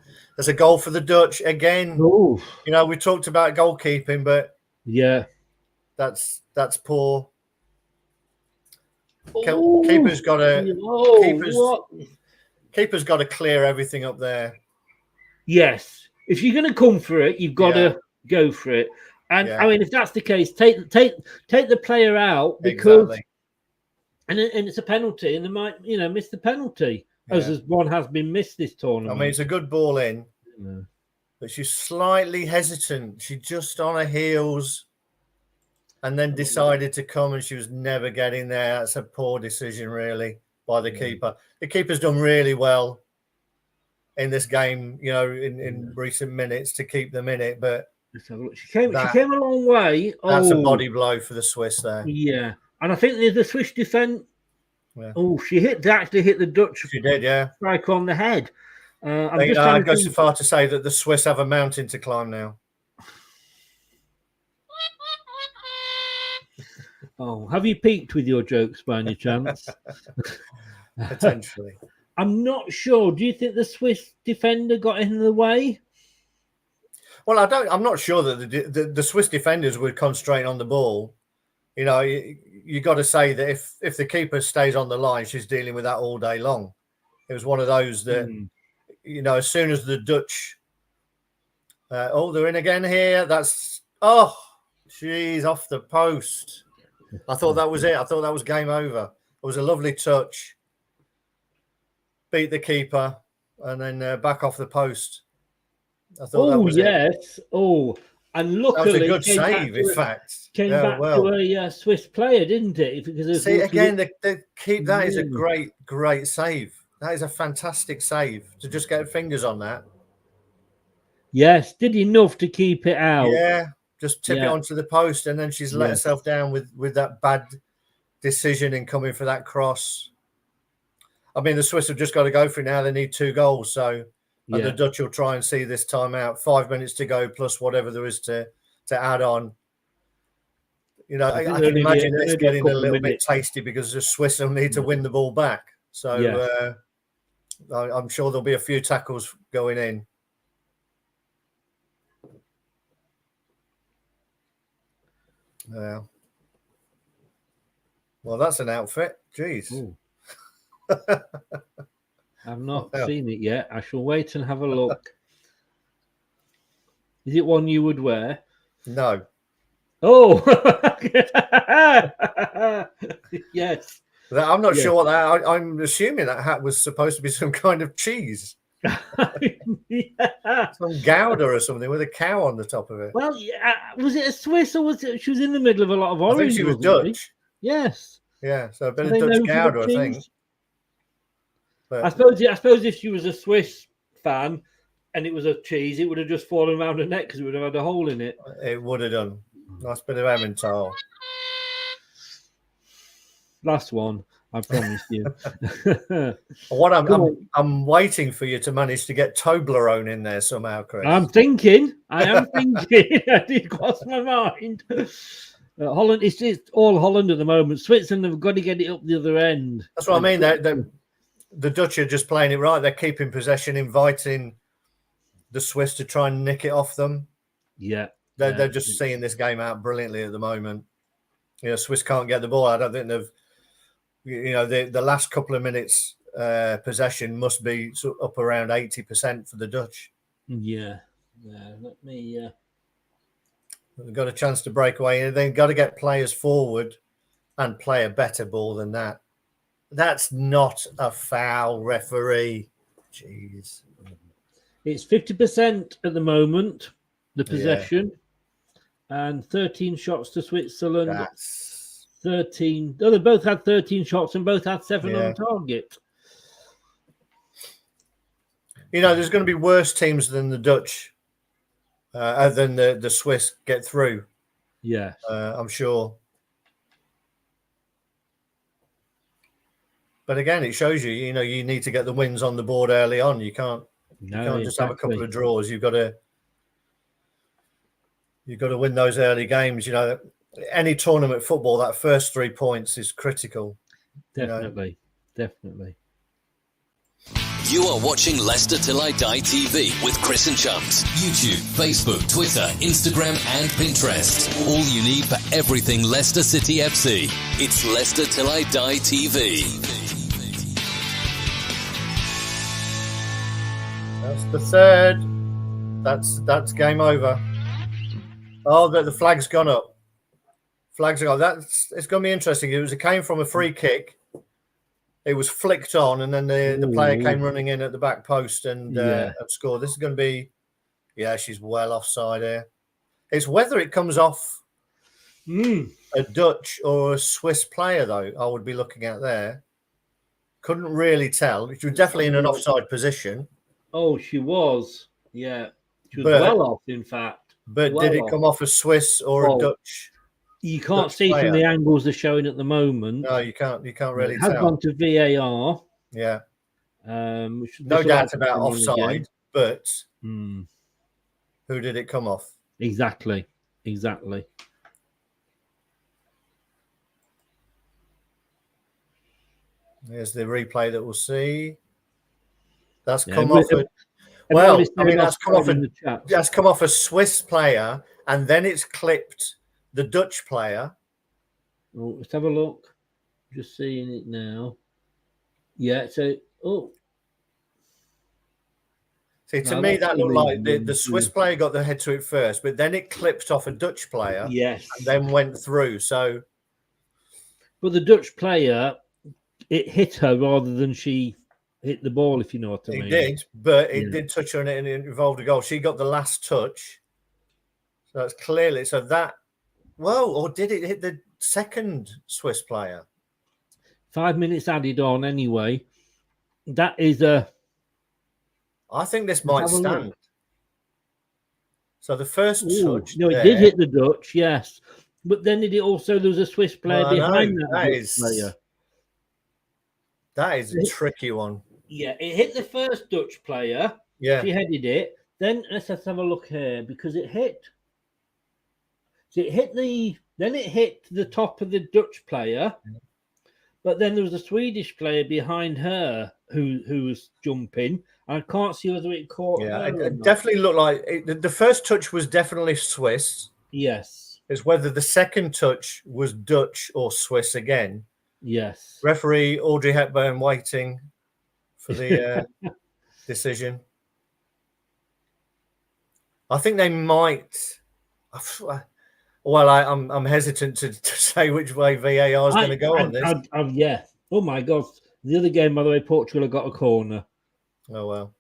goal for the Dutch again. Ooh. You know, we talked about goalkeeping, but yeah, that's poor. Ooh. Keeper's got to keeper's got to clear everything up there. Yes, if you're going to come for it, you've got to go for it. And I mean, if that's the case, take the player out because. Exactly. And it's a penalty, and they might, miss the penalty, as one has been missed this tournament. I mean, it's a good ball in, but she's slightly hesitant. She's just on her heels and then decided to come, and she was never getting there. That's a poor decision, really, by the keeper. The keeper's done really well in this game, in recent minutes to keep them in it, but she came a long way. That's a body blow for the Swiss there. Yeah. And I think the Swiss defense. Yeah. Oh, she actually hit the Dutch. She did, yeah. Striker on the head. I'd go so far to say that the Swiss have a mountain to climb now. Oh, have you peaked with your jokes by any chance? Potentially. I'm not sure. Do you think the Swiss defender got in the way? Well, I'm not sure that the Swiss defenders would concentrate on the ball. You got to say that if the keeper stays on the line, she's dealing with that all day long. It was one of those that, as soon as the Dutch, they're in again here. She's off the post. I thought that was it. I thought that was game over. It was a lovely touch. Beat the keeper and then back off the post. I thought that was it. Oh, and luckily, that was a good save, in fact. Came back to a Swiss player, didn't it? Because again, that is a great save. That is a fantastic save to just get fingers on that. Yes, did enough to keep it out. Yeah, just tip it onto the post, and then she's let herself down with that bad decision in coming for that cross. I mean, the Swiss have just got to go for it now. They need 2 goals, so. And the Dutch will try and see this time out. 5 minutes to go, plus whatever there is to add on. I can imagine this getting a little bit tasty because the Swiss will need to win the ball back. So I'm sure there'll be a few tackles going in. Well, that's an outfit. Jeez. I've not seen it yet. I shall wait and have a look. Is it one you would wear? No. Oh, yes. I'm not sure what that. I'm assuming that hat was supposed to be some kind of cheese. Some Gouda or something with a cow on the top of it. Well, was it a Swiss or was it? She was in the middle of a lot of orange. I think she was Dutch. Yes. Yeah, so a bit of Dutch Gouda, I think. But I suppose if she was a Swiss fan and it was a cheese, it would have just fallen around her neck because it would have had a hole in it. It would have done. Nice bit of Emmental. Last one, I promise you. I'm waiting for you to manage to get Toblerone in there somehow, Chris. I am thinking. It did cross my mind. Holland, it's all Holland at the moment. Switzerland have got to get it up the other end. That's what I mean. The Dutch are just playing it right. They're keeping possession, inviting the Swiss to try and nick it off them. Yeah. They're just seeing this game out brilliantly at the moment. Swiss can't get the ball. I don't think they've, the last couple of minutes possession must be up around 80% for the Dutch. Yeah. Let me. They've got a chance to break away. They've got to get players forward and play a better ball than that. That's not a foul, referee. Jeez. It's 50% at the moment, the possession. And 13 shots to Switzerland. That's 13. Oh, they both had 13 shots and both had 7 on target. There's going to be worse teams than the Dutch, than the Swiss get through. Yeah. I'm sure. But again, it shows you, you need to get the wins on the board early on. You can't just have a couple of draws. You've got to win those early games. Any tournament football, that first 3 points is critical. Definitely. Definitely. You are watching Leicester Till I Die TV with Chris and Chums. YouTube, Facebook, Twitter, Instagram and Pinterest. All you need for everything Leicester City FC. It's Leicester Till I Die TV. That's the third. That's game over. Oh, the flag's gone up. Flags are gone. It's going to be interesting. It came from a free kick. It was flicked on, and then the player came running in at the back post and scored. This is going to be, she's well offside here. It's whether it comes off a Dutch or a Swiss player, though, I would be looking at there. Couldn't really tell. She was definitely in an offside position. Oh, she was. Yeah. She was well off, in fact. But did it come off a Swiss or a Dutch? You can't see from the angles they're showing at the moment. No, you can't. You can't really tell. It has gone to VAR. Yeah. No doubt about offside, but who did it come off? Exactly. There's the replay that we'll see. That's come off. That's come off a Swiss player, and then it's clipped the Dutch player. Oh, let's have a look. Just seeing it now. Yeah, so See, to me, that looked like the Swiss player got the head to it first, but then it clipped off a Dutch player. Yes. And then went through. So, but the Dutch player, it hit her rather than she hit the ball, if you know what I mean. It did, but it did touch her and it involved a goal. She got the last touch. So that's clearly or did it hit the second Swiss player? 5 minutes added on anyway. That is I think this might stand. So the first touch. No, it did hit the Dutch, yes. But then there was a Swiss player behind that player. That is a tricky one. Yeah, it hit the first Dutch player. Yeah. She headed it. Then let's have a look here because it hit. So it hit the top of the Dutch player, but then there was a Swedish player behind her who was jumping. I can't see whether it caught. Yeah, it definitely looked like the first touch was definitely Swiss. Yes. It's whether the second touch was Dutch or Swiss again. Yes. Referee Audrey Hepburn waiting for the decision. I think they might. Well, I'm hesitant to say which way VAR is going to go on this. Yeah. Oh my God! The other game, by the way, Portugal have got a corner. Oh well.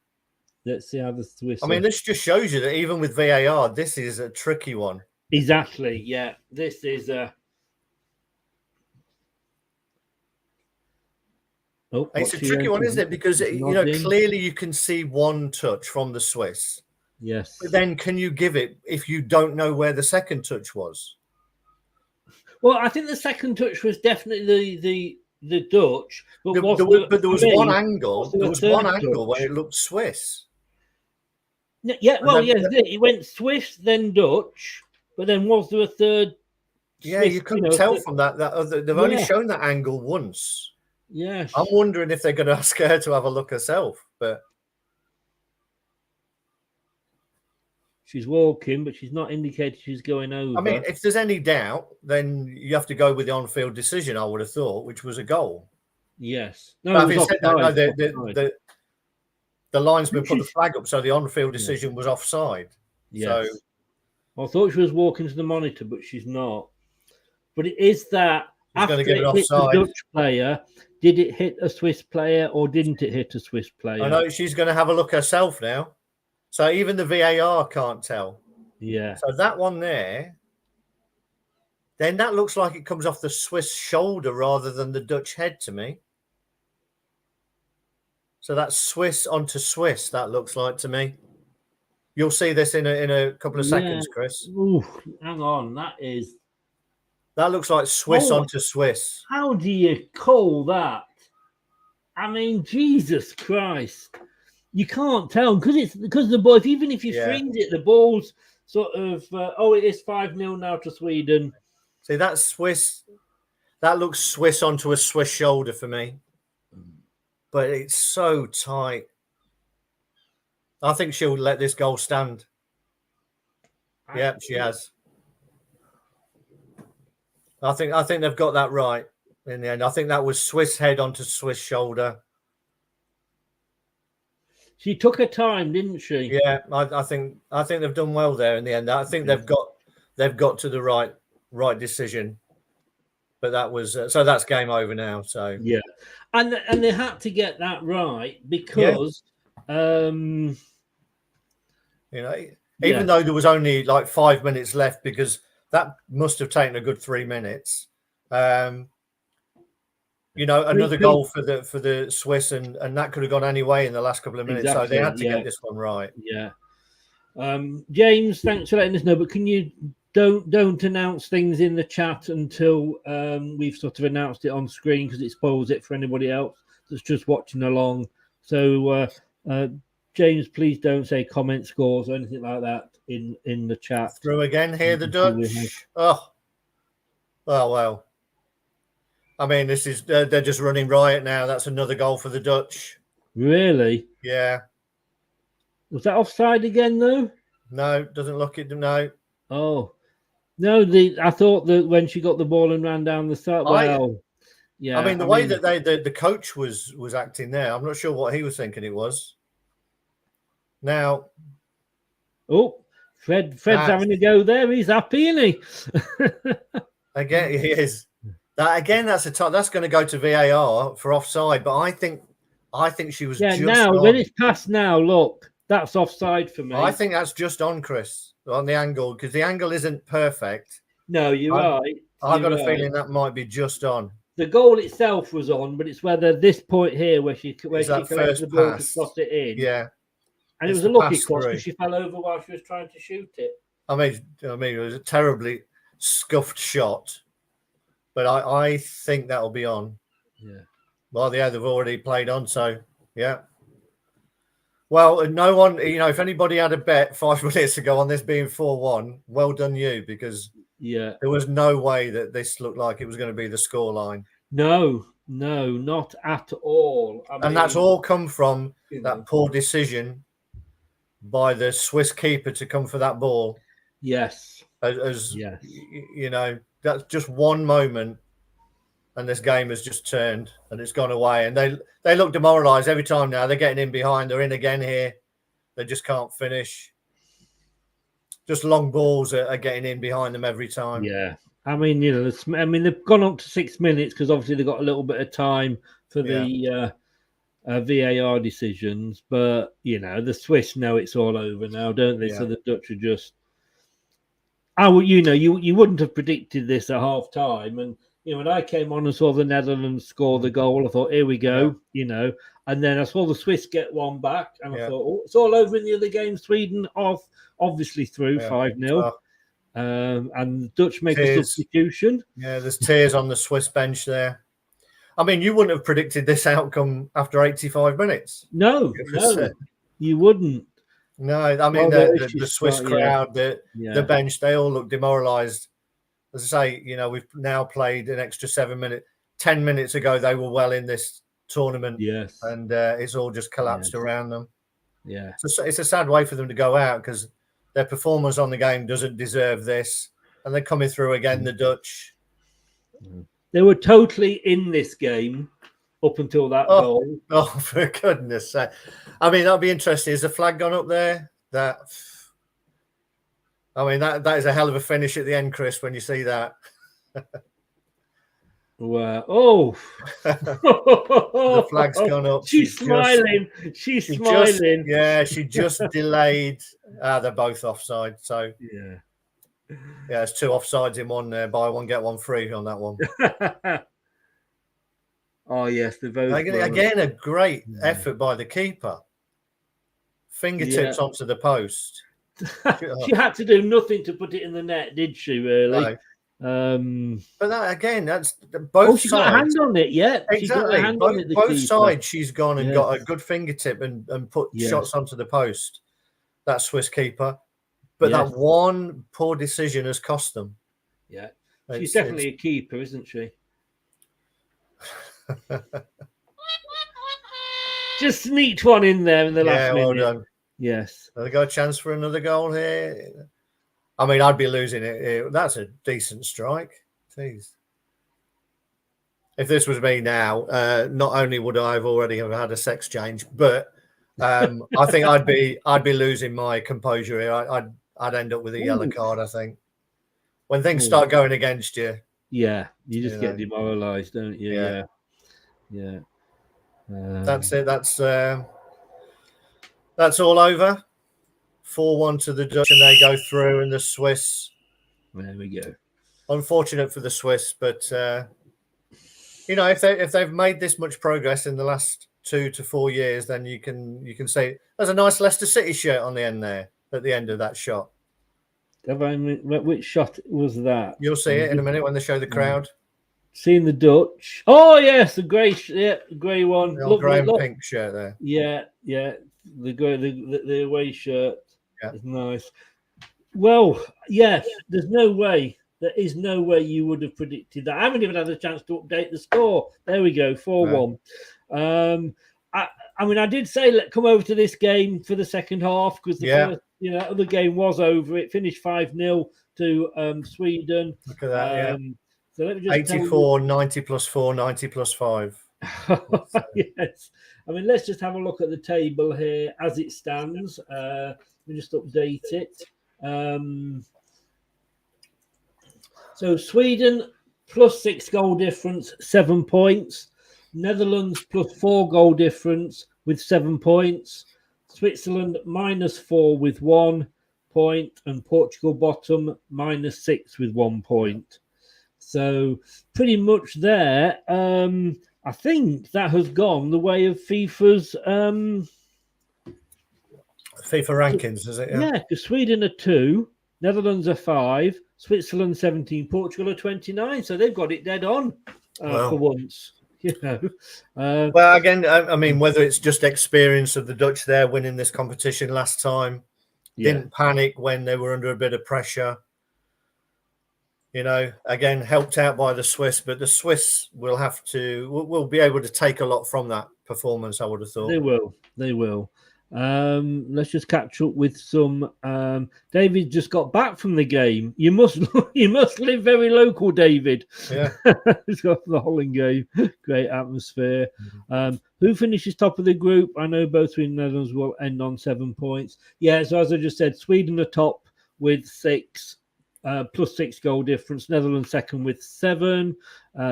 Let's see how the Swiss. I mean, this just shows you that even with VAR, this is a tricky one. Exactly. Yeah. This is a. It's a tricky one, isn't it? Because clearly you can see one touch from the Swiss. Yes. But then can you give it if you don't know where the second touch was? Well, I think the second touch was definitely the Dutch. But there was one angle. There was one angle where it looked Swiss. Yeah, it went Swiss, then Dutch, but then was there a third? Yeah, Swiss, you couldn't tell from that other. They've only shown that angle once. Yes. I'm wondering if they're going to ask her to have a look herself, but. She's walking, but she's not indicated she's going over. I mean, if there's any doubt, then you have to go with the on-field decision, I would have thought, which was a goal. Yes. No, the linesman put the flag up, so the on-field decision was offside. Yes. So I thought she was walking to the monitor, but she's not. But it is that after it hit the Dutch player, did it hit a Swiss player or didn't it hit a Swiss player? I know she's going to have a look herself now. So even the VAR can't tell. Yeah. So that one there, then that looks like it comes off the Swiss shoulder rather than the Dutch head to me. So that's Swiss onto Swiss, that looks like to me. You'll see this in a couple of seconds, Chris. Ooh, hang on, that looks like Swiss onto Swiss. How do you call that? I mean, Jesus Christ. You can't tell because the ball. Even if you freeze it, the ball's sort of. It is 5-0 now to Sweden. See, that's Swiss That looks Swiss onto a Swiss shoulder for me. But it's so tight. I think she'll let this goal stand. Yeah, she has. I think they've got that right in the end. I think that was Swiss head onto Swiss shoulder. She took her time, didn't she? Yeah, I think they've done well there in the end. I think they've got to the right decision. But that was so that's game over now. So yeah, and they had to get that right because you know, even though there was only like 5 minutes left, because that must have taken a good 3 minutes. You know, another goal for the Swiss, and that could have gone any way in the last couple of minutes. Exactly, so they had to get this one right. Yeah. James, thanks for letting us know. But can you don't announce things in the chat until we've sort of announced it on screen, because it spoils it for anybody else that's just watching along. So James, please don't say comment scores or anything like that in the chat. Through again here, the Dutch. Oh well. I mean, this is they're just running riot now. That's another goal for the Dutch. Really? Yeah. Was that offside again, though? No, doesn't look it. No. Oh, no. I thought that when she got the ball and ran down the side. Well, yeah. I mean, the way that the coach was acting there, I'm not sure what he was thinking it was. Now, Fred's having a go there. He's happy, isn't he? Again, he is. That's going to go to VAR for offside. But I think she was. Yeah. Just now, on. when it's past now, look, that's offside for me. I think that's just on, Chris, on the angle, because the angle isn't perfect. No, you're right. I've got a feeling that might be just on. The goal itself was on, but it's whether this point here where she collects the ball to cross it in. Yeah. And it was a lucky cross because she fell over while she was trying to shoot it. I mean, it was a terribly scuffed shot, but I think that'll be on. Yeah. Well, they've already played on, so yeah. Well, no one, if anybody had a bet 5 minutes ago on this being 4-1, well done you, because there was no way that this looked like it was going to be the scoreline. No, not at all. And that's all come from that poor decision by the Swiss keeper to come for that ball. Yes. That's just one moment, and this game has just turned and it's gone away. And they look demoralised every time now. They're getting in behind. They're in again here. They just can't finish. Just long balls are getting in behind them every time. Yeah. I mean, they've gone up to 6 minutes because obviously they've got a little bit of time for the VAR decisions. But, the Swiss know it's all over now, don't they? Yeah. So the Dutch are just... you wouldn't have predicted this at half time. And, when I came on and saw the Netherlands score the goal, I thought, here we go, And then I saw the Swiss get one back, and I thought, it's all over in the other game. Sweden obviously through 5-0. And the Dutch make a substitution. Yeah, there's tears on the Swiss bench there. I mean, you wouldn't have predicted this outcome after 85 minutes. No, you wouldn't. No, I mean, the Swiss crowd, the bench, they all look demoralised. As I say, we've now played an extra 7 minutes. 10 minutes ago, they were well in this tournament. Yes. And it's all just collapsed around them. Yeah. So it's a sad way for them to go out, because their performance on the game doesn't deserve this. And they're coming through again, the Dutch. They were totally in this game up until that goal. Oh, for goodness sake. I mean, that'll be interesting. Is the flag gone up there? That is a hell of a finish at the end, Chris, when you see that. Wow. The flag's gone up. She's smiling. She's smiling. She just delayed. They're both offside. So it's 2 offsides in one there. Buy one, get one free on that one. Oh, yes. They're both. Again, a great effort by the keeper. Fingertips onto the post. She had to do nothing to put it in the net, did she, really? No. But that, again, that's both sides. She's got a hand on it, Exactly. Both sides, she's gone and got a good fingertip and put shots onto the post. That Swiss keeper. But that one poor decision has cost them. Yeah. She's definitely a keeper, isn't she? Just sneaked one in there in the last minute. Well done. Yes. Have they got a chance for another goal here? I mean, I'd be losing it. That's a decent strike. Jeez. If this was me now, not only would I have already have had a sex change, but I think I'd be losing my composure here. I'd end up with a yellow card, I think. When things start going against you. Yeah, you just get demoralised, don't you? Yeah. That's it. That's all over. 4-1 to the Dutch, and they go through, and the Swiss. There we go. Unfortunate for the Swiss, but if they've made this much progress in the last 2 to 4 years, then you can say there's a nice Leicester City shirt on the end there at the end of that shot. Which shot was that? You'll see it in a minute when they show the crowd. Seeing the Dutch. Oh yes, the grey one. The grey and pink shirt there. Yeah. The away shirt. Yeah, it's nice. Well, yes. There is no way you would have predicted that. I haven't even had a chance to update the score. There we go, 4-1. I mean, I did say come over to this game for the second half because the first, other game was over. It finished 5-0 to Sweden. Look at that. So let me just 84, 90 plus 4, 90 plus 5. Yes. I mean, let's just have a look at the table here as it stands. Let me just update it. So Sweden plus 6 goal difference, 7 points. Netherlands plus 4 goal difference with 7 points. Switzerland minus 4 with 1 point. And Portugal bottom minus 6 with 1 point. So pretty much there. I think that has gone the way of FIFA's FIFA rankings, is it? Yeah, because Sweden are 2, Netherlands are 5, Switzerland 17, Portugal are 29. So they've got it dead on for once. Well, again, I mean, whether it's just experience of the Dutch there winning this competition last time, didn't panic when they were under a bit of pressure. Again, helped out by the Swiss, but the Swiss will be able to take a lot from that performance, I would have thought. They will. Let's just catch up with some. David just got back from the game. You must live very local, David. Yeah. He's got the Holland game. Great atmosphere. Who finishes top of the group? I know both Sweden and Netherlands will end on 7 points. Yeah, so as I just said, Sweden are top with 6. Plus 6 goal difference. Netherlands second with 7.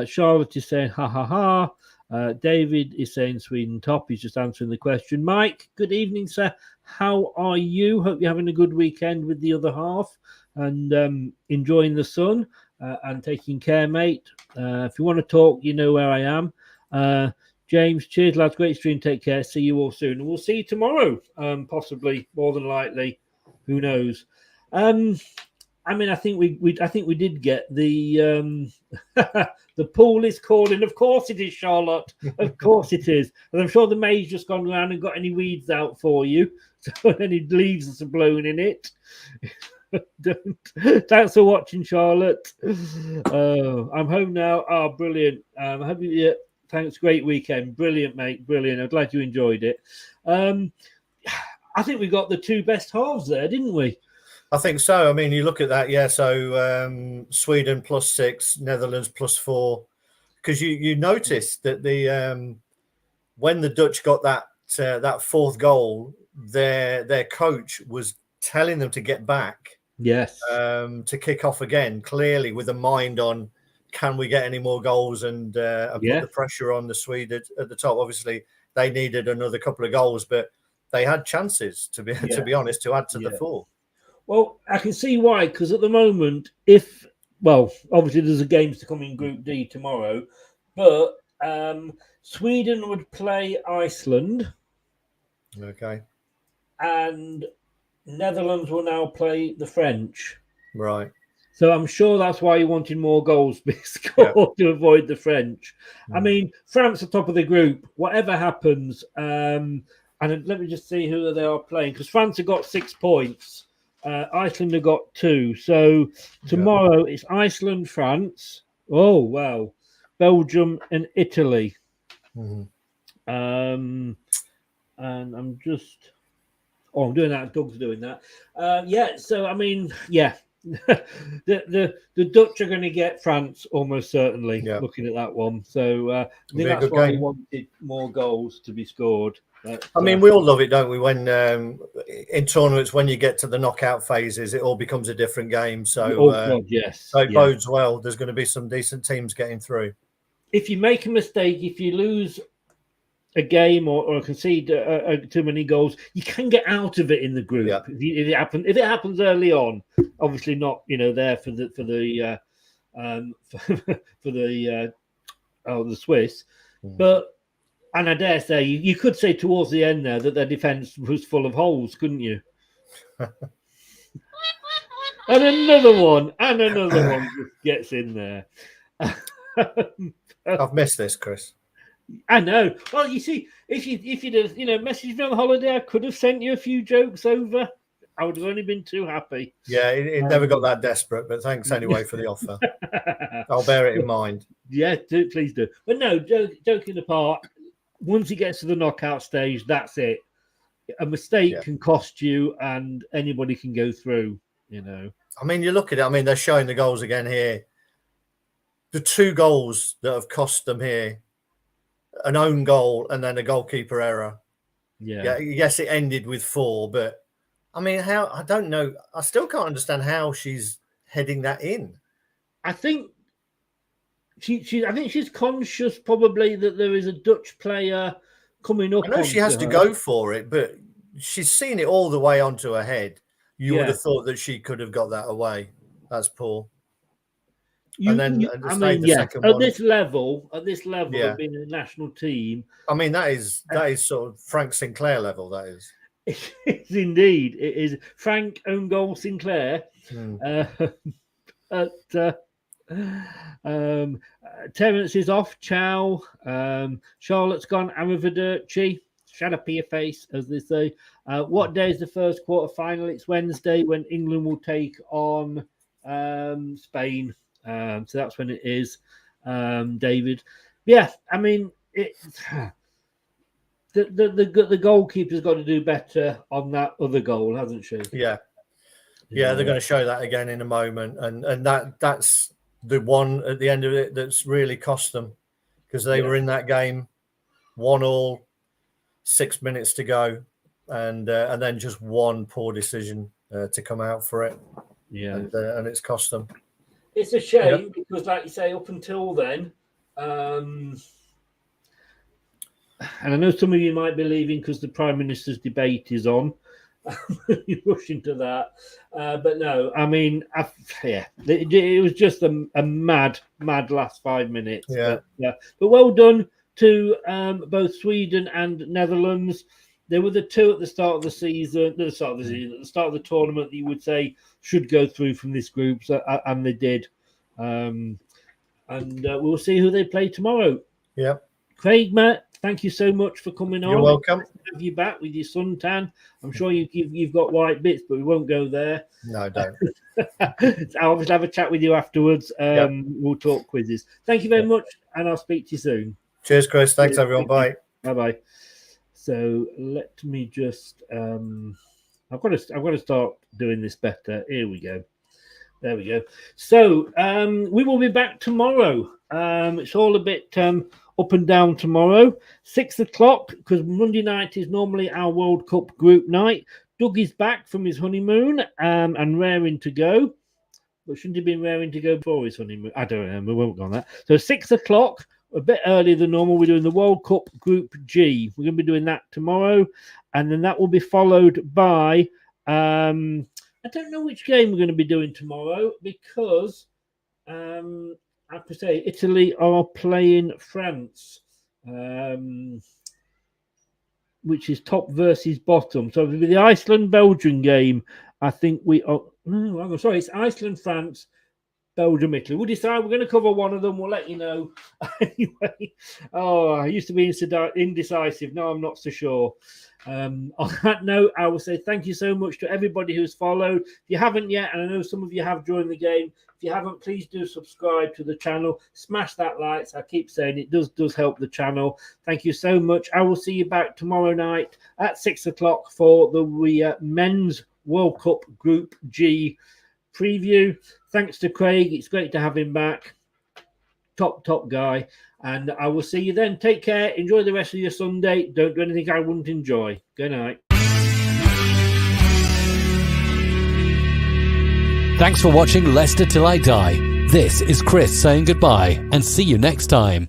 Charlotte is saying ha ha ha. David is saying Sweden top. He's just answering the question. Mike, good evening, sir. How are you? Hope you're having a good weekend with the other half and enjoying the sun and taking care, mate. If you want to talk, you know where I am. James, cheers, lads. Great stream. Take care. See you all soon. And we'll see you tomorrow, possibly, more than likely. Who knows? I mean, I think we did get the the pool is calling. Of course it is, Charlotte. Of course it is. And I'm sure the maid's just gone around and got any weeds out for you. So any leaves are blown in it. Thanks for watching, Charlotte. I'm home now. Oh, brilliant. Thanks. Great weekend. Brilliant, mate. Brilliant. I'm glad you enjoyed it. I think we got the 2 best halves there, didn't we? I think so. I mean, you look at that, So Sweden plus 6, Netherlands plus 4, because you noticed that when the Dutch got that 4th goal, their coach was telling them to get back, to kick off again, clearly with a mind on can we get any more goals and put the pressure on the Swede at the top. Obviously, they needed another couple of goals, but they had chances to be honest to add to the 4. Well, I can see why, because at the moment, obviously there's a games to come in Group D tomorrow, but Sweden would play Iceland. Okay. And Netherlands will now play the French. Right. So I'm sure that's why you wanted more goals to be scored to avoid the French. I mean, France are top of the group. Whatever happens, and let me just see who they are playing, because France have got 6 points. Iceland have got 2. So tomorrow it's Iceland, France. Oh, wow. Belgium and Italy. Mm-hmm. And I'm just... Oh, I'm doing that. Doug's doing that. Yeah, so, I mean, yeah. the Dutch are going to get France almost certainly, looking at that one. So I think that's why we wanted more goals to be scored. I mean, we all love it, don't we? When in tournaments, when you get to the knockout phases, it all becomes a different game. So, God, yes. So it bodes well. There's going to be some decent teams getting through. If you make a mistake, if you lose a game or concede too many goals, you can get out of it in the group. Yeah. If it happens early on, obviously not, there for the Swiss, but. And I dare say, you could say towards the end there that their defence was full of holes, couldn't you? And another one just gets in there. I've missed this, Chris. I know. Well, you see, if you'd have, messaged me on holiday, I could have sent you a few jokes over. I would have only been too happy. Yeah, it never got that desperate, but thanks anyway for the offer. I'll bear it in mind. Yeah, please do. But no, joking apart, once it gets to the knockout stage, that's it. A mistake can cost you, and anybody can go through, I mean, you look at it. I mean, they're showing the goals again here. The 2 goals that have cost them here, an own goal and then a goalkeeper error. Yeah. Yes, it ended with 4, but I mean, I don't know. I still can't understand how she's heading that in. I think I think she's conscious probably that there is a Dutch player coming up. I know she has to go for it, but she's seen it all the way onto her head. You would have thought that she could have got that away. That's poor. At this level of being a national team. I mean, that is sort of Frank Sinclair level. That is. It is indeed. It is Frank own goal Sinclair. Terence is off. Ciao. Charlotte's gone. Arrivederci. Shut up your face, as they say. What day is the first quarter final? It's Wednesday, when England will take on Spain. So that's when it is, David. Yeah, I mean, the goalkeeper's got to do better on that other goal, hasn't she? Yeah, they're going to show that again in a moment, and that's the one at the end of it that's really cost them, because they were in that game 1-1, 6 minutes to go, and then just one poor decision to come out for it. Yeah, and it's cost them. It's a shame because, like you say, up until then, and I know some of you might be leaving because the Prime Minister's debate is on. You rush into that, but no, I mean, it was just a mad last 5 minutes. But well done to both Sweden and Netherlands. There were the 2 at the start of the season, at the start of the tournament that you would say should go through from this group, and they did. And we'll see who they play tomorrow. Yeah. Craig, Matt, thank you so much for coming on. You're welcome. Have you back with your suntan? I'm sure you've got white bits, but we won't go there. No, don't. I'll obviously have a chat with you afterwards. We'll talk quizzes. Thank you very much, and I'll speak to you soon. Cheers, Chris. Thanks, everyone. Bye. Bye. So let me just. I've got to start doing this better. Here we go. There we go. So we will be back tomorrow. It's all a bit up and down tomorrow. 6 o'clock, because Monday night is normally our World Cup group night. Doug is back from his honeymoon and raring to go. But shouldn't he have been raring to go before his honeymoon? I don't know. We won't go on that. So 6 o'clock, a bit earlier than normal. We're doing the World Cup Group G. We're going to be doing that tomorrow. And then that will be followed by... I don't know which game we're going to be doing tomorrow, because I have to say Italy are playing France, which is top versus bottom. So with the Iceland-Belgium game, I think we are... No, I'm sorry, it's Iceland-France, Belgium, Italy. We'll decide. We're going to cover one of them. We'll let you know. Anyway, I used to be indecisive. Now I'm not so sure. On that note, I will say thank you so much to everybody who's followed. If you haven't yet, and I know some of you have during the game, if you haven't, please do subscribe to the channel. Smash that like. I keep saying it does help the channel. Thank you so much. I will see you back tomorrow night at 6 o'clock for the Men's World Cup Group G preview. Thanks to Craig. It's great to have him back. Top guy. And I will see you then. Take care. Enjoy the rest of your Sunday. Don't do anything I wouldn't enjoy. Good night. Thanks for watching Leicester Till I Die. This is Chris saying goodbye and see you next time.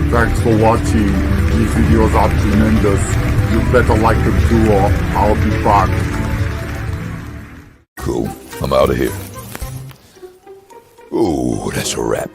Thanks for watching. These videos are tremendous. You better like them too, or I'll be back. Cool. I'm out of here. Ooh, that's a wrap.